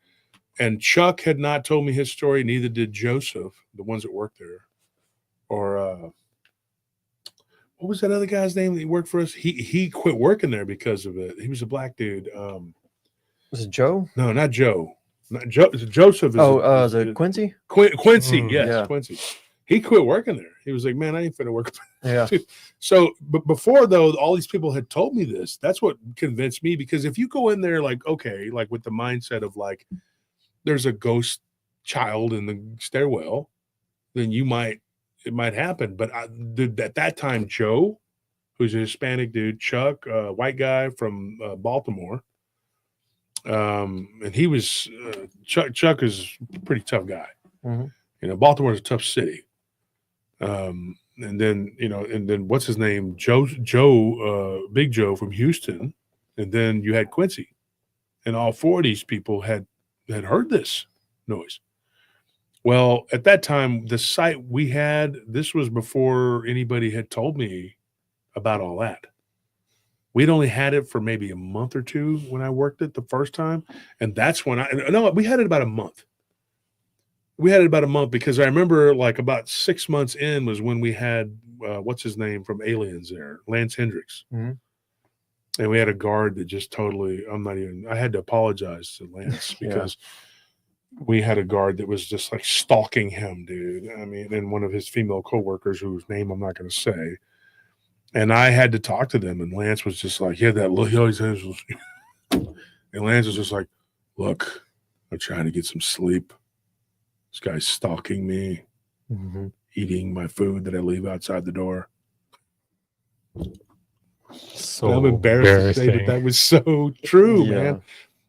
and Chuck had not told me his story. Neither did Joseph, the ones that worked there. Or what was that other guy's name that worked for us? He quit working there because of it. He was a black dude. Was it Joe? No, not Joe. Not Joseph. Is Quincy? Quincy, yes, yeah. Quincy. He quit working there. He was like, man, I ain't finna work. Yeah. So, but before though, all these people had told me this. That's what convinced me, because if you go in there like, okay, like with the mindset of like, there's a ghost child in the stairwell, then it might happen. But at that time, Joe, who's a Hispanic dude, Chuck, white guy from Baltimore, and he was Chuck is a pretty tough guy. Mm-hmm. Baltimore's a tough city. And then what's his name? Joe, Big Joe from Houston, and then you had Quincy, and all four of these people had heard this noise. Well, at that time, the site we had, this was before anybody had told me about all that. We'd only had it for maybe a month or two when I worked it the first time, and that's when we had it about a month. We had it about a month because I remember like about 6 months in was when we had what's his name from Aliens there, Lance Hendricks. Mm-hmm. And we had a guard that just totally, I had to apologize to Lance because we had a guard that was just like stalking him, dude. I mean, and one of his female coworkers whose name I'm not going to say. And I had to talk to them, and Lance was just like, that look. And Lance was just like, look, I'm trying to get some sleep. This guy's stalking me, eating my food that I leave outside the door. So I'm embarrassed to say that was so true, man.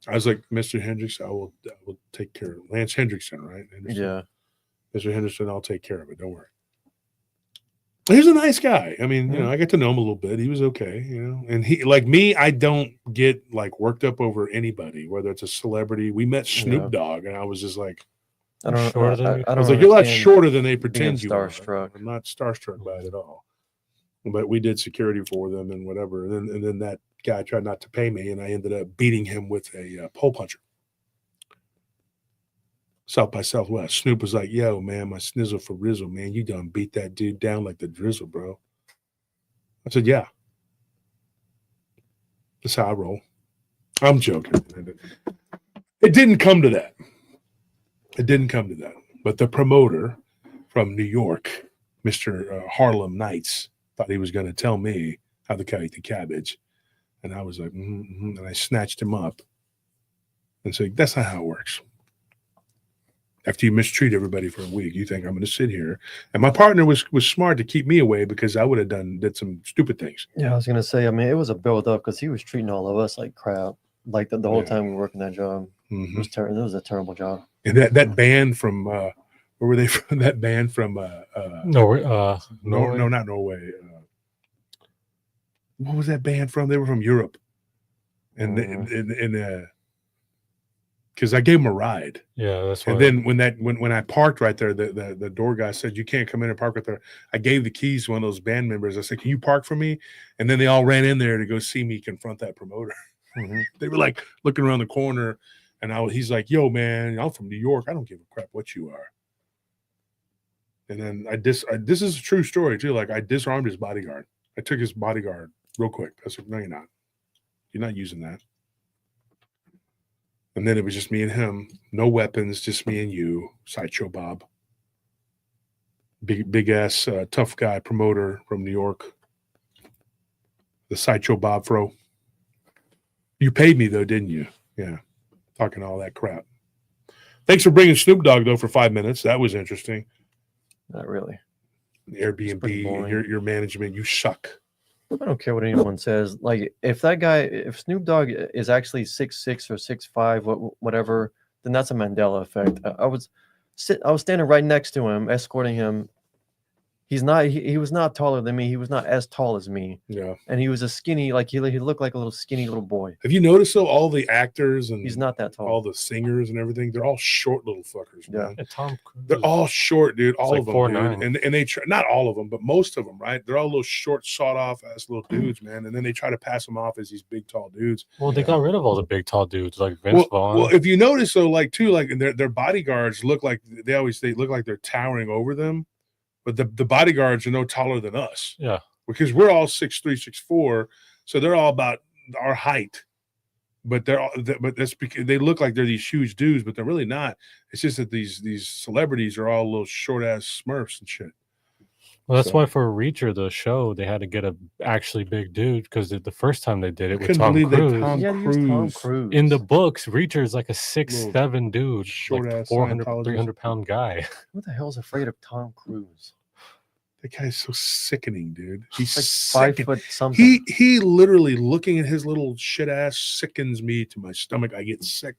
I was like, Mr. Hendricks, I will take care of it. Lance Hendrickson, right? Henderson. Yeah. Mr. Henderson, I'll take care of it. Don't worry. He's a nice guy. I mean, I got to know him a little bit. He was okay, and he, like me, I don't get like worked up over anybody, whether it's a celebrity. We met Snoop Dogg, and I was just like, I was like, you're a lot shorter than they pretend you are. Starstruck. I'm not starstruck by it at all. But we did security for them and whatever. And then that guy tried not to pay me, and I ended up beating him with a pole puncher. South by Southwest. Snoop was like, yo, man, my snizzle for Rizzle, man. You done beat that dude down like the drizzle, bro. I said, yeah. That's how I roll. I'm joking. It didn't come to that. But the promoter from New York, Mr. Harlem Nights, thought he was going to tell me how to cut the cabbage. And I was like, and I snatched him up and said, that's not how it works. After you mistreat everybody for a week, you think I'm going to sit here. And my partner was smart to keep me away because I would have did some stupid things. Yeah, I was going to say, I mean, it was a build up because he was treating all of us like crap. Like the whole time we were working that job. It was a terrible job. And that band from where were they from? That band from Norway. No, not Norway. What was that band from? They were from Europe, and because I gave them a ride. Yeah, that's right. And then when I parked right there, the door guy said, you can't come in and park right there. I gave the keys to one of those band members. I said, can you park for me? And then they all ran in there to go see me confront that promoter. They were like looking around the corner, and he's like, yo, man, I'm from New York. I don't give a crap what you are. And then this is a true story too. Like, I disarmed his bodyguard. I took his bodyguard real quick. I said, no, you're not. You're not using that. And then it was just me and him, no weapons, just me and you, Sideshow Bob. Big ass tough guy promoter from New York. The Sideshow Bob fro. You paid me though, didn't you? Yeah. Talking all that crap. Thanks for bringing Snoop Dogg though for 5 minutes. That was interesting. Not really. Airbnb, your management, you suck. I don't care what anyone says. Like, if Snoop Dogg is actually 6'6" or 6'5", whatever, then that's a Mandela effect. I was standing right next to him, escorting him. He was not taller than me. He was not as tall as me. Yeah. And he was a skinny, like he looked like a little skinny little boy. Have you noticed though, all the actors and he's not that tall. All the singers and everything, they're all short little fuckers, man. Yeah. Tom Cruise. They're all short, dude. All of them, 4'9". dude. And they not all of them, but most of them, right? They're all little short, sawed off ass little dudes, man. And then they try to pass them off as these big, tall dudes. Well, they got rid of all the big, tall dudes like Vince Vaughn. Well, if you notice though, like too, like their bodyguards look like they look like they're towering over them. But the bodyguards are no taller than us. Yeah. Because we're all 6'3", 6'4", so they're all about our height. But that's because they look like they're these huge dudes, but they're really not. It's just that these celebrities are all little short ass Smurfs and shit. Well, that's So, why for Reacher, the show, they had to get a actually big dude because the first time they did I it with couldn't Tom believe Cruise. that Tom Yeah, they used Tom Cruise, Cruise. In the books, Reacher is like a Little 6'7" dude, short like ass 400, Scientologist. 300-pound guy. Who the hell's afraid of Tom Cruise? That guy's so sickening, dude. He's Like sickening. 5 foot something. He literally looking at his little shit ass sickens me to my stomach. I get sick.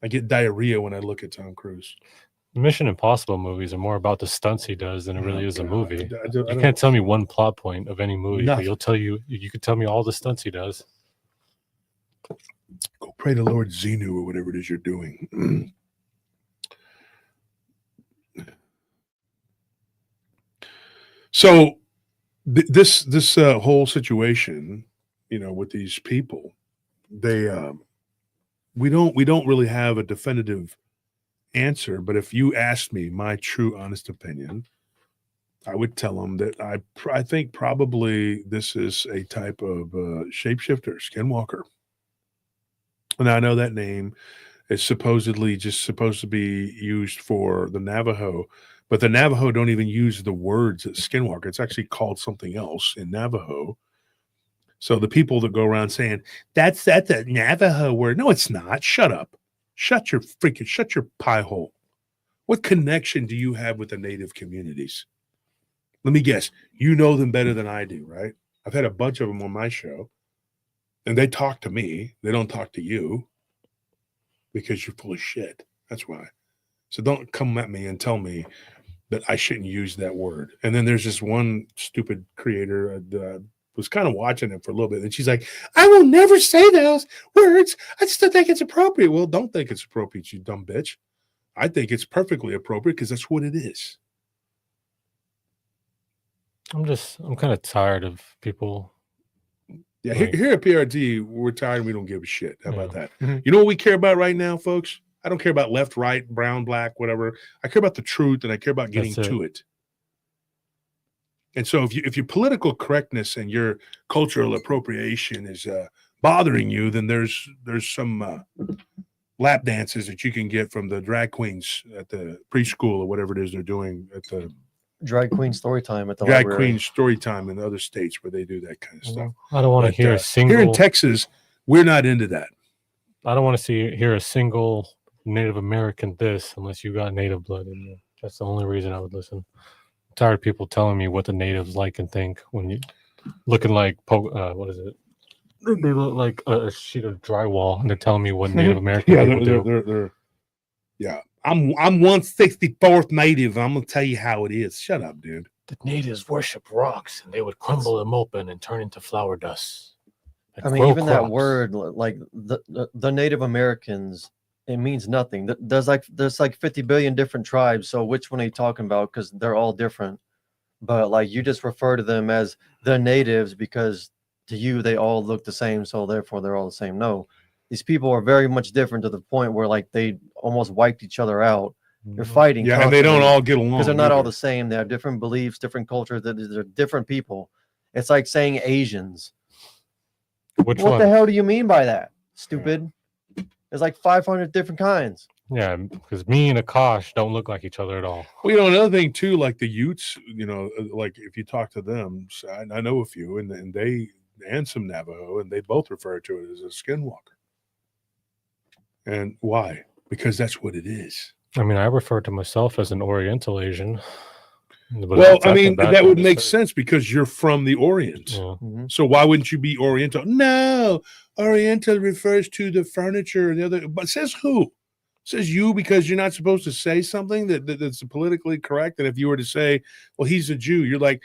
I get diarrhea when I look at Tom Cruise. Mission Impossible movies are more about the stunts he does than it really is a God. movie. I You don't- can't tell me one plot point of any movie, Nothing. but you could tell me all the stunts he does. Go pray to Lord Xenu or whatever it is you're doing. So this whole situation, with these people, they we don't really have a definitive answer. But if you asked me my true honest opinion, I would tell them that I think probably this is a type of shapeshifter, skinwalker. And I know that name is supposedly just supposed to be used for the Navajo, but the Navajo don't even use the words skinwalker. It's actually called something else in Navajo. So the people that go around saying that's a Navajo word, no, it's not. Shut up. Shut your pie hole. What connection do you have with the native communities? Let me guess. You know them better than I do, right? I've had a bunch of them on my show, and they talk to me. They don't talk to you because you're full of shit. That's why. So don't come at me and tell me that I shouldn't use that word. And then there's this one stupid creator that was kind of watching it for a little bit, and she's like, I will never say those words. I just don't think it's appropriate. Well, don't think it's appropriate, you dumb bitch. I think it's perfectly appropriate because that's what it is. I'm kind of tired of people. Yeah, Right. here at PRT, we're tired and we don't give a shit. How about Yeah. that? Mhm. You know what we care about right now, folks? I don't care about left, right, brown, black, whatever. I care about the truth, and I care about getting That's it. to it. And so if your political correctness and your cultural appropriation is bothering you, then there's some lap dances that you can get from the drag queens at the preschool or whatever it is they're doing at the Drag queen story time at the drag library. queen story time in other states where they do that kind of stuff. I don't want to But, hear a single. here in Texas, we're not into that. I don't want to hear a single Native American this unless you got native blood in you. That's the only reason I would listen. I'm tired of people telling me what the natives like and think when you looking like what is it? They look like a sheet of drywall, and they're telling me what Native American Yeah, people do. they're yeah. I'm 164th native. I'm gonna tell you how it is. Shut up, dude. The natives worship rocks, and they would crumble them open and turn into flower dust. and I mean, grow even that crops. word, like the Native Americans, it means nothing. There's like 50 billion different tribes. So which one are you talking about? Because they're all different. But like you just refer to them as the natives because to you they all look the same. So therefore they're all the same. No, these people are very much different to the point where like they almost wiped each other out. They're fighting. Yeah, and they don't all get along because they're not all either. the same. They have different beliefs, different cultures. They're different people. It's like saying Asians. Which What one? the hell do you mean by that? Stupid. There's like 500 different kinds. Yeah, because me and Akash don't look like each other at all. Well, another thing too, like the Utes, like if you talk to them, so I know a few, and they and some Navajo, and they both refer to it as a skinwalker. And why? Because that's what it is. I mean, I refer to myself as an Oriental Asian. But Well, that's I mean, bad that thing would to make say. sense because you're from the Orient. Yeah. Mhm. So why wouldn't you be Oriental? No, Oriental refers to the furniture and the other. But says who? Says you because you're not supposed to say something that's politically correct. And if you were to say, "Well, he's a Jew," you're like,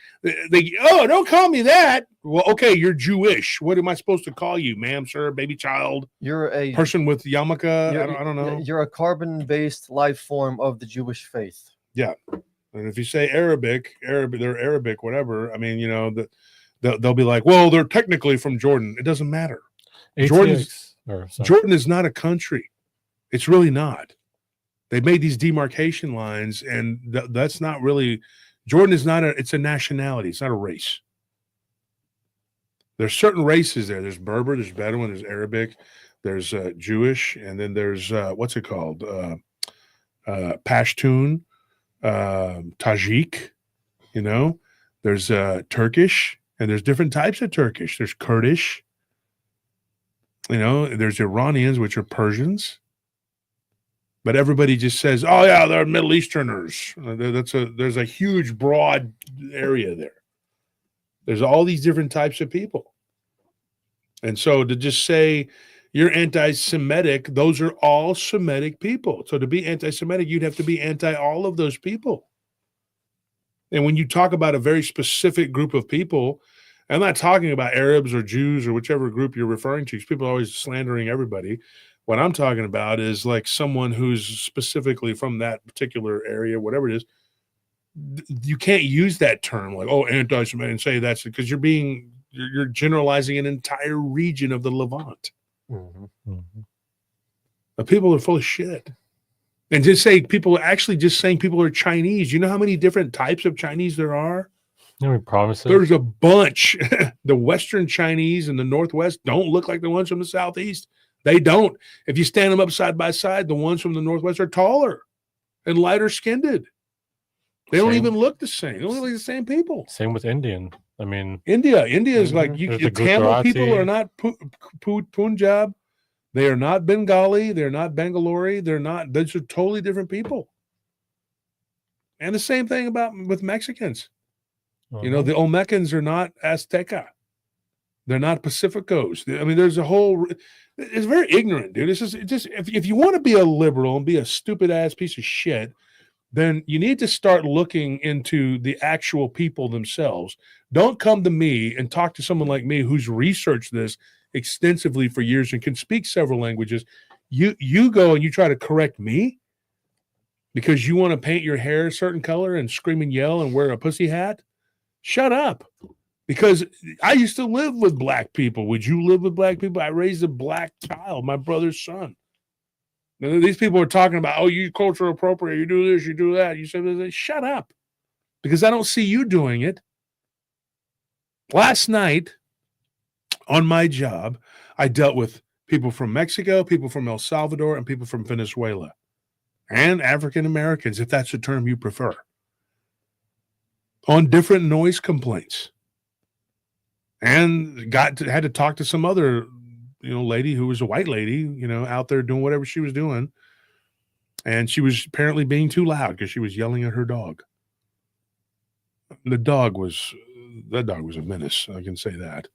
"Oh, don't call me that." Well, okay, you're Jewish. What am I supposed to call you, ma'am, sir, baby, child, You're a person with yarmulke? you're- I don't know. You're a carbon-based life form of the Jewish faith. And if you say Arabic, they're Arabic, whatever. I mean, they'll be like, "Well, they're technically from Jordan." It doesn't matter. Jordan is not a country. It's really not. They made these demarcation lines, and that's not really. Jordan is not it's a nationality. It's not a race. There's certain races there. There's Berber, there's Bedouin, there's Arabic, there's Jewish, and then there's what's it called? Pashtun, Tajik, You know, there's Turkish, and there's different types of Turkish. There's Kurdish. You know, there's Iranians, which are Persians. But everybody just says, "Oh yeah, they're Middle Easterners." There's a huge, broad area there. There's all these different types of people, and so to just say you're anti-Semitic, those are all Semitic people. So to be anti-Semitic, you'd have to be anti all of those people. And when you talk about a very specific group of people, I'm not talking about Arabs or Jews or whichever group you're referring to, because people are always slandering everybody. What I'm talking about is like someone who's specifically from that particular area, whatever it is. You can't use that term like, oh, anti-Semitic, and say that's because you're generalizing an entire region of the Levant. The people are full of shit. And just say people actually just saying people are Chinese. You know how many different types of Chinese there are? How many provinces? There's a bunch. The Western Chinese in the Northwest don't look like the ones from the Southeast. They don't. If you stand them up side by side, the ones from the Northwest are taller and lighter skinned. They don't even look the same. They don't look like the same people. Same with Indian. I mean, India is like the Tamil Gujarati. people are not Punjab. They are not Bengali. They're not Bangalore. They're not. Those are totally different people. And the same thing with Mexicans. You know, the Olmecans are not Azteca. They're not Pacificos. I mean, there's a whole. It's very ignorant, dude. This is just if you want to be a liberal and be a stupid ass piece of shit, then you need to start looking into the actual people themselves. Don't come to me and talk to someone like me who's researched this extensively for years and can speak several languages. You go and you try to correct me because you want to paint your hair a certain color and scream and yell and wear a pussy hat. Shut up. Because I used to live with black people. Would you live with black people? I raised a black child, my brother's son. Now, these people are talking about, oh, you cultural appropriate, you do this, you do that. You say, shut up. Because I don't see you doing it. Last night, on my job, I dealt with people from Mexico, people from El Salvador, and people from Venezuela. And African Americans, if that's the term you prefer. On different noise complaints. And had to talk to some other, lady who was a white lady, out there doing whatever she was doing. And she was apparently being too loud because she was yelling at her dog. That dog was a menace. I can say that.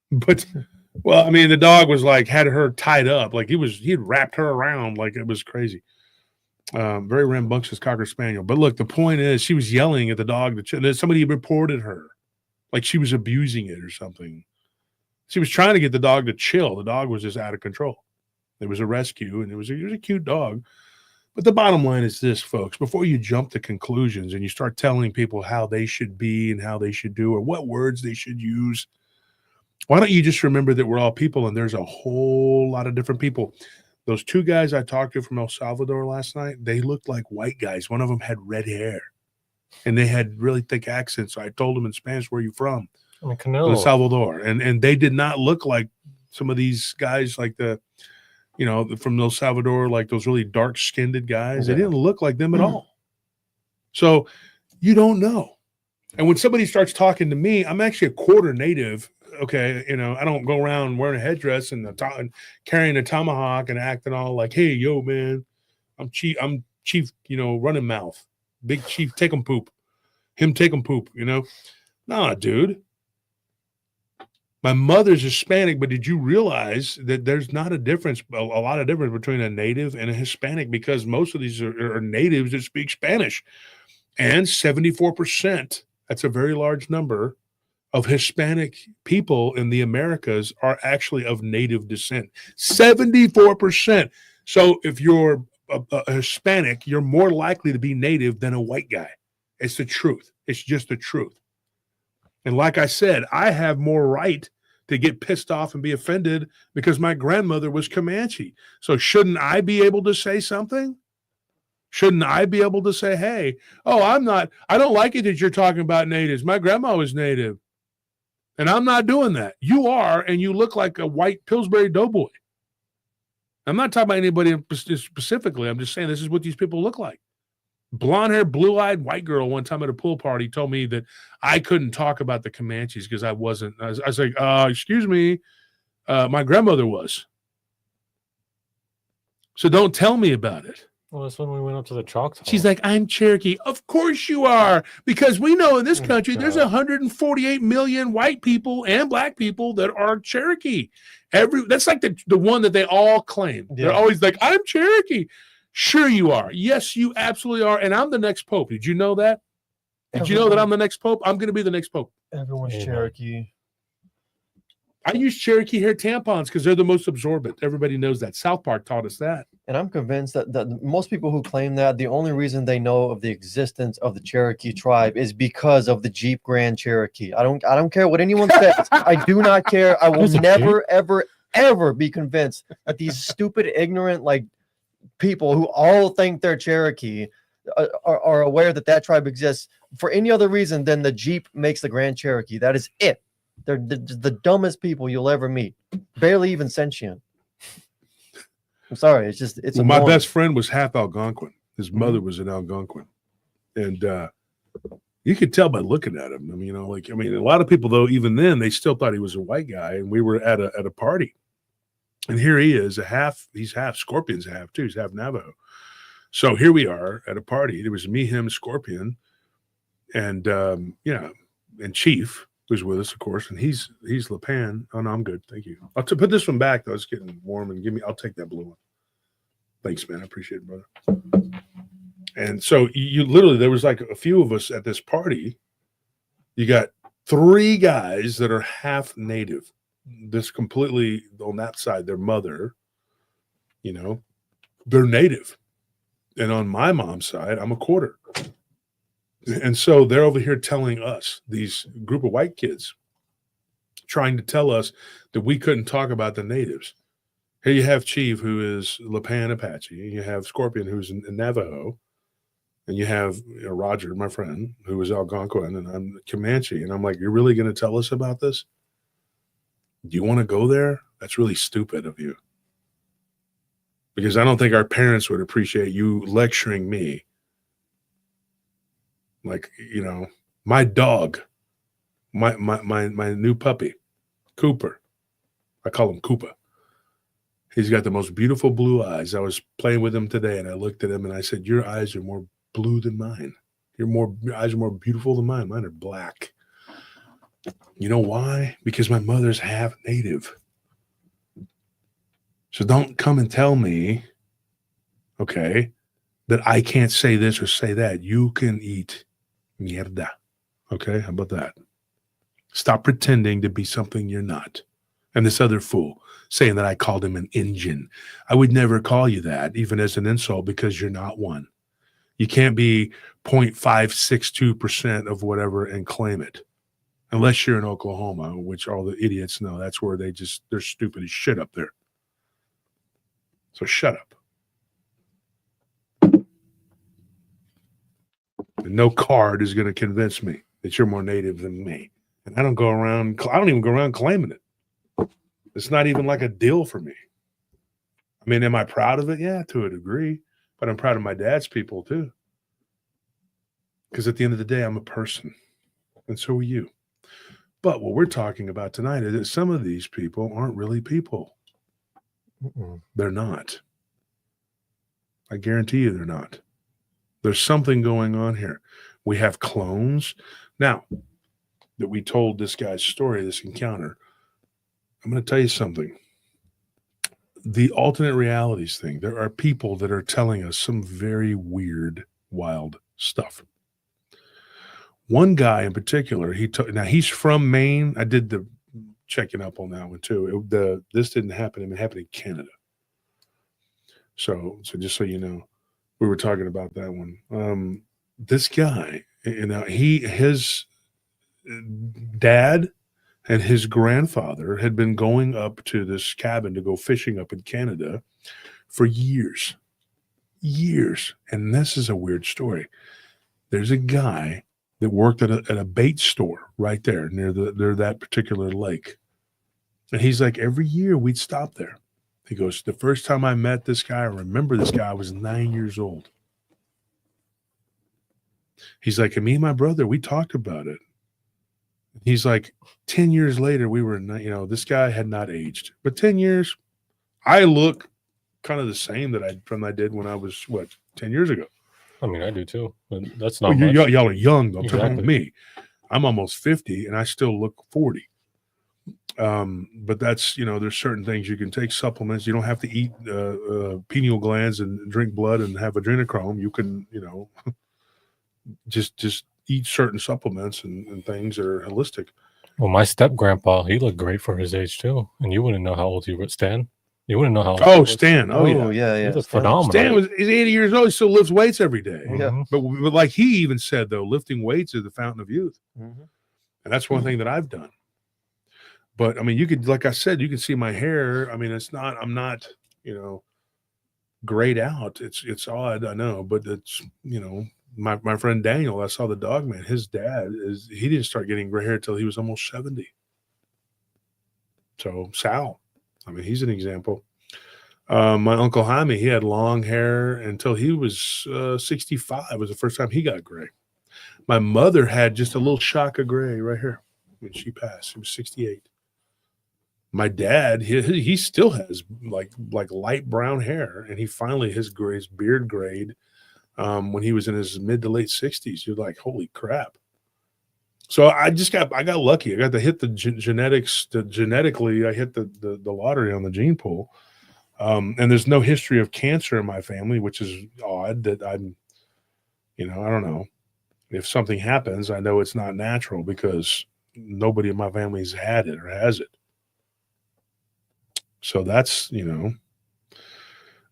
But, well, I mean, the dog was like, had her tied up. Like he had wrapped her around like it was crazy. Very rambunctious Cocker Spaniel. But look, the point is she was yelling at the dog. Somebody reported her. Like she was abusing it or something. She was trying to get the dog to chill. The dog was just out of control. It was a rescue, and it was a cute dog. But the bottom line is this, folks. Before you jump to conclusions and you start telling people how they should be and how they should do or what words they should use, why don't you just remember that we're all people and there's a whole lot of different people. Those two guys I talked to from El Salvador last night, they looked like white guys. One of them had red hair. And they had really thick accents. So I told them in Spanish, where are you from? El Salvador. And they did not look like some of these guys like from El Salvador, like those really dark-skinned guys. They didn't look like them at all. So you don't know. And when somebody starts talking to me, I'm actually a quarter native. Okay, I don't go around wearing a headdress and carrying a tomahawk and acting all like, hey, yo, man, I'm chief, running mouth. Big chief, take 'em poop. Him take 'em poop, Nah, dude. My mother's Hispanic, but did you realize that there's not a lot of difference between a native and a Hispanic because most of these are natives that speak Spanish. And 74%, that's a very large number, of Hispanic people in the Americas are actually of native descent. 74%. So if you're a Hispanic, you're more likely to be native than a white guy. It's the truth. It's just the truth. And like I said, I have more right to get pissed off and be offended because my grandmother was Comanche. So shouldn't I be able to say something? Shouldn't I be able to say, hey, I don't like it that you're talking about natives. My grandma was native. And I'm not doing that. You are, and you look like a white Pillsbury Doughboy. I'm not talking about anybody specifically. I'm just saying this is what these people look like. blonde hair, blue-eyed white girl one time at a pool party told me that I couldn't talk about the Comanches because I wasn't. I was like, excuse me, my grandmother was. So don't tell me about it. Well, that's when we went up to the Choctaw. She's like, I'm Cherokee. Of course you are, because we know in this country there's 148 million white people and black people that are Cherokee. That's like the one that they all claim. Yeah. They're always like, I'm Cherokee. Sure you are. Yes, you absolutely are. And I'm the next pope. Did you know that? Did you know that I'm the next pope? I'm going to be the next pope. Everyone's Cherokee. I use Cherokee hair tampons because they're the most absorbent. Everybody knows that. South Park taught us that. And I'm convinced that most people who claim that, the only reason they know of the existence of the Cherokee tribe is because of the Jeep Grand Cherokee. I don't care what anyone says. I do not care. I will never, ever, ever be convinced that these stupid, ignorant, like, people who all think they're Cherokee are aware that tribe exists for any other reason than the Jeep makes the Grand Cherokee. That is it. They're the dumbest people you'll ever meet. Barely even sentient. I'm sorry. It's well, my best friend was half Algonquin. His mother was an Algonquin. And you could tell by looking at him. I mean, a lot of people, though, even then, they still thought he was a white guy. And we were at a party. And here he is, he's half Scorpion's half, too. He's half Navajo. So here we are at a party. There was me, him, Scorpion, and, and Chief was with us, of course, and he's Lepan. Oh no, I'm good, thank you. I'll put this one back though. It's getting warm, and I'll take that blue one. Thanks, man. I appreciate it, brother. And so you literally, there was like a few of us at this party. You got 3 guys that are half native. This completely on that side, their mother, they're native, and on my mom's side, I'm a quarter. And so they're over here telling us, these group of white kids, trying to tell us that we couldn't talk about the natives. Here you have Chief, who is Lepan Apache. You have Scorpion, who's in Navajo. And you have Roger, my friend, who is Algonquin, and I'm Comanche. And I'm like, you're really going to tell us about this? Do you want to go there? That's really stupid of you. Because I don't think our parents would appreciate you lecturing me. Like, my dog, my new puppy, Cooper. I call him Koopa. He's got the most beautiful blue eyes. I was playing with him today, and I looked at him and I said, your eyes are more blue than mine. Your eyes are more beautiful than mine. Mine are black. You know why? Because my mother's half native. So don't come and tell me, okay, that I can't say this or say that. You can eat mierda. Okay, how about that? Stop pretending to be something you're not. And this other fool saying that I called him an Indian. I would never call you that, even as an insult, because you're not one. You can't be 0.562% of whatever and claim it. Unless you're in Oklahoma, which all the idiots know. That's where they're stupid as shit up there. So shut up. And no card is going to convince me that you're more native than me. And I don't even go around claiming it. It's not even like a deal for me. I mean, am I proud of it? Yeah, to a degree. But I'm proud of my dad's people too. Because at the end of the day, I'm a person. And so are you. But what we're talking about tonight is that some of these people aren't really people. They're not. I guarantee you they're not. There's something going on here. We have clones. Now, that we told this guy's story, this encounter, I'm going to tell you something. The alternate realities thing, there are people that are telling us some very weird, wild stuff. One guy in particular, now he's from Maine. I did the checking up on that one too. This didn't happen. It happened in Canada. So just so you know, we were talking about that one. This guy, his dad and his grandfather had been going up to this cabin to go fishing up in Canada for years. And this is a weird story. There's a guy that worked at a bait store right there near that particular lake. And he's like, every year we'd stop there. He goes, the first time I met this guy, I remember this guy, I was 9 years old. He's like, and me and my brother, we talked about it. He's like, 10 years later, we were, this guy had not aged, but 10 years, I look kind of the same that I did when I was 10 years ago. I mean, I do too, but that's not Well, much. y'all are young though. I'm talking about Exactly. me. I'm almost 50 and I still look 40. But that's, there's certain things you can take supplements. You don't have to eat pineal glands and drink blood and have adrenochrome. You can, just eat certain supplements and things that are holistic. Well, my step grandpa, he looked great for his age too, and you wouldn't know how old he was. Stan, you wouldn't know how old. Oh, he was. Stan. Oh, yeah. yeah, He yeah. looked Stan. phenomenal. Stan is 80 years old. He still lifts weights every day. Yeah. Mhm. But like he even said, though, lifting weights is the fountain of youth. Mhm. And that's one thing that I've done. But I mean, you could, like I said, you can see my hair. I mean, I'm not, grayed out. It's odd, I know, but it's, my friend Daniel, I saw the dogman, his dad he didn't start getting gray hair till he was almost 70. So Sal, I mean, he's an example. My Uncle Jaime, he had long hair until he was 65 was the first time he got gray. My mother had just a little shock of gray right here when she passed. He was 68. My dad, he still has like light brown hair, and he finally his beard grayed when he was in his mid to late 60s. You're like, holy crap. So I got lucky. I got to hit the genetics. Genetically, I hit the lottery on the gene pool. And there's no history of cancer in my family, which is odd that I'm, I don't know. If something happens, I know it's not natural because nobody in my family's had it or has it. So that's,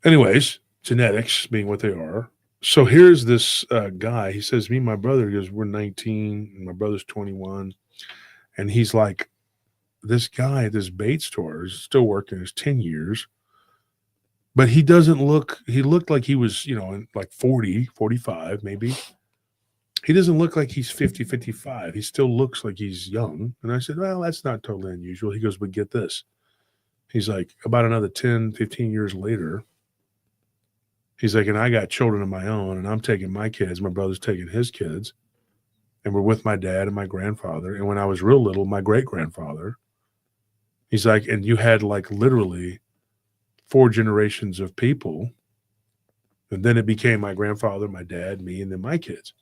anyways, genetics being what they are. So here's this guy. He says, me and my brother, he goes, we're 19 and my brother's 21. And he's like, this guy at this bait store is still working his 10 years. But he looked like he was, like 40, 45 maybe. He doesn't look like he's 50, 55. He still looks like he's young. And I said, well, that's not totally unusual. He goes, but get this. He's like, about another 10, 15 years later, he's like, and I got children of my own, and I'm taking my kids. My brother's taking his kids. And we're with my dad and my grandfather. And when I was real little, my great-grandfather. He's like, and you had like literally 4 generations of people. And then it became my grandfather, my dad, me, and then my kids.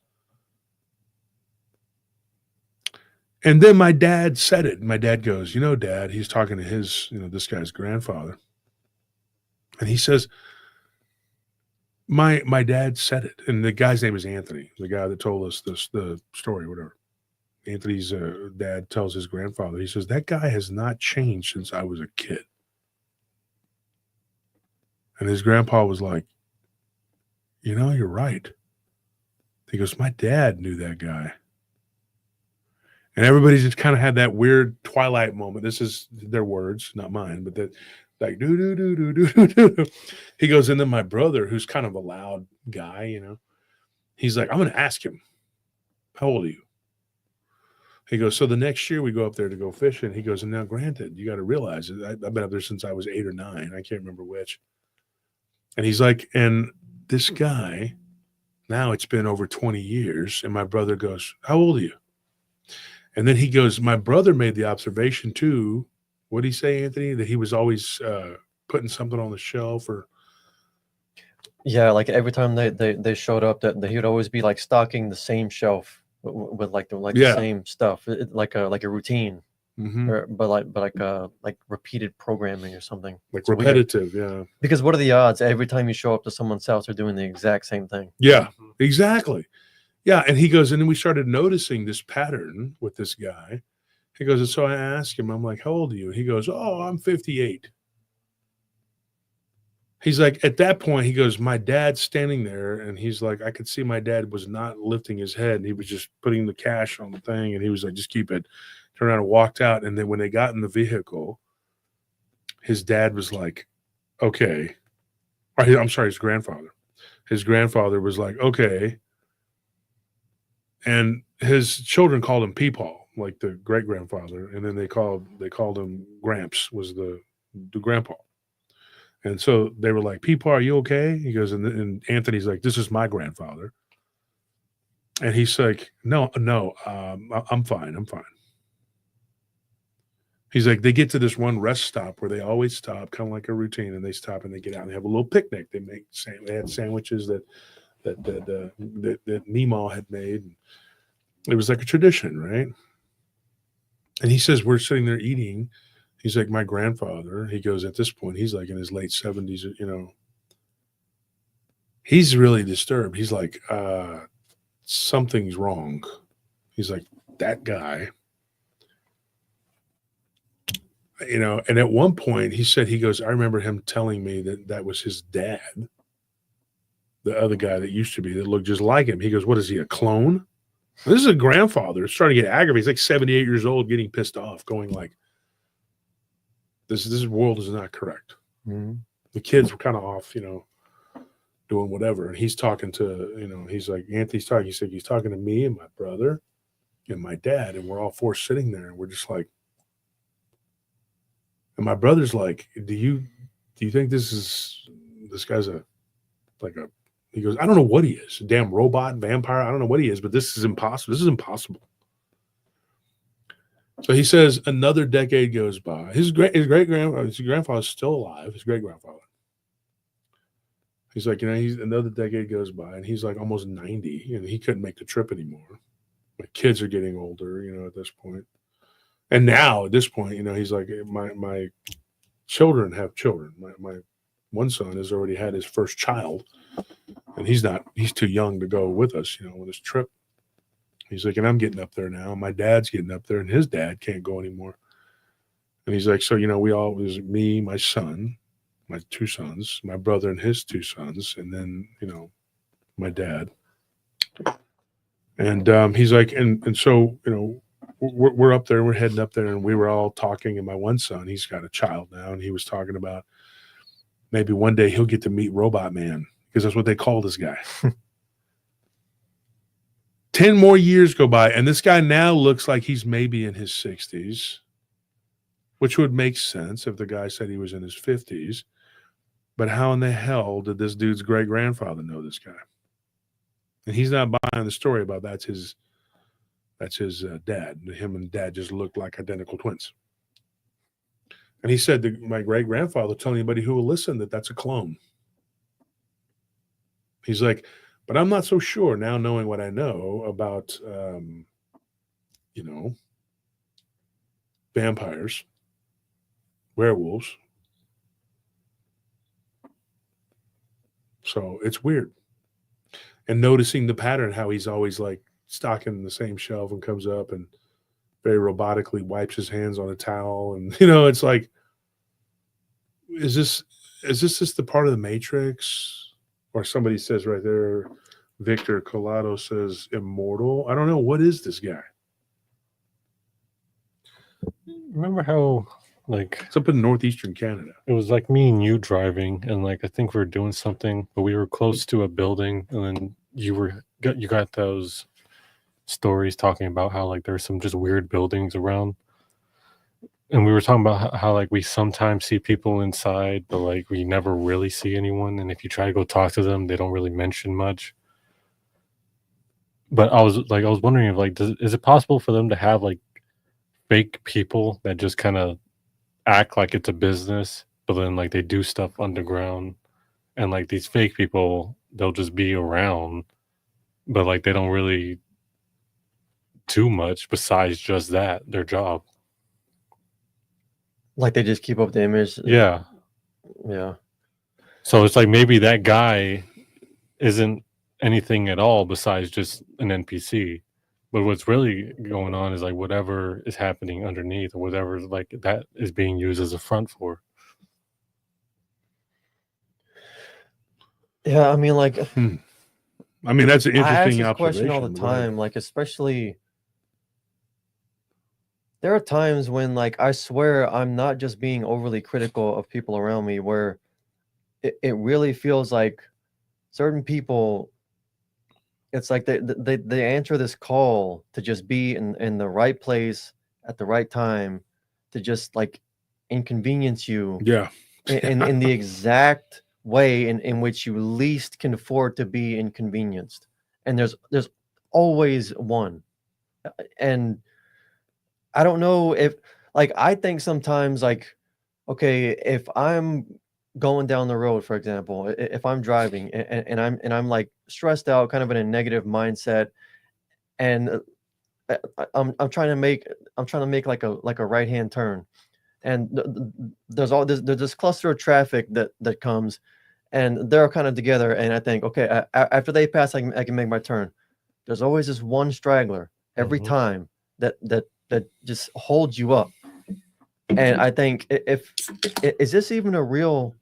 And then my dad said it. My dad goes, Dad, he's talking to his, this guy's grandfather. And he says, my dad said it. And the guy's name is Anthony, the guy that told us the story, whatever. Anthony's dad tells his grandfather, he says, that guy has not changed since I was a kid. And his grandpa was like, you're right. He goes, my dad knew that guy. And everybody just kind of had that weird twilight moment. This is their words, not mine, but that like do. He goes, and then my brother, who's kind of a loud guy, he's like, I'm going to ask him, how old are you? He goes, so the next year we go up there to go fishing. He goes, and now granted, you got to realize I've been up there since I was 8 or 9. I can't remember which. And he's like, and this guy, now it's been over 20 years. And my brother goes, how old are you? And then he goes, my brother made the observation too. What did he say, Anthony? That he was always putting something on the shelf or. Yeah, like every time they showed up, that he would always be like stocking the same shelf with the same stuff, like a routine, but like repeated programming or something. Like it's repetitive, weird. yeah. Because what are the odds every time you show up to someone's house, they're doing the exact same thing? Yeah, exactly. Yeah, and he goes, and then we started noticing this pattern with this guy. He goes, and so I asked him, I'm like, how old are you? He goes, oh, I'm 58. He's like, at that point, he goes, my dad's standing there, and he's like, I could see my dad was not lifting his head, and he was just putting the cash on the thing, and he was like, just keep it. Turned around and walked out, and then when they got in the vehicle, his dad was like, okay. I'm sorry, his grandfather. His grandfather was like, okay. And his children called him Peepaw, like the great grandfather, and then they called him Gramps, was the grandpa. And so they were like, Peepaw, are you okay? He goes, and Anthony's like, this is my grandfather. And he's like, no, I'm fine. I'm fine. He's like, they get to this one rest stop where they always stop, kind of like a routine, and they stop and they get out and they have a little picnic. They had sandwiches that Nemo had made. It was like a tradition, right? And he says, we're sitting there eating. He's like, my grandfather, he goes, at this point, he's like in his late 70s, you know. He's really disturbed. He's like, something's wrong. He's like, that guy. You know, and at one point he said, he goes, I remember him telling me that was his dad, the other guy that used to be, that looked just like him. He goes, what is he, a clone? This is a grandfather. It's starting to get aggravated. He's like 78 years old, getting pissed off, going like, this world is not correct. Mm-hmm. The kids were kind of off, you know, doing whatever. And he's talking to, you know, he's like, Anthony's talking. He said, he's talking to me and my brother and my dad. And we're all four sitting there. And we're just like, and my brother's like, do you think this guy's he goes, I don't know what he is, a damn robot, vampire. I don't know what he is, but this is impossible. This is impossible. So he says another decade goes by. His grandfather's still alive, his great grandfather. He's like, you know, another decade goes by and he's like almost 90 and he couldn't make the trip anymore. My kids are getting older, you know, at this point. And now at this point, you know, he's like, my children have children. My one son has already had his first child, and he's too young to go with us, you know, on this trip. He's like, and I'm getting up there now. My dad's getting up there, and his dad can't go anymore. And he's like, so, you know, it was me, my son, my two sons, my brother and his two sons, and then, you know, my dad. And he's like, and so, you know, we're up there, we're heading up there, and we were all talking. And my one son, he's got a child now, and he was talking about maybe one day he'll get to meet Robot Man, because that's what they call this guy. 10 more years go by, and this guy now looks like he's maybe in his 60s, which would make sense if the guy said he was in his 50s. But how in the hell did this dude's great grandfather know this guy? And he's not buying the story about that's his dad. Him and dad just looked like identical twins. And he said that my great grandfather, tell anybody who will listen, that's a clone. He's like, but I'm not so sure now, knowing what I know about, you know, vampires, werewolves. So it's weird. And noticing the pattern, how he's always like stocking the same shelf and comes up and very robotically wipes his hands on a towel. And, you know, it's like, is this just the part of the Matrix? Or somebody says right there, Victor Collado says immortal. I don't know. What is this guy? Remember how, like, it's up in northeastern Canada. It was like me and you driving, and like I think we were doing something, but we were close to a building, and then you got those stories talking about how like there's some just weird buildings around, and we were talking about how like we sometimes see people inside, but like we never really see anyone, and if you try to go talk to them, they don't really mention much. But I was wondering if like, is it possible for them to have like fake people that just kind of act like it's a business, but then like they do stuff underground, and like these fake people, they'll just be around, but like they don't really do much besides just their job. Like they just keep up the image. Yeah. So it's like maybe that guy isn't anything at all besides just an NPC. But what's really going on is like whatever is happening underneath, or whatever like that is being used as a front for. Yeah, I mean, like, I mean, that's an interesting I ask this question observation all the time. Like, especially, there are times when, like, I swear I'm not just being overly critical of people around me, where it really feels like certain people, it's like they answer this call to just be in the right place at the right time, to just like inconvenience you. Yeah. in the exact way in which you least can afford to be inconvenienced. And there's always one. And I don't know if, like, I think sometimes, like, okay, if I'm going down the road, for example, if I'm driving and I'm like stressed out, kind of in a negative mindset, and I'm trying to make like a right hand turn, and there's this cluster of traffic that comes, and they're kind of together, and I think, okay, after they pass, I can make my turn. There's always this one straggler every time that just holds you up. And I think, is this even a real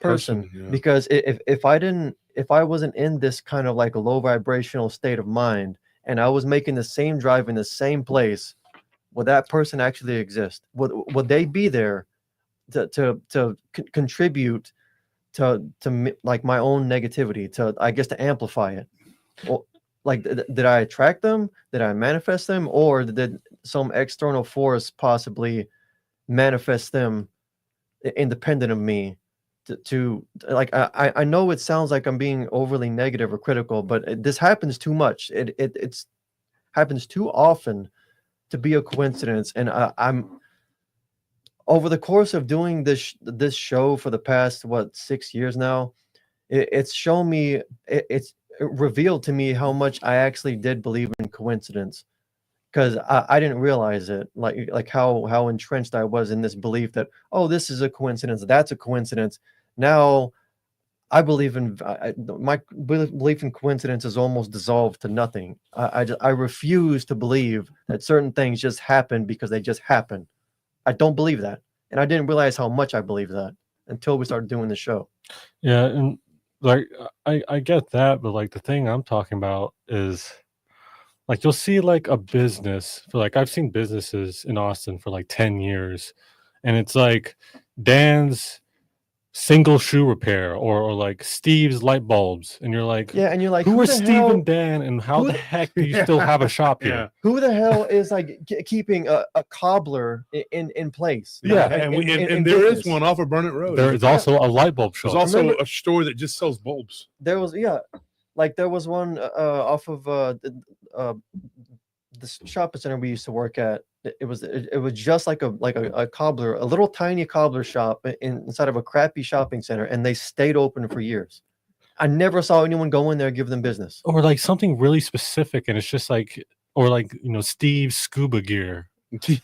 person? Yeah. Because if I wasn't in this kind of like a low vibrational state of mind, and I was making the same drive in the same place, would that person actually exist? Would they be there to contribute to like my own negativity, to, I guess, to amplify it? Well, like, did I attract them? Did I manifest them? Or did some external force possibly manifest them independent of me? To like, I know it sounds like I'm being overly negative or critical, but this happens too much. It's happens too often to be a coincidence. And I'm, over the course of doing this show for the past 6 years now, it's shown me, it's revealed to me how much I actually did believe in coincidence, because I didn't realize it, like how entrenched I was in this belief that, oh, this is a coincidence, that's a coincidence. Now I believe in, my belief in coincidence is almost dissolved to nothing. I refuse to believe that certain things just happen because they just happen. I don't believe that, and I didn't realize how much I believe that until we started doing the show. Yeah, and like I get that, but like the thing I'm talking about is, like, you'll see like a business for, like, I've seen businesses in Austin for like 10 years, and it's like Dan's single shoe repair, or like Steve's light bulbs, and you're like, Yeah, and you're like, who are the Steve hell, and Dan, and how who the the- heck do you still have a shop Yeah. here? who the hell is like keeping a cobbler in place? Yeah, in- in there is business? one off of Burnett Road. There is also a light bulb There's shop. also Remember- a store that just sells bulbs. There was, yeah, like there was one off of the shopping center we used to work at. It was just like a cobbler, a little tiny cobbler shop inside of a crappy shopping center, and they stayed open for years. I never saw anyone go in there and give them business. Or like something really specific, and it's just like, or like, Steve's scuba gear.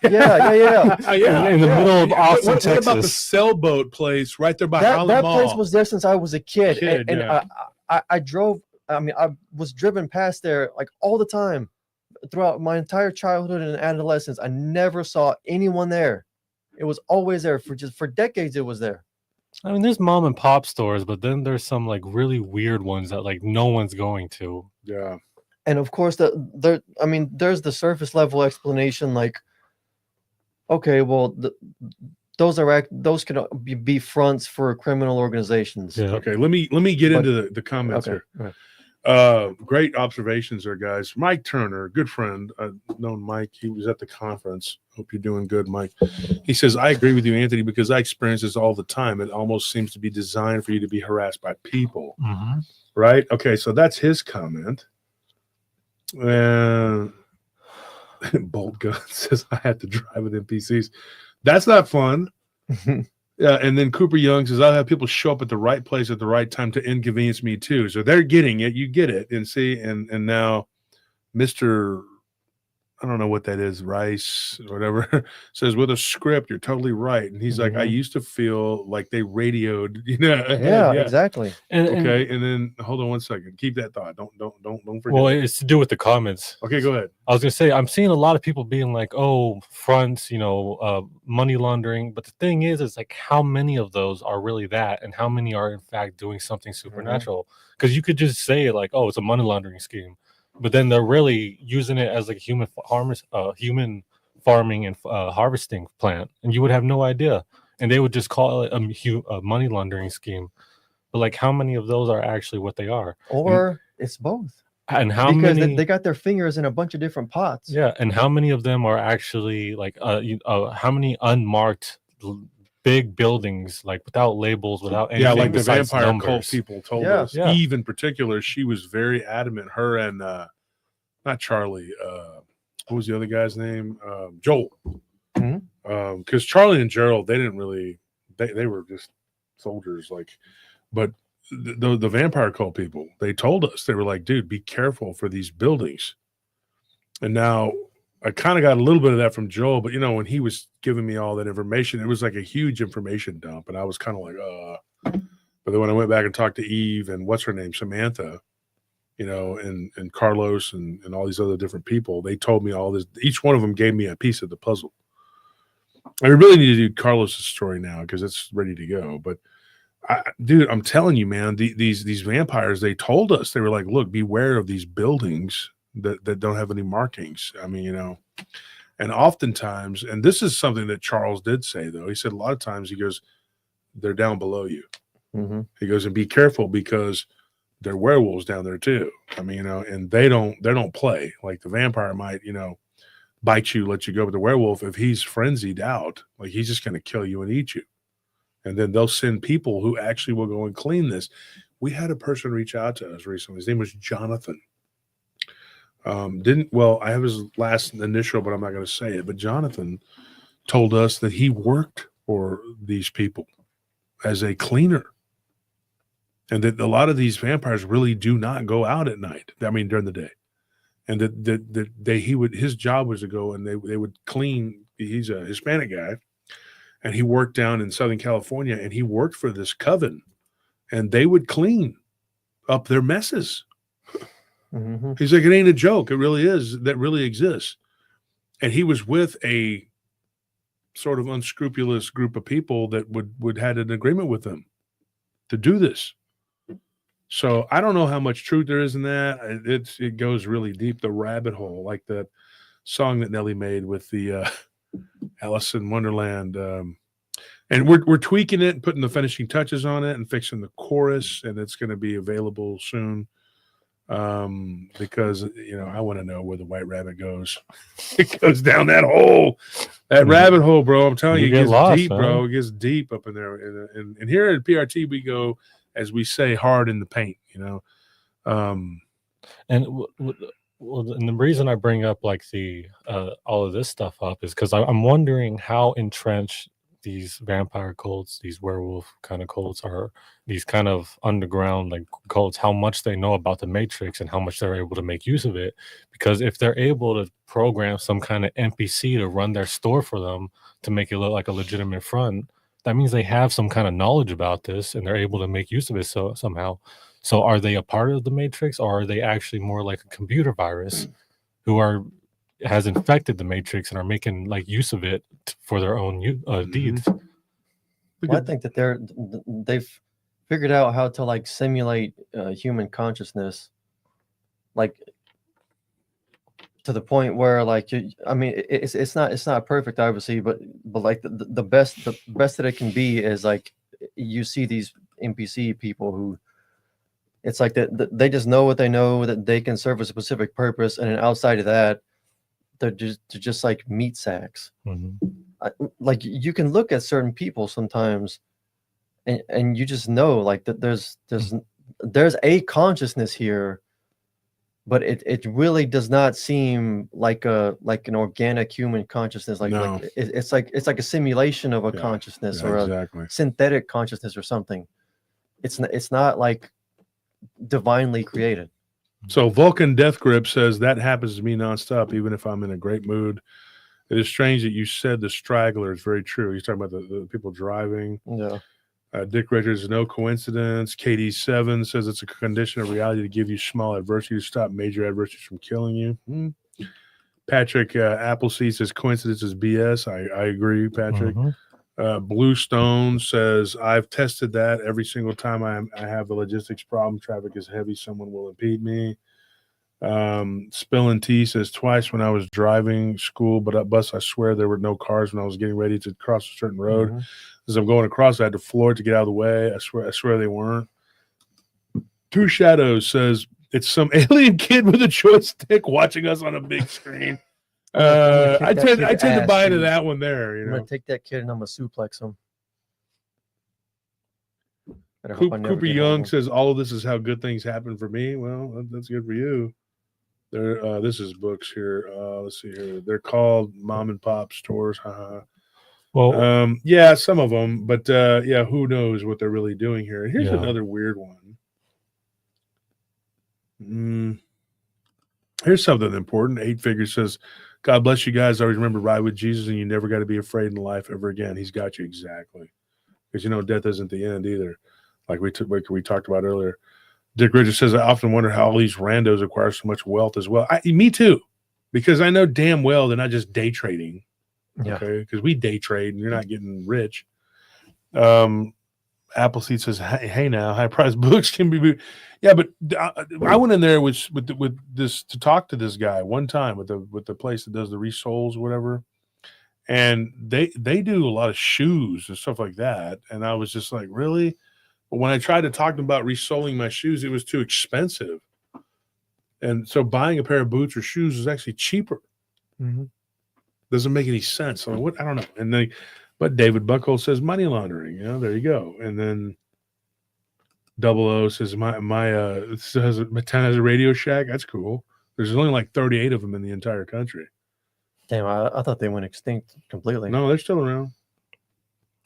Yeah. In the middle of Austin, What about the Texas. sailboat place right there by That Holland Mall? place was there since I was a kid, and yeah. I drove. I mean, I was driven past there like all the time throughout my entire childhood and adolescence. I never saw anyone there. It was always there for decades. It was there. I mean, there's mom and pop stores, but then there's some like really weird ones that like no one's going to. Yeah. And of course, there's the surface level explanation, like, okay, well, those could be fronts for criminal organizations. Yeah. Okay. Let me get But- into the comments Okay. here. All right. Great observations there, guys. Mike Turner, good friend. I've known Mike. He was at the conference. Hope you're doing good, Mike. He says, I agree with you, Anthony, because I experience this all the time. It almost seems to be designed for you to be harassed by people. Mm-hmm. Right? Okay, so that's his comment. Bolt Gun says, I had to drive with NPCs. That's not fun. Yeah, and then Cooper Young says, I'll have people show up at the right place at the right time to inconvenience me too. So they're getting it. You get it. And see, and now Mr. I don't know what that is, Rice or whatever, says, with a script, you're totally right. And he's like, I used to feel like they radioed, Yeah, exactly. Okay, and then hold on one second. Keep that thought. Don't forget. Well, it's to do with the comments. Okay, go ahead. I was gonna say, I'm seeing a lot of people being like, "Oh, fronts, money laundering." But the thing is like, how many of those are really that, and how many are in fact doing something supernatural? Because you could just say like, "Oh, it's a money laundering scheme," but then they're really using it as like a human farming and harvesting plant, and you would have no idea, and they would just call it a money laundering scheme. But like, how many of those are actually what they are? Or it's both. And how Because many? they got their fingers in a bunch of different pots. Yeah, and how many of them are actually like how many unmarked big buildings, like without labels, without anything? Yeah, like the besides vampire cult numbers? people told Yeah. us. Yeah. Eve in particular, she was very adamant. Her and not Charlie. What was the other guy's name? Joel. Mhm. Because Charlie and Gerald, they didn't really. They were just soldiers, like. But the vampire cult people, they told us, they were like, dude, be careful for these buildings. And now I kind of got a little bit of that from Joel, but when he was giving me all that information, it was like a huge information dump, and I was kind of like, But then when I went back and talked to Eve and what's her name, Samantha, and Carlos and all these other different people, they told me all this. Each one of them gave me a piece of the puzzle. I really need to do Carlos's story now because it's ready to go. But dude, I'm telling you, man, these vampires, they told us, they were like, look, beware of these buildings that don't have any markings. I mean, and oftentimes, and this is something that Charles did say, though. He said a lot of times, he goes, they're down below you. Mm-hmm. He goes, and be careful because they're werewolves down there too. I mean, and they don't play. Like the vampire might, bite you, let you go. But the werewolf, if he's frenzied out, like he's just going to kill you and eat you. And then they'll send people who actually will go and clean this. We had a person reach out to us recently. His name was Jonathan. I have his last initial, but I'm not going to say it. But Jonathan told us that he worked for these people as a cleaner. And that a lot of these vampires really do not go out at night. I mean, during the day. And his job was to go and they would clean. He's a Hispanic guy. And he worked down in Southern California, and he worked for this coven, and they would clean up their messes. Mm-hmm. He's like, it ain't a joke. It really is. That really exists. And he was with a sort of unscrupulous group of people that would had an agreement with them to do this. So I don't know how much truth there is in that. It goes really deep, the rabbit hole, like that song that Nelly made with the Alice in Wonderland. And we're tweaking it and putting the finishing touches on it and fixing the chorus, and it's going to be available soon. Because I want to know where the white rabbit goes. It goes down that hole, that rabbit hole, bro. I'm telling you, it gets lost, deep, man. bro. It gets deep up in there. And here at PRT, we go, as we say, hard in the paint. And and the reason I bring up like the all of this stuff up is because I'm wondering how entrenched these vampire cults, these werewolf kind of cults, are these kind of underground like cults, how much they know about the Matrix and how much they're able to make use of it. Because if they're able to program some kind of NPC to run their store for them to make it look like a legitimate front, that means they have some kind of knowledge about this and they're able to make use of it somehow. So are they a part of the Matrix, or are they actually more like a computer virus who has infected the Matrix and are making like use of it for their own deeds? Well, I think that they've figured out how to like simulate human consciousness, like to the point where like it's not perfect, obviously, but like the best that it can be is like you see these NPC people who it's like that they just know what they know, that they can serve a specific purpose, and then outside of that, they're just like meat sacks. Mm-hmm. Like you can look at certain people sometimes, and you just know like that there's a consciousness here, but it really does not seem like an organic human consciousness. Like, No. like it's like a simulation of a consciousness or exactly. a synthetic consciousness or something. It's not like divinely created. So Vulcan Death Grip says that happens to me nonstop, even if I'm in a great mood. It is strange that you said the straggler is very true. He's talking about the people driving. Yeah. Dick Richards, no coincidence. KD7 says it's a condition of reality to give you small adversity to stop major adversities from killing you. Patrick Appleseed says coincidence is BS. I agree, Patrick. Mm-hmm. Blue Stone says, I've tested that every single time I have a logistics problem. Traffic is heavy. Someone will impede me. Spillin' T says, twice when I was driving school, but at bus, I swear there were no cars when I was getting ready to cross a certain road. Mm-hmm. As I'm going across, I had to floor it to get out of the way. I swear they weren't. Two Shadows says, it's some alien kid with a joystick watching us on a big screen. I tend to buy into that one there. I'm gonna take that kid and I'm gonna suplex him. Cooper Young says all of this is how good things happen for me. Well, that's good for you. This is books here. Let's see here. They're called mom and pop stores. Well, Yeah, some of them, but yeah, who knows what they're really doing here. Here's Yeah. another weird one. Here's something important. 8 Figures says, God bless you guys. Always remember, ride with Jesus, and you never got to be afraid in life ever again. He's got you exactly. Because death isn't the end either. Like we talked about earlier. Dick Richards says, I often wonder how all these randos acquire so much wealth as well. Me too. Because I know damn well they're not just day trading. Yeah. Okay. Because we day trade and you're not getting rich. Appleseed says, hey now, high price books can be. Yeah, but I went in there with this to talk to this guy one time with the place that does the resoles or whatever. And they do a lot of shoes and stuff like that. And I was just like, really? But when I tried to talk to them about resoling my shoes, it was too expensive. And so buying a pair of boots or shoes is actually cheaper. Mm-hmm. Doesn't make any sense. So I don't know. And but David Buckhold says money laundering. There you go. And then 00 says my town has a Radio Shack. That's cool. There's only like 38 of them in the entire country. Damn, I thought they went extinct completely. No, they're still around.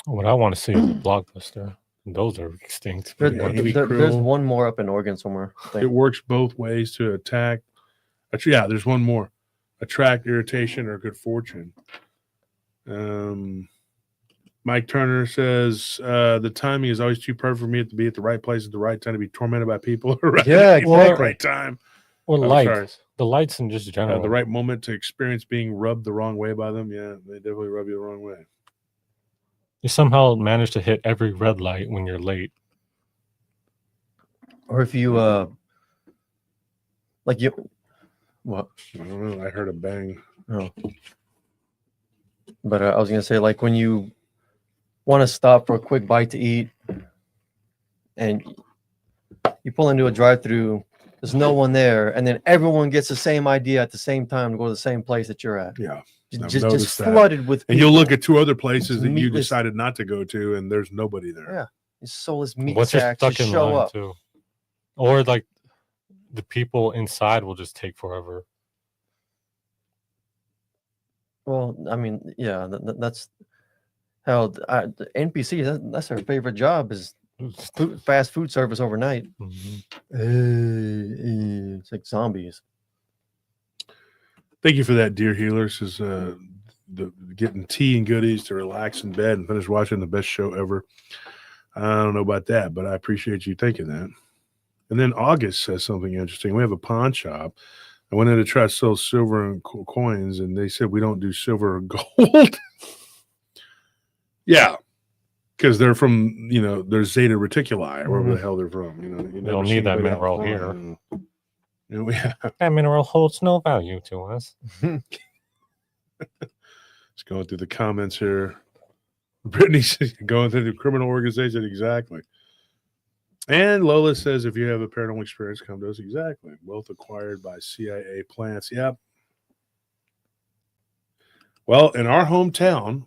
what I want to see is a Blockbuster. Those are extinct. There's one more up in Oregon somewhere. I think. It works both ways to attack. Yeah, there's one more. Attract irritation or good fortune. Mike Turner says the timing is always too perfect for me to be at the right place at the right time to be tormented by people. Yeah, exactly. Right time. Or sorry. lights. The lights in just general. The right moment to experience being rubbed the wrong way by them. Yeah, they definitely rub you the wrong way. You somehow manage to hit every red light when you're late. Or if you what? I don't know. I heard a bang. Oh. But I was gonna say, like, when you want to stop for a quick bite to eat, and you pull into a drive-through, there's no one there, and then everyone gets the same idea at the same time to go to the same place that you're at. Yeah. Just flooded with people. And you'll look at 2 other places that you Meatless- decided not to go to, and there's nobody there. Yeah. These soulless meat Once you're sacks stuck just in show line up. too. Or like the people inside will just take forever. Well, I mean, yeah, that's how the NPCs. That's their favorite job is fast food service overnight. Mm-hmm. It's like zombies. Thank you for that, Dear Healer. This is getting tea and goodies to relax in bed and finish watching the best show ever. I don't know about that, but I appreciate you thinking that. And then August says something interesting. We have a pawn shop. I went in to try to sell silver and coins, and they said we don't do silver or gold. Yeah, because they're from, they're Zeta Reticuli, or wherever the hell they're from. You don't need that mineral here. That mineral holds no value to us. Just going through the comments here. Brittany's going through the criminal organization. Exactly. And Lola says, if you have a paranormal experience, come to us. Exactly. Wealth acquired by CIA plants. Yep. That in our hometown,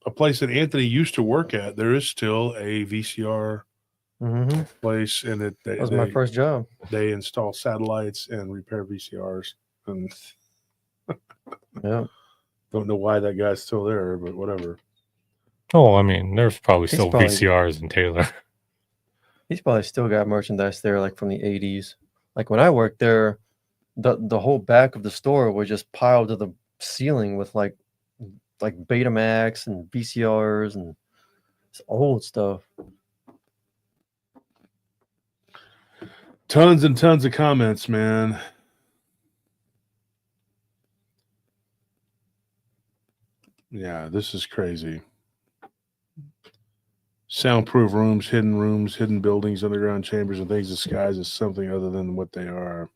a place that Anthony used to work at, there is still a VCR place, and that was my first job. They install satellites and repair VCRs. And yeah, don't know why that guy's still there, but whatever. Oh, I mean, there's probably still VCRs in Taylor. He's probably still got merchandise there, like from the 80s. Like when I worked there, the whole back of the store was just piled to the ceiling with like Betamax and VCRs and old stuff. Tons and tons of comments, man. Yeah, this is crazy. Soundproof rooms, hidden buildings, underground chambers, and things disguised as something other than what they are.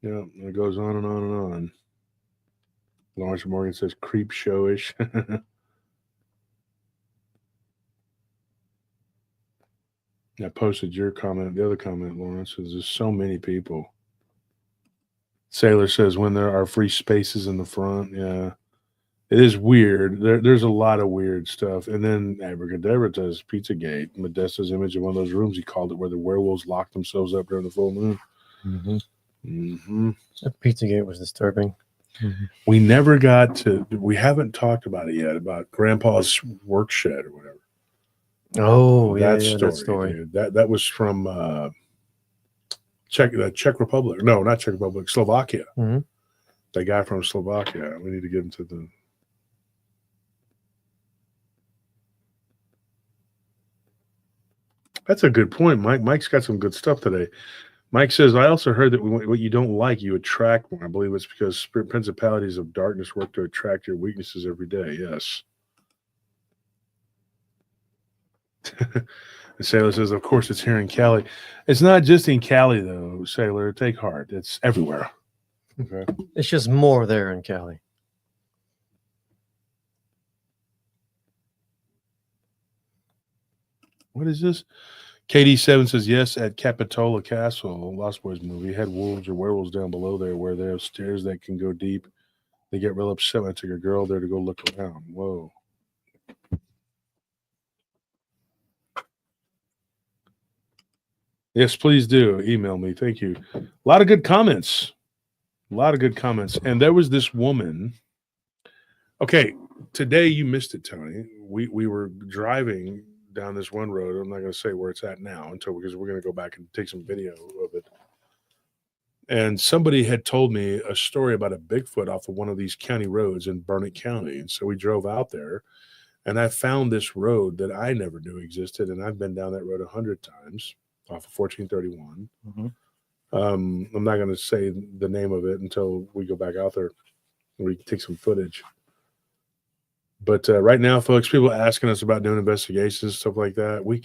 Yeah, it goes on and on and on. Lawrence Morgan says creep showish. I posted your comment. The other comment, Lawrence, is there's so many people. Sailor says when there are free spaces in the front. Yeah. It is weird. There's a lot of weird stuff. And then Abracadabra does Pizzagate. Modesto's image of one of those rooms, he called it, where the werewolves locked themselves up during the full moon. Mm-hmm. That Pizzagate was disturbing. We haven't talked about it yet, about Grandpa's work shed or whatever. Oh, that yeah, story, that story. dude. That was from Czech Republic. No, not Czech Republic, Slovakia. Mm-hmm. The guy from Slovakia. We need to get into the. That's a good point, Mike. Mike's got some good stuff today. Mike says, I also heard that what you don't like, you attract more. I believe it's because principalities of darkness work to attract your weaknesses every day. Yes. Sailor says, of course, it's here in Cali. It's not just in Cali, though, Sailor. Take heart. It's everywhere. Okay. It's just more there in Cali. What is this? KD7 says, yes, at Capitola Castle, Lost Boys movie, had wolves or werewolves down below there where there are stairs that can go deep. They get real upset when I took a girl there to go look around. Whoa. Yes, please do. Email me. Thank you. A lot of good comments. And there was this woman. Okay, today you missed it, Tony. We were driving down this one road. I'm not going to say where it's at now because we're going to go back and take some video of it. And somebody had told me a story about a Bigfoot off of one of these county roads in Burnett County. And so we drove out there, and I found this road that I never knew existed. And I've been down that road 100 times off of 1431. Mm-hmm. I'm not going to say the name of it until we go back out there and we can take some footage. But right now, folks, people are asking us about doing investigations, stuff like that. We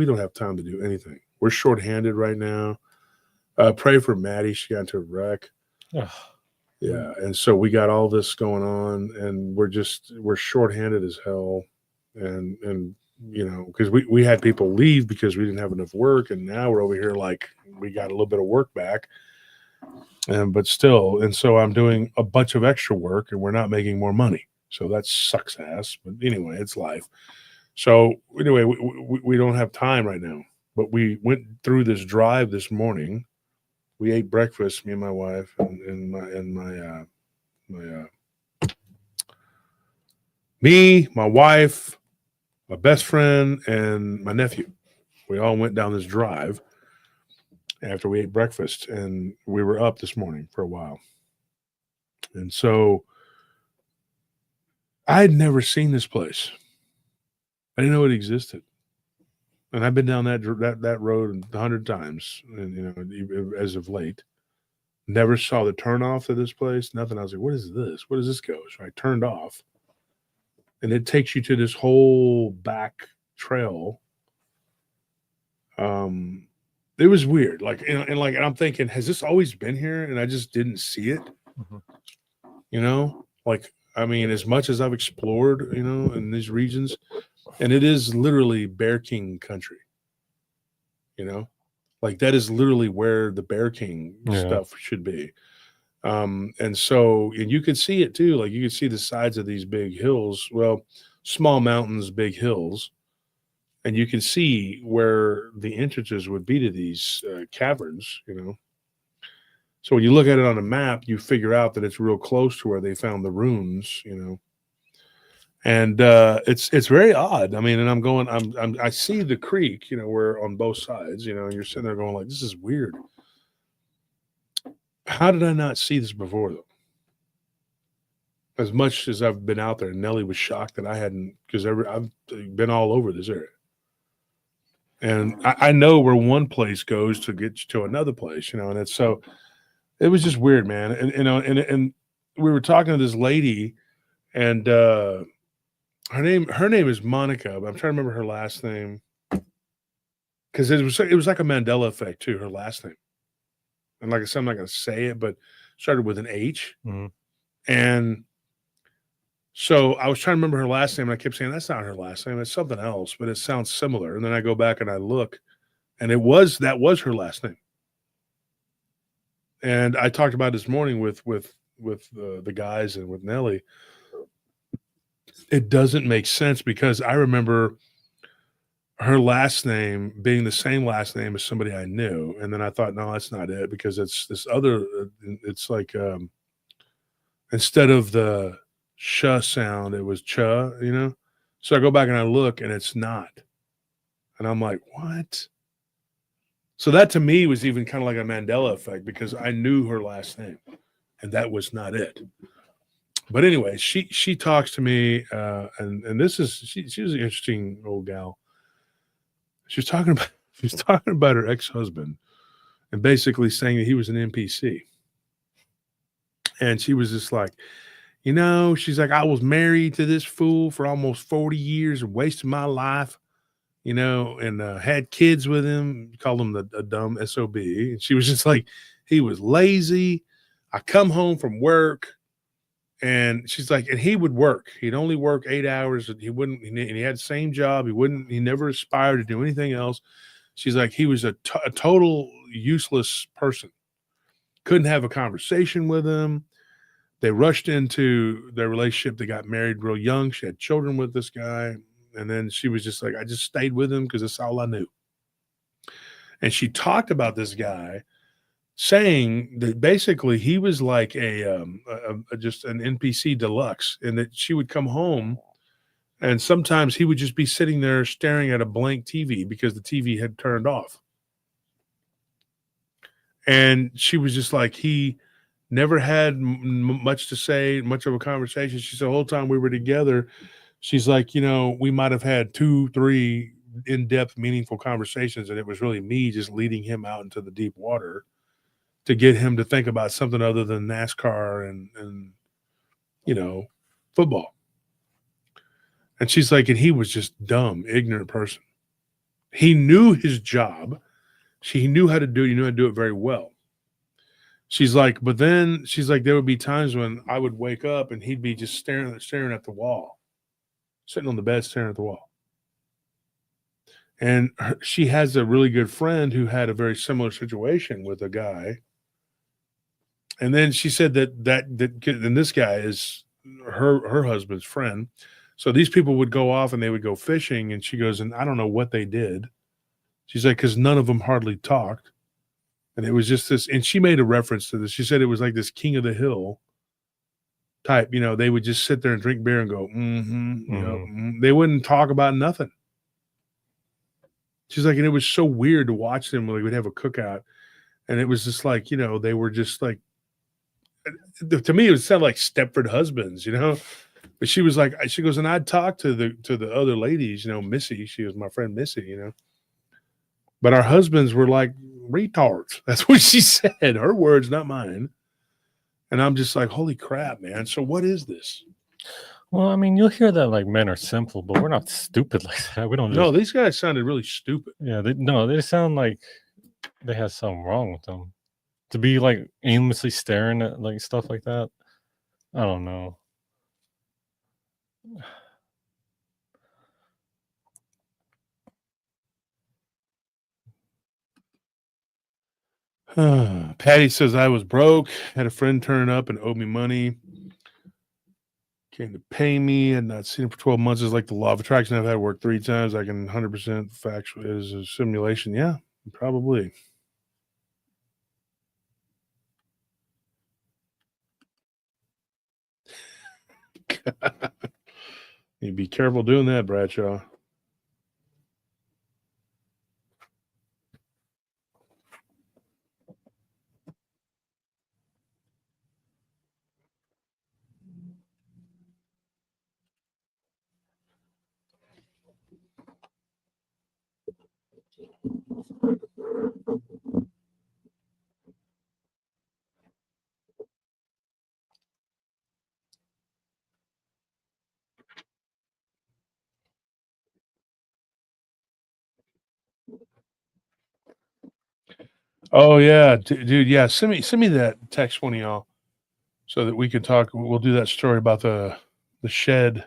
don't have time to do anything. We're shorthanded right now. Pray for Maddie. She got into a wreck. Yeah. And so we got all this going on, and we're shorthanded as hell. And you know, because we had people leave because we didn't have enough work, and now we're over here like we got a little bit of work back. But still, and so I'm doing a bunch of extra work, and we're not making more money. So that sucks ass. But anyway, it's life. So anyway, we don't have time right now. But we went through this drive this morning. We ate breakfast, me and my wife, me, my wife, my best friend, and my nephew. We all went down this drive after we ate breakfast, and we were up this morning for a while. And so I had never seen this place. I didn't know it existed. And I've been down that road 100 times, and you know, as of late. Never saw the turnoff to this place, nothing. I was like, what is this? Where does this go? So I turned off, and it takes you to this whole back trail. It was weird. Like, and I'm thinking, has this always been here? And I just didn't see it. Mm-hmm. You know, like, I mean, as much as I've explored, you know, in these regions, and it is literally Bear King country, you know, like that is literally where the Bear King stuff should be. And so, and you can see it too. Like you can see the sides of these big hills, well, small mountains, big hills. And you can see where the entrances would be to these caverns, you know. So when you look at it on a map, you figure out that it's real close to where they found the runes, you know. And it's very odd. I mean, and I see the creek, you know, where on both sides, you know, and you're sitting there going like, this is weird. How did I not see this before though? As much as I've been out there, Nellie was shocked that I hadn't, because I've been all over this area. And I know where one place goes to get to another place, you know, and it's so it was just weird, man. And you know, and we were talking to this lady, and her name is Monica, but I'm trying to remember her last name because it was like a Mandela effect too. Her last name, and like I said, I'm not going to say it, but started with an H, and so I was trying to remember her last name, and I kept saying that's not her last name; it's something else, but it sounds similar. And then I go back and I look, and that was her last name. And I talked about this morning with the guys and with Nellie. It doesn't make sense because I remember her last name being the same last name as somebody I knew. And then I thought, no, that's not it, because it's this other, it's like, instead of the sh sound, it was ch, you know? So I go back and I look and it's not. And I'm like, what? So that to me was even kind of like a Mandela effect, because I knew her last name and that was not it. But anyway, she talks to me, and this is, she was an interesting old gal. She was talking about her ex-husband and basically saying that he was an NPC. And she was just like, you know, she's like, I was married to this fool for almost 40 years and wasted my life, you know, and had kids with him, called him a dumb SOB. And she was just like, he was lazy. I come home from work, and she's like, and he would work. He'd only work 8 hours. He wouldn't, and he had the same job. He never aspired to do anything else. She's like, he was a total useless person. Couldn't have a conversation with him. They rushed into their relationship. They got married real young. She had children with this guy. And then she was just like, I just stayed with him because that's all I knew. And she talked about this guy, saying that basically he was like just an NPC deluxe, and that she would come home and sometimes he would just be sitting there staring at a blank TV because the TV had turned off. And she was just like, he never had much to say, much of a conversation. She said the whole time we were together, she's like, you know, we might have had 2-3 in-depth, meaningful conversations, and it was really me just leading him out into the deep water to get him to think about something other than NASCAR and you know, football. And she's like, and he was just dumb, ignorant person. He knew his job. He knew how to do it. He knew how to do it very well. She's like, but then she's like, there would be times when I would wake up and he'd be just staring at the wall, sitting on the bed, staring at the wall. And she has a really good friend who had a very similar situation with a guy. And then she said that and this guy is her husband's friend. So these people would go off and they would go fishing, and she goes, and I don't know what they did. She's like, because none of them hardly talked. And it was just this, and she made a reference to this. She said it was like this King of the Hill type, you know, they would just sit there and drink beer and go, you know, they wouldn't talk about nothing. She's like, and it was so weird to watch them when they would have a cookout. And it was just like, you know, they were just like, to me, it would sound like Stepford husbands, you know. But she was like, she goes, and I'd talk to the other ladies, you know, Missy. She was my friend Missy, you know. But our husbands were like retards. That's what she said. Her words, not mine. And I'm just like, holy crap, man. So what is this? Well, I mean, you'll hear that like men are simple, but we're not stupid like that. We don't. No, these guys sounded really stupid. Yeah, they sound like they have something wrong with them. To be like aimlessly staring at like stuff like that, I don't know. Patty says, I was broke, had a friend turn up and owed me money. Came to pay me, had not seen him for 12 months. It's like the law of attraction. I've had to work 3 times. I can 100% factual. It is a simulation. Yeah, probably. You be careful doing that, Bradshaw. Oh yeah, dude. Yeah, send me that text, one of y'all, so that we could talk. We'll do that story about the shed.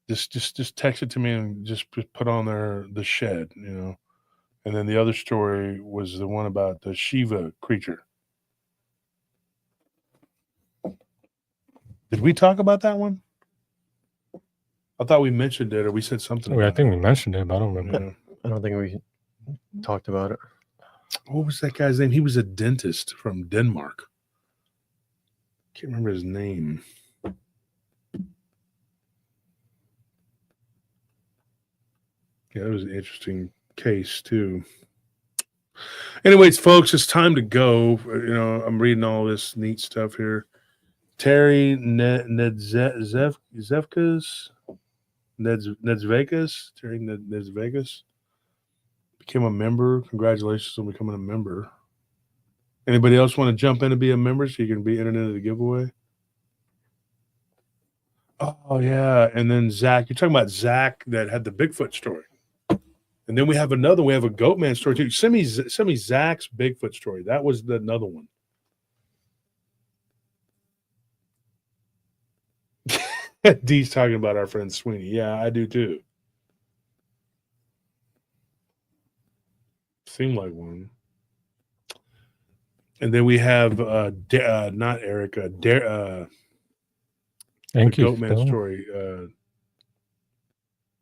Just text it to me and just put on there the shed, you know. And then the other story was the one about the Shiva creature. Did we talk about that one? I thought we mentioned it or we said something. I About think it. we mentioned it, but I don't remember. Yeah. I don't think we talked about it. What was that guy's name? He was a dentist from Denmark. Can't remember his name. Yeah, that was an interesting case too. Anyways, folks, it's time to go. You know, I'm reading all this neat stuff here. Terry Nedzevkas, Terry Nedzvegas became a member. Congratulations on becoming a member. Anybody else want to jump in and be a member so you can be entered into the giveaway? Oh, yeah. And then Zach, you're talking about Zach that had the Bigfoot story. And then we have another, we have a Goatman story too. Send me Zach's Bigfoot story. That was another one. Dee's talking about our friend Sweeney. Yeah, I do too. Seemed like one. And then we have not Eric, the Goatman story.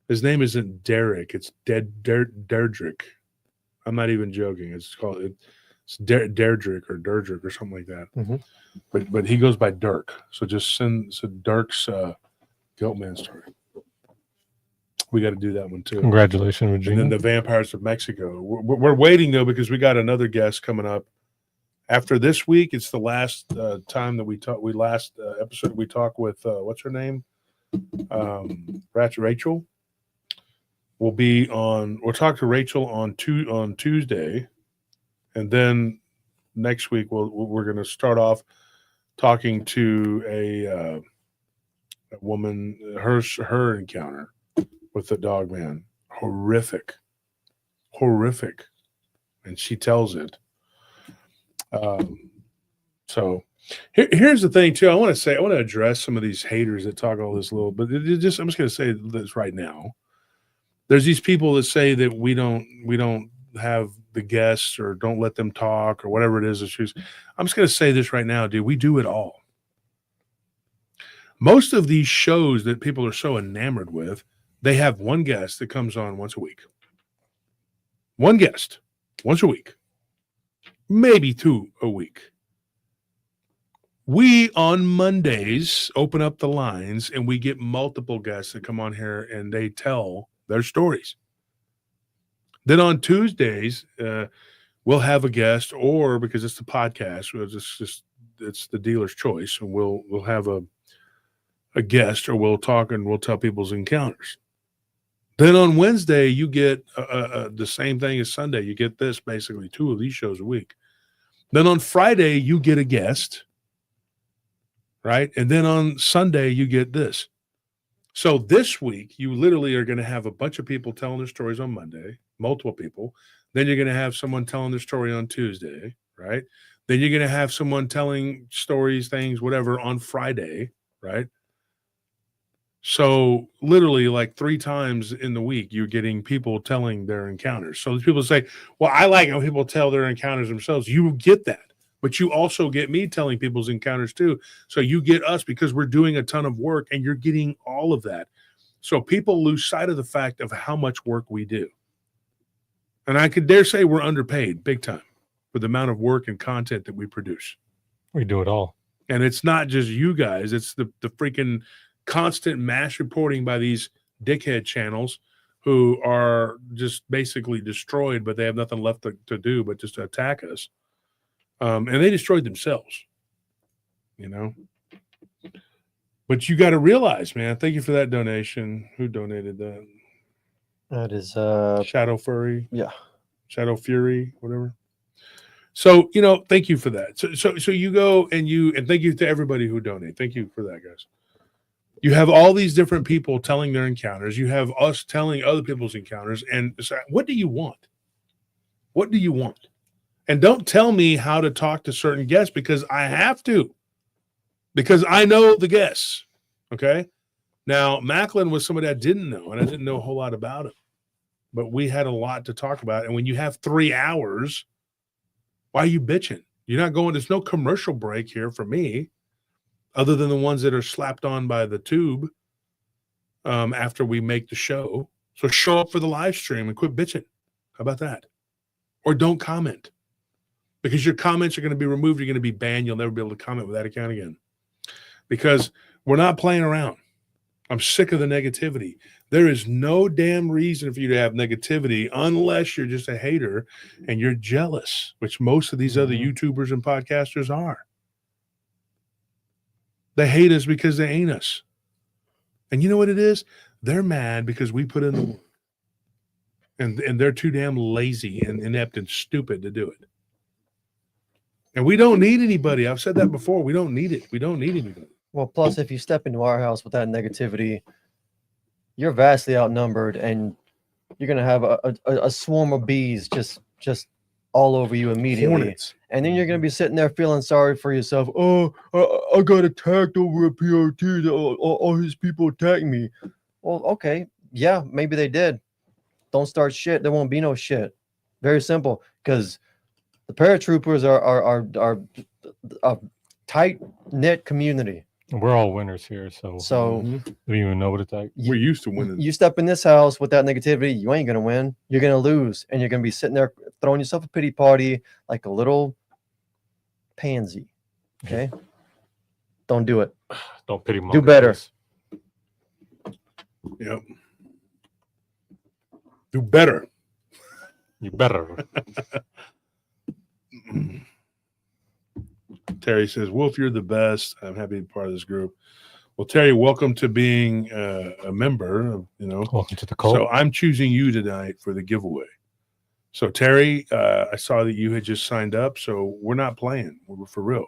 His name isn't Derek. It's Derdrick. I'm not even joking. It's Derdrick or Derdrick or something like that. Mm-hmm. But he goes by Dirk. So just send Dirk's Goatman story. We got to do that one too. Congratulations, Regina. And then the Vampires of Mexico. We're waiting though because we got another guest coming up. After this week, it's the last time that we talk. Episode we talk with what's her name, Rachel. We'll talk to Rachel on Tuesday, and then next week we're going to start off talking to a woman, her encounter with the dogman. Horrific, and she tells it. So here's the thing too. I want to address some of these haters that talk all this little, but I'm just going to say this right now. There's these people that say that we don't have the guests or don't let them talk or whatever it is. I'm just going to say this right now, dude. We do it all. Most of these shows that people are so enamored with, they have one guest that comes on once a week. One guest once a week. Maybe two a week. We on Mondays open up the lines and we get multiple guests that come on here and they tell their stories. Then on Tuesdays, we'll have a guest, or because it's the podcast, it's the dealer's choice, and we'll have a guest, or we'll talk and we'll tell people's encounters. Then on Wednesday, you get the same thing as Sunday. You get this, basically two of these shows a week. Then on Friday, you get a guest, right? And then on Sunday, you get this. So this week, you literally are going to have a bunch of people telling their stories on Monday, multiple people. Then you're going to have someone telling their story on Tuesday, right? Then you're going to have someone telling stories, things, whatever, on Friday, right? So literally like 3 times in the week, you're getting people telling their encounters. So people say, well, I like how people tell their encounters themselves. You get that. But you also get me telling people's encounters too. So you get us because we're doing a ton of work and you're getting all of that. So people lose sight of the fact of how much work we do. And I could dare say we're underpaid big time for the amount of work and content that we produce. We do it all. And it's not just you guys. It's the freaking constant mass reporting by these dickhead channels who are just basically destroyed, but they have nothing left to do but just to attack us. And they destroyed themselves, you know. But you got to realize, man, thank you for that donation. Who donated that? That is Shadow Furry. Yeah. Shadow Fury, whatever. So, you know, thank you for that. So you go and thank you to everybody who donated. Thank you for that, guys. You have all these different people telling their encounters. You have us telling other people's encounters. And so what do you want? What do you want? And don't tell me how to talk to certain guests because I have to. Because I know the guests. Okay? Now, Macklin was somebody I didn't know, and I didn't know a whole lot about him. But we had a lot to talk about. And when you have 3 hours, why are you bitching? You're not going, there's no commercial break here for me, other than the ones that are slapped on by the tube. after we make the show. So show up for the live stream and quit bitching. How about that? Or don't comment, because your comments are going to be removed. You're going to be banned. You'll never be able to comment with that account again, because we're not playing around. I'm sick of the negativity. There is no damn reason for you to have negativity unless you're just a hater and you're jealous, which most of these other YouTubers and podcasters are. They hate us because they ain't us. And you know what it is? They're mad because we put in the work. And they're too damn lazy and inept and stupid to do it. And we don't need anybody. I've said that before. We don't need it. We don't need anybody. Well, plus, if you step into our house with that negativity, you're vastly outnumbered, and you're gonna have a swarm of bees just all over you immediately. Hornets. And then you're gonna be sitting there feeling sorry for yourself. Oh, I got attacked over at PRT. All his people attacked me. Well, okay, yeah, maybe they did. Don't start shit. There won't be no shit. Very simple. Because the paratroopers are a tight knit community. We're all winners here, so we don't even know what it's like. We're used to winning. You step in this house with that negativity, you ain't gonna win. You're gonna lose, and you're gonna be sitting there throwing yourself a pity party like a little pansy. Okay, don't do it. Don't pity monger. Do better. Yep. Do better. You better. Terry says, Wolf, you're the best. I'm happy to be part of this group. Well, Terry, welcome to being a member. Welcome to the cult. So I'm choosing you tonight for the giveaway. So Terry, I saw that you had just signed up. So we're not playing. We're for real.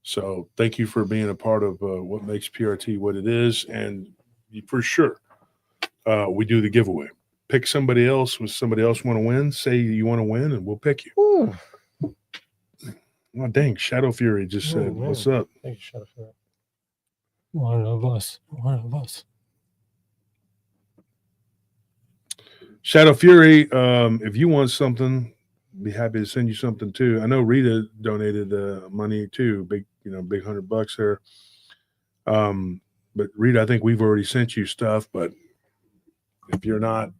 So thank you for being a part of what makes PRT what it is. And for sure, we do the giveaway. Pick somebody else. When somebody else want to win, say you want to win, and we'll pick you. Ooh. Oh, dang. Shadow Fury just said, what's up? Thank you, Shadow Fury. One of us. One of us. Shadow Fury, if you want something, be happy to send you something too. I know Rita donated money too, big $100 there. But Rita, I think we've already sent you stuff, but if you're not,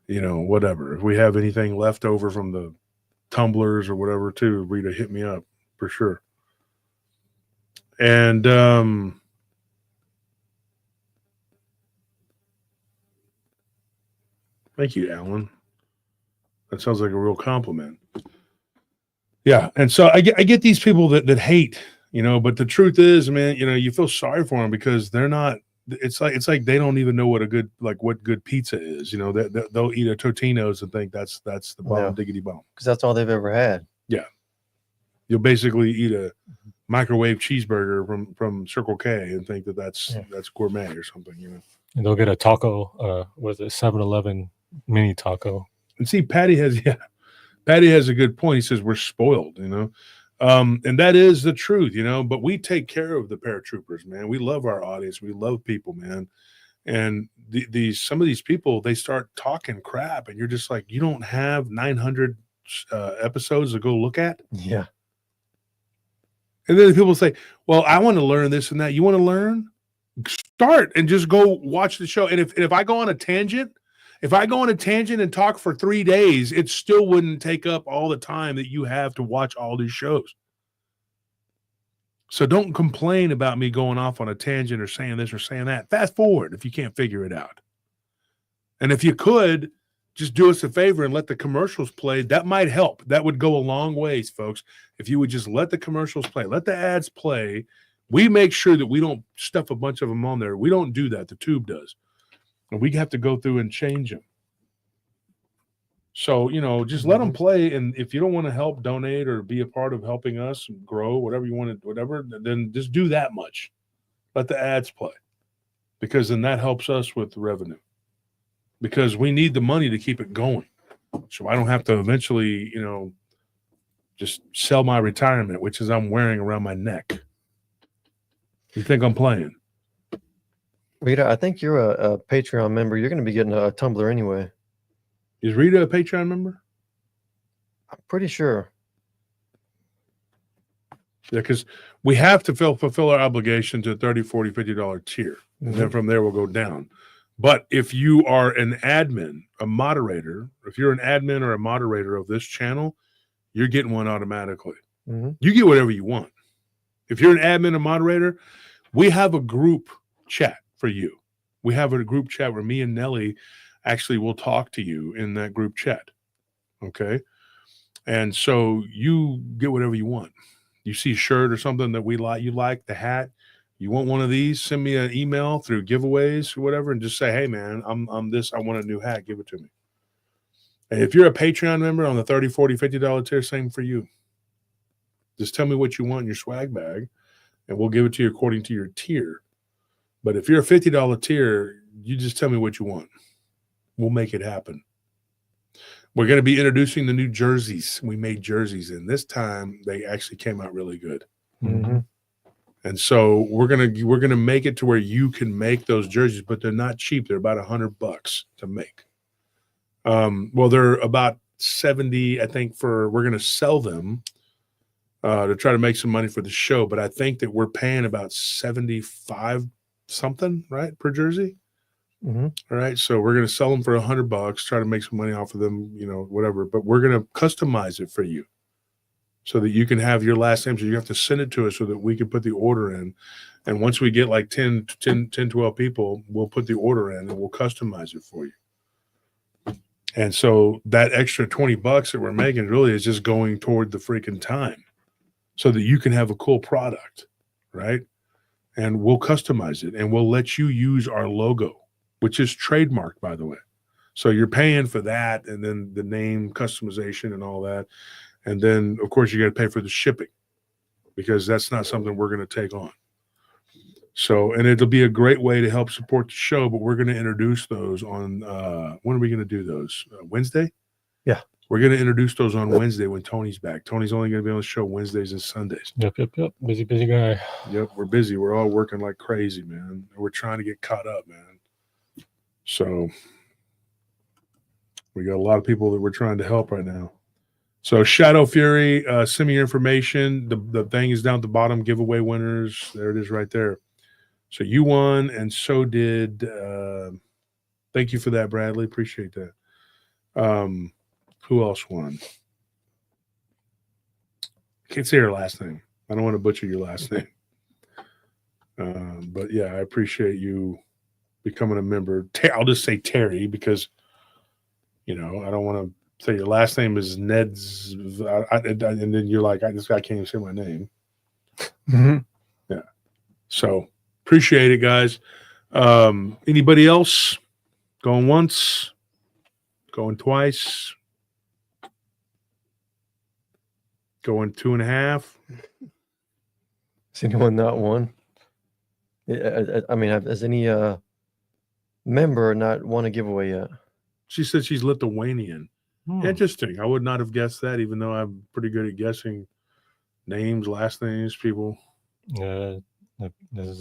whatever, if we have anything left over from the tumblers or whatever too, Rita, hit me up for sure. And thank you, Alan. That sounds like a real compliment. Yeah, and so I get these people that hate, but the truth is, man, you feel sorry for them because they're not. It's like they don't even know what good pizza is. They'll eat a Totino's and think that's the bomb diggity bomb, because that's all they've ever had. Yeah, you'll basically eat a microwave cheeseburger from Circle K and think that's gourmet or something. And they'll get a taco. Was it 7-Eleven mini taco? And see, Patty has a good point. He says we're spoiled, and that is the truth, but we take care of the paratroopers, man. We love our audience. We love people, man. And some of these people, they start talking crap and you're just like, you don't have 900 episodes to go look at. Yeah. And then people say, well, I want to learn this and that. You want to learn? Start and just go watch the show. And if I go on a tangent, and talk for 3 days, it still wouldn't take up all the time that you have to watch all these shows. So don't complain about me going off on a tangent or saying this or saying that. Fast forward if you can't figure it out. And if you could, just do us a favor and let the commercials play. That might help. That would go a long ways, folks. If you would just let the commercials play, let the ads play. We make sure that we don't stuff a bunch of them on there. We don't do that. The tube does. And we have to go through and change them. So, just let them play. And if you don't want to help donate or be a part of helping us grow, whatever you want to, then just do that much. Let the ads play. Because then that helps us with the revenue. Because we need the money to keep it going. So I don't have to eventually, just sell my retirement, which is I'm wearing around my neck. You think I'm playing? Rita, I think you're a Patreon member. You're going to be getting a tumbler anyway. Is Rita a Patreon member? I'm pretty sure. Yeah, because we have to fulfill our obligation to $30, $40, $50 tier. And then from there, we'll go down. But if you are an admin, a moderator, if you're an admin or a moderator of this channel, you're getting one automatically. Mhm. You get whatever you want. If you're an admin or moderator, we have a group chat for you. We have a group chat where me and Nelly actually will talk to you in that group chat. Okay. And so you get whatever you want. You see a shirt or something that you like the hat, you want one of these, send me an email through giveaways or whatever, and just say, hey man, I'm this, I want a new hat, give it to me. And if you're a Patreon member on the $30, $40, $50 tier, same for you. Just tell me what you want in your swag bag, and we'll give it to you according to your tier. But if you're a $50 tier, you just tell me what you want. We'll make it happen. We're going to be introducing the new jerseys. We made jerseys, and this time they actually came out really good. Mm-hmm. And so we're gonna make it to where you can make those jerseys, but they're not cheap. They're about $100 to make. Well, they're about 70, I think. We're gonna sell them to try to make some money for the show. But I think that we're paying about 75 something, right, per jersey. Mm-hmm. All right, so we're going to sell them for $100, try to make some money off of them, whatever. But we're going to customize it for you so that you can have your last name. So you have to send it to us so that we can put the order in. And once we get like 10, 12 people, we'll put the order in and we'll customize it for you. And so that extra $20 that we're making really is just going toward the freaking time so that you can have a cool product, right? And we'll customize it and we'll let you use our logo, which is trademarked, by the way. So you're paying for that and then the name customization and all that. And then, of course, you got to pay for the shipping because that's not something we're going to take on. So, and it'll be a great way to help support the show, but we're going to introduce those on, when are we going to do those? Wednesday? Yeah. We're going to introduce those on Wednesday when Tony's back. Tony's only going to be on the show Wednesdays and Sundays. Yep. Busy guy. Yep, we're busy. We're all working like crazy, man. We're trying to get caught up, man. So we got a lot of people that we're trying to help right now. So Shadow Fury, send me your information. The thing is down at the bottom, giveaway winners. There it is right there. So you won, and so did. Thank you for that, Bradley. Appreciate that. Who else won? I can't say your last name. I don't want to butcher your last name. But yeah, I appreciate you becoming a member. I'll just say Terry because, I don't want to say your last name is Ned's. And then you're like, this guy can't even say my name. Mm-hmm. Yeah. So appreciate it, guys. Anybody else? Going once? Going twice? Going 2.5? Is anyone not won? I mean, has any member not won a giveaway yet? She said she's Lithuanian. Interesting. I would not have guessed that, even though I'm pretty good at guessing names, last names, people. Is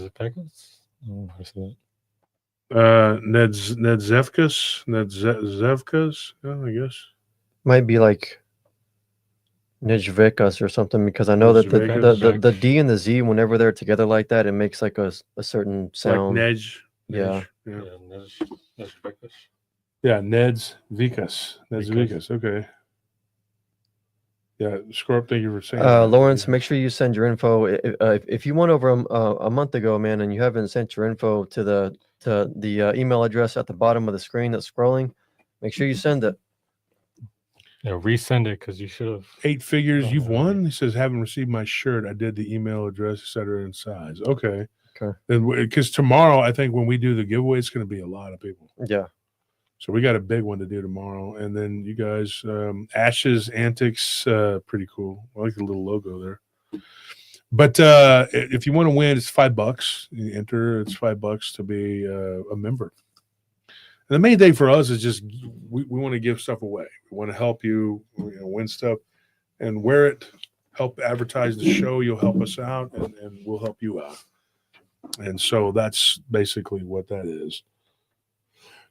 it Pegasus? Oh, I see Nedzevkas? Nedzevkas? Oh, I guess. Might be like Nejvekas or something, because I know that the D and the Z, whenever they're together like that, it makes like a certain sound. Like Nej. Yeah. Nejvekas. Yeah, Ned's Vikas. Ned's Vikas. Okay. Yeah, Scorp, thank you for saying that. Lawrence, make sure you send your info. If you won over a month ago, man, and you haven't sent your info to the email address at the bottom of the screen that's scrolling, make sure you send it. Yeah, resend it because you should have. 8 figures, you've won? He says, haven't received my shirt. I did the email address, etc., and size. Okay. Because tomorrow, I think when we do the giveaway, it's going to be a lot of people. Yeah. So we got a big one to do tomorrow. And then you guys, Ash's Antics, pretty cool. I like the little logo there. But if you want to win, it's $5. You enter, it's $5 to be a member. And the main thing for us is just we want to give stuff away. We want to help you, win stuff and wear it, help advertise the show. You'll help us out and we'll help you out. And so that's basically what that is.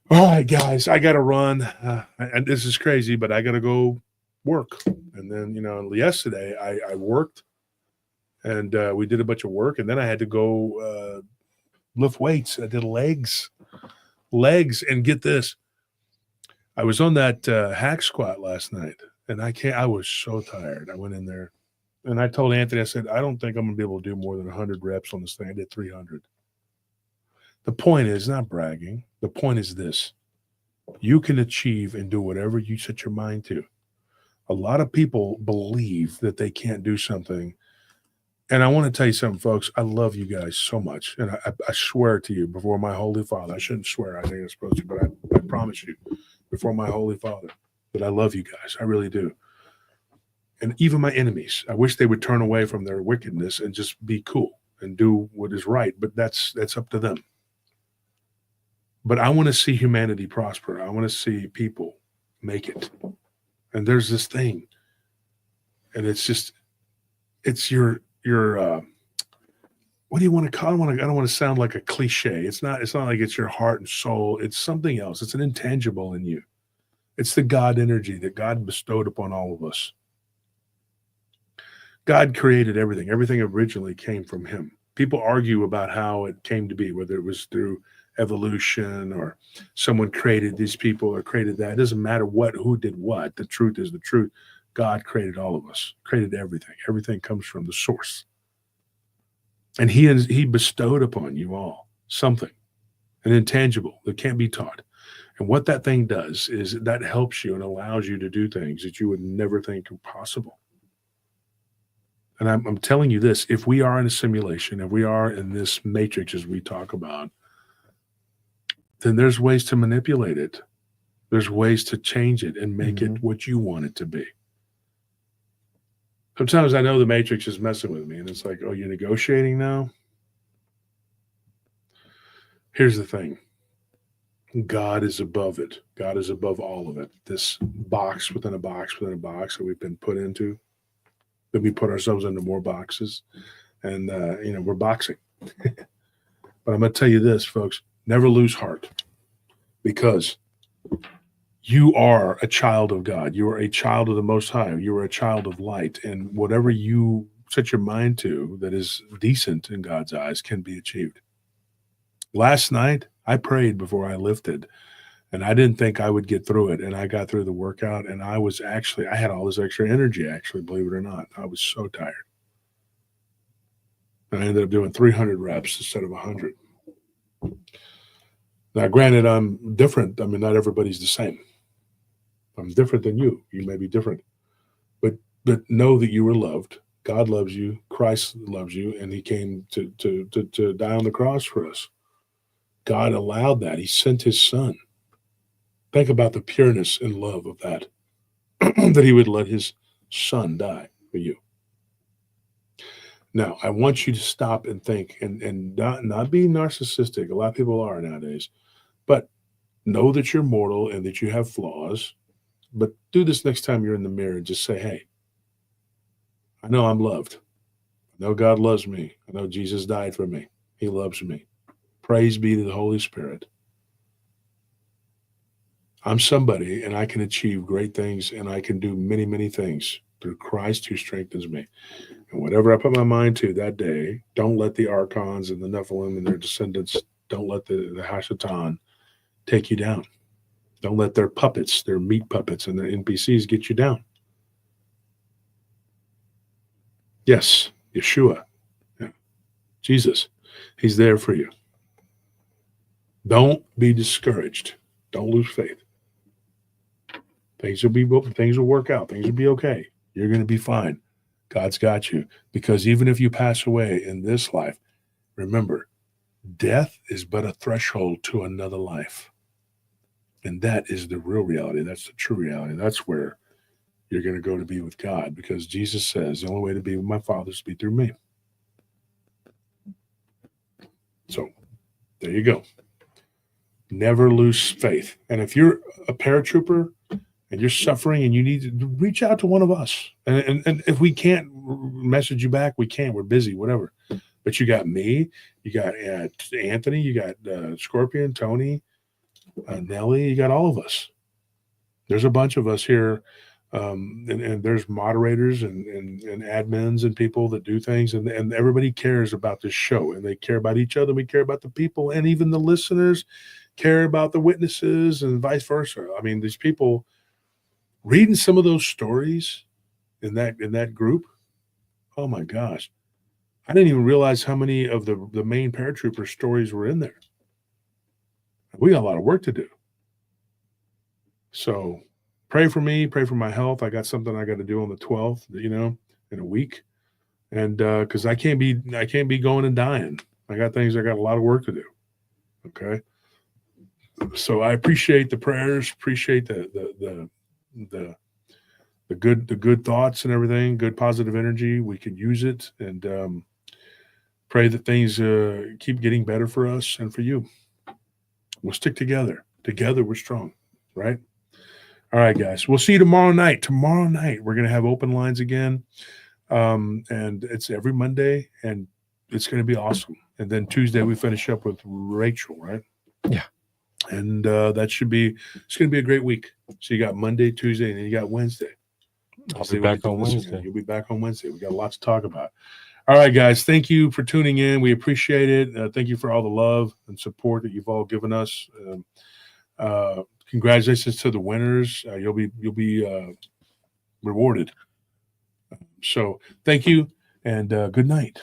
All right, guys, I got to run. And this is crazy, but I got to go work. And then, yesterday I worked and we did a bunch of work, and then I had to go lift weights. I did legs, and get this. I was on that hack squat last night, and I was so tired. I went in there, and I told Anthony, I said, I don't think I'm going to be able to do more than 100 reps on this thing. I did 300. The point is not bragging. The point is this. You can achieve and do whatever you set your mind to. A lot of people believe that they can't do something. And I want to tell you something, folks. I love you guys so much. And I swear to you before my Holy Father, I shouldn't swear, I think I'm supposed to, but I promise you before my Holy Father that I love you guys. I really do. And even my enemies, I wish they would turn away from their wickedness and just be cool and do what is right. But that's up to them. But I want to see humanity prosper. I want to see people make it. And there's this thing. And it's your what do you want to call it? I don't want to sound like a cliche. It's not like it's your heart and soul. It's something else. It's an intangible in you. It's the God energy that God bestowed upon all of us. God created everything. Everything originally came from him. People argue about how it came to be, whether it was through evolution or someone created these people or created that. It doesn't matter who did what. The truth is the truth. God created all of us, created everything. Everything comes from the source. And he bestowed upon you all something, an intangible that can't be taught. And what that thing does is that helps you and allows you to do things that you would never think were possible. And I'm telling you this, if we are in a simulation, if we are in this matrix as we talk about, then there's ways to manipulate it. There's ways to change it and make it what you want it to be. Sometimes I know the matrix is messing with me, and it's like, oh, you're negotiating now? Here's the thing. God is above it. God is above all of it. This box within a box within a box that we've been put into, that we put ourselves into more boxes, and, we're boxing. But I'm going to tell you this, folks. Never lose heart, because you are a child of God. You are a child of the Most High. You are a child of light. And whatever you set your mind to that is decent in God's eyes can be achieved. Last night, I prayed before I lifted, and I didn't think I would get through it. And I got through the workout, and I had all this extra energy, actually, believe it or not. I was so tired. And I ended up doing 300 reps instead of 100. Now, granted, I'm different. I mean, not everybody's the same. I'm different than you. You may be different. But know that you were loved. God loves you. Christ loves you. And he came to die on the cross for us. God allowed that. He sent his son. Think about the pureness and love of that. That he would let his son die for you. Now, I want you to stop and think and not be narcissistic. A lot of people are nowadays. But know that you're mortal and that you have flaws. But do this next time you're in the mirror and just say, hey, I know I'm loved. I know God loves me. I know Jesus died for me. He loves me. Praise be to the Holy Spirit. I'm somebody, and I can achieve great things, and I can do many, many things through Christ who strengthens me. And whatever I put my mind to that day, don't let the Archons and the Nephilim and their descendants, don't let the Hashatan take you down. Don't let their puppets, their meat puppets and their NPCs get you down. Yes, Yeshua, Jesus, he's there for you. Don't be discouraged. Don't lose faith. Things will work out. Things will be okay. You're going to be fine. God's got you. Because even if you pass away in this life, remember, death is but a threshold to another life. And that is the real reality. That's the true reality. That's where you're going to go to be with God, because Jesus says the only way to be with my Father is to be through me. So there you go. Never lose faith. And if you're a paratrooper and you're suffering and you need to reach out to one of us. And if we can't message you back, we can. We're busy, whatever. But you got me, you got Anthony, you got Scorpion, Tony, Nelly, you got all of us. There's a bunch of us here And there's moderators and admins and people that do things, and everybody cares about this show, and they care about each other. We care about the people, and even the listeners care about the witnesses, and vice versa. I mean, these people reading some of those stories in that group. Oh my gosh, I didn't even realize how many of the main paratrooper stories were in there. We got a lot of work to do. So pray for me, pray for my health. I got something I got to do on the 12th, in a week. And because I can't be going and dying. I got a lot of work to do. Okay. So I appreciate the prayers, appreciate the good thoughts and everything, good positive energy. We can use it, and pray that things keep getting better for us and for you. We'll stick together. Together we're strong, right? All right, guys. We'll see you tomorrow night. Tomorrow night we're going to have open lines again, and it's every Monday, and it's going to be awesome. And then Tuesday we finish up with Rachel, right? Yeah. And it's going to be a great week. So you got Monday, Tuesday, and then you got Wednesday. I'll be back on Wednesday. You'll be back on Wednesday. We got a lot to talk about. All right, guys. Thank you for tuning in. We appreciate it. Thank you for all the love and support that you've all given us. Congratulations to the winners. You'll be rewarded. So thank you, and good night.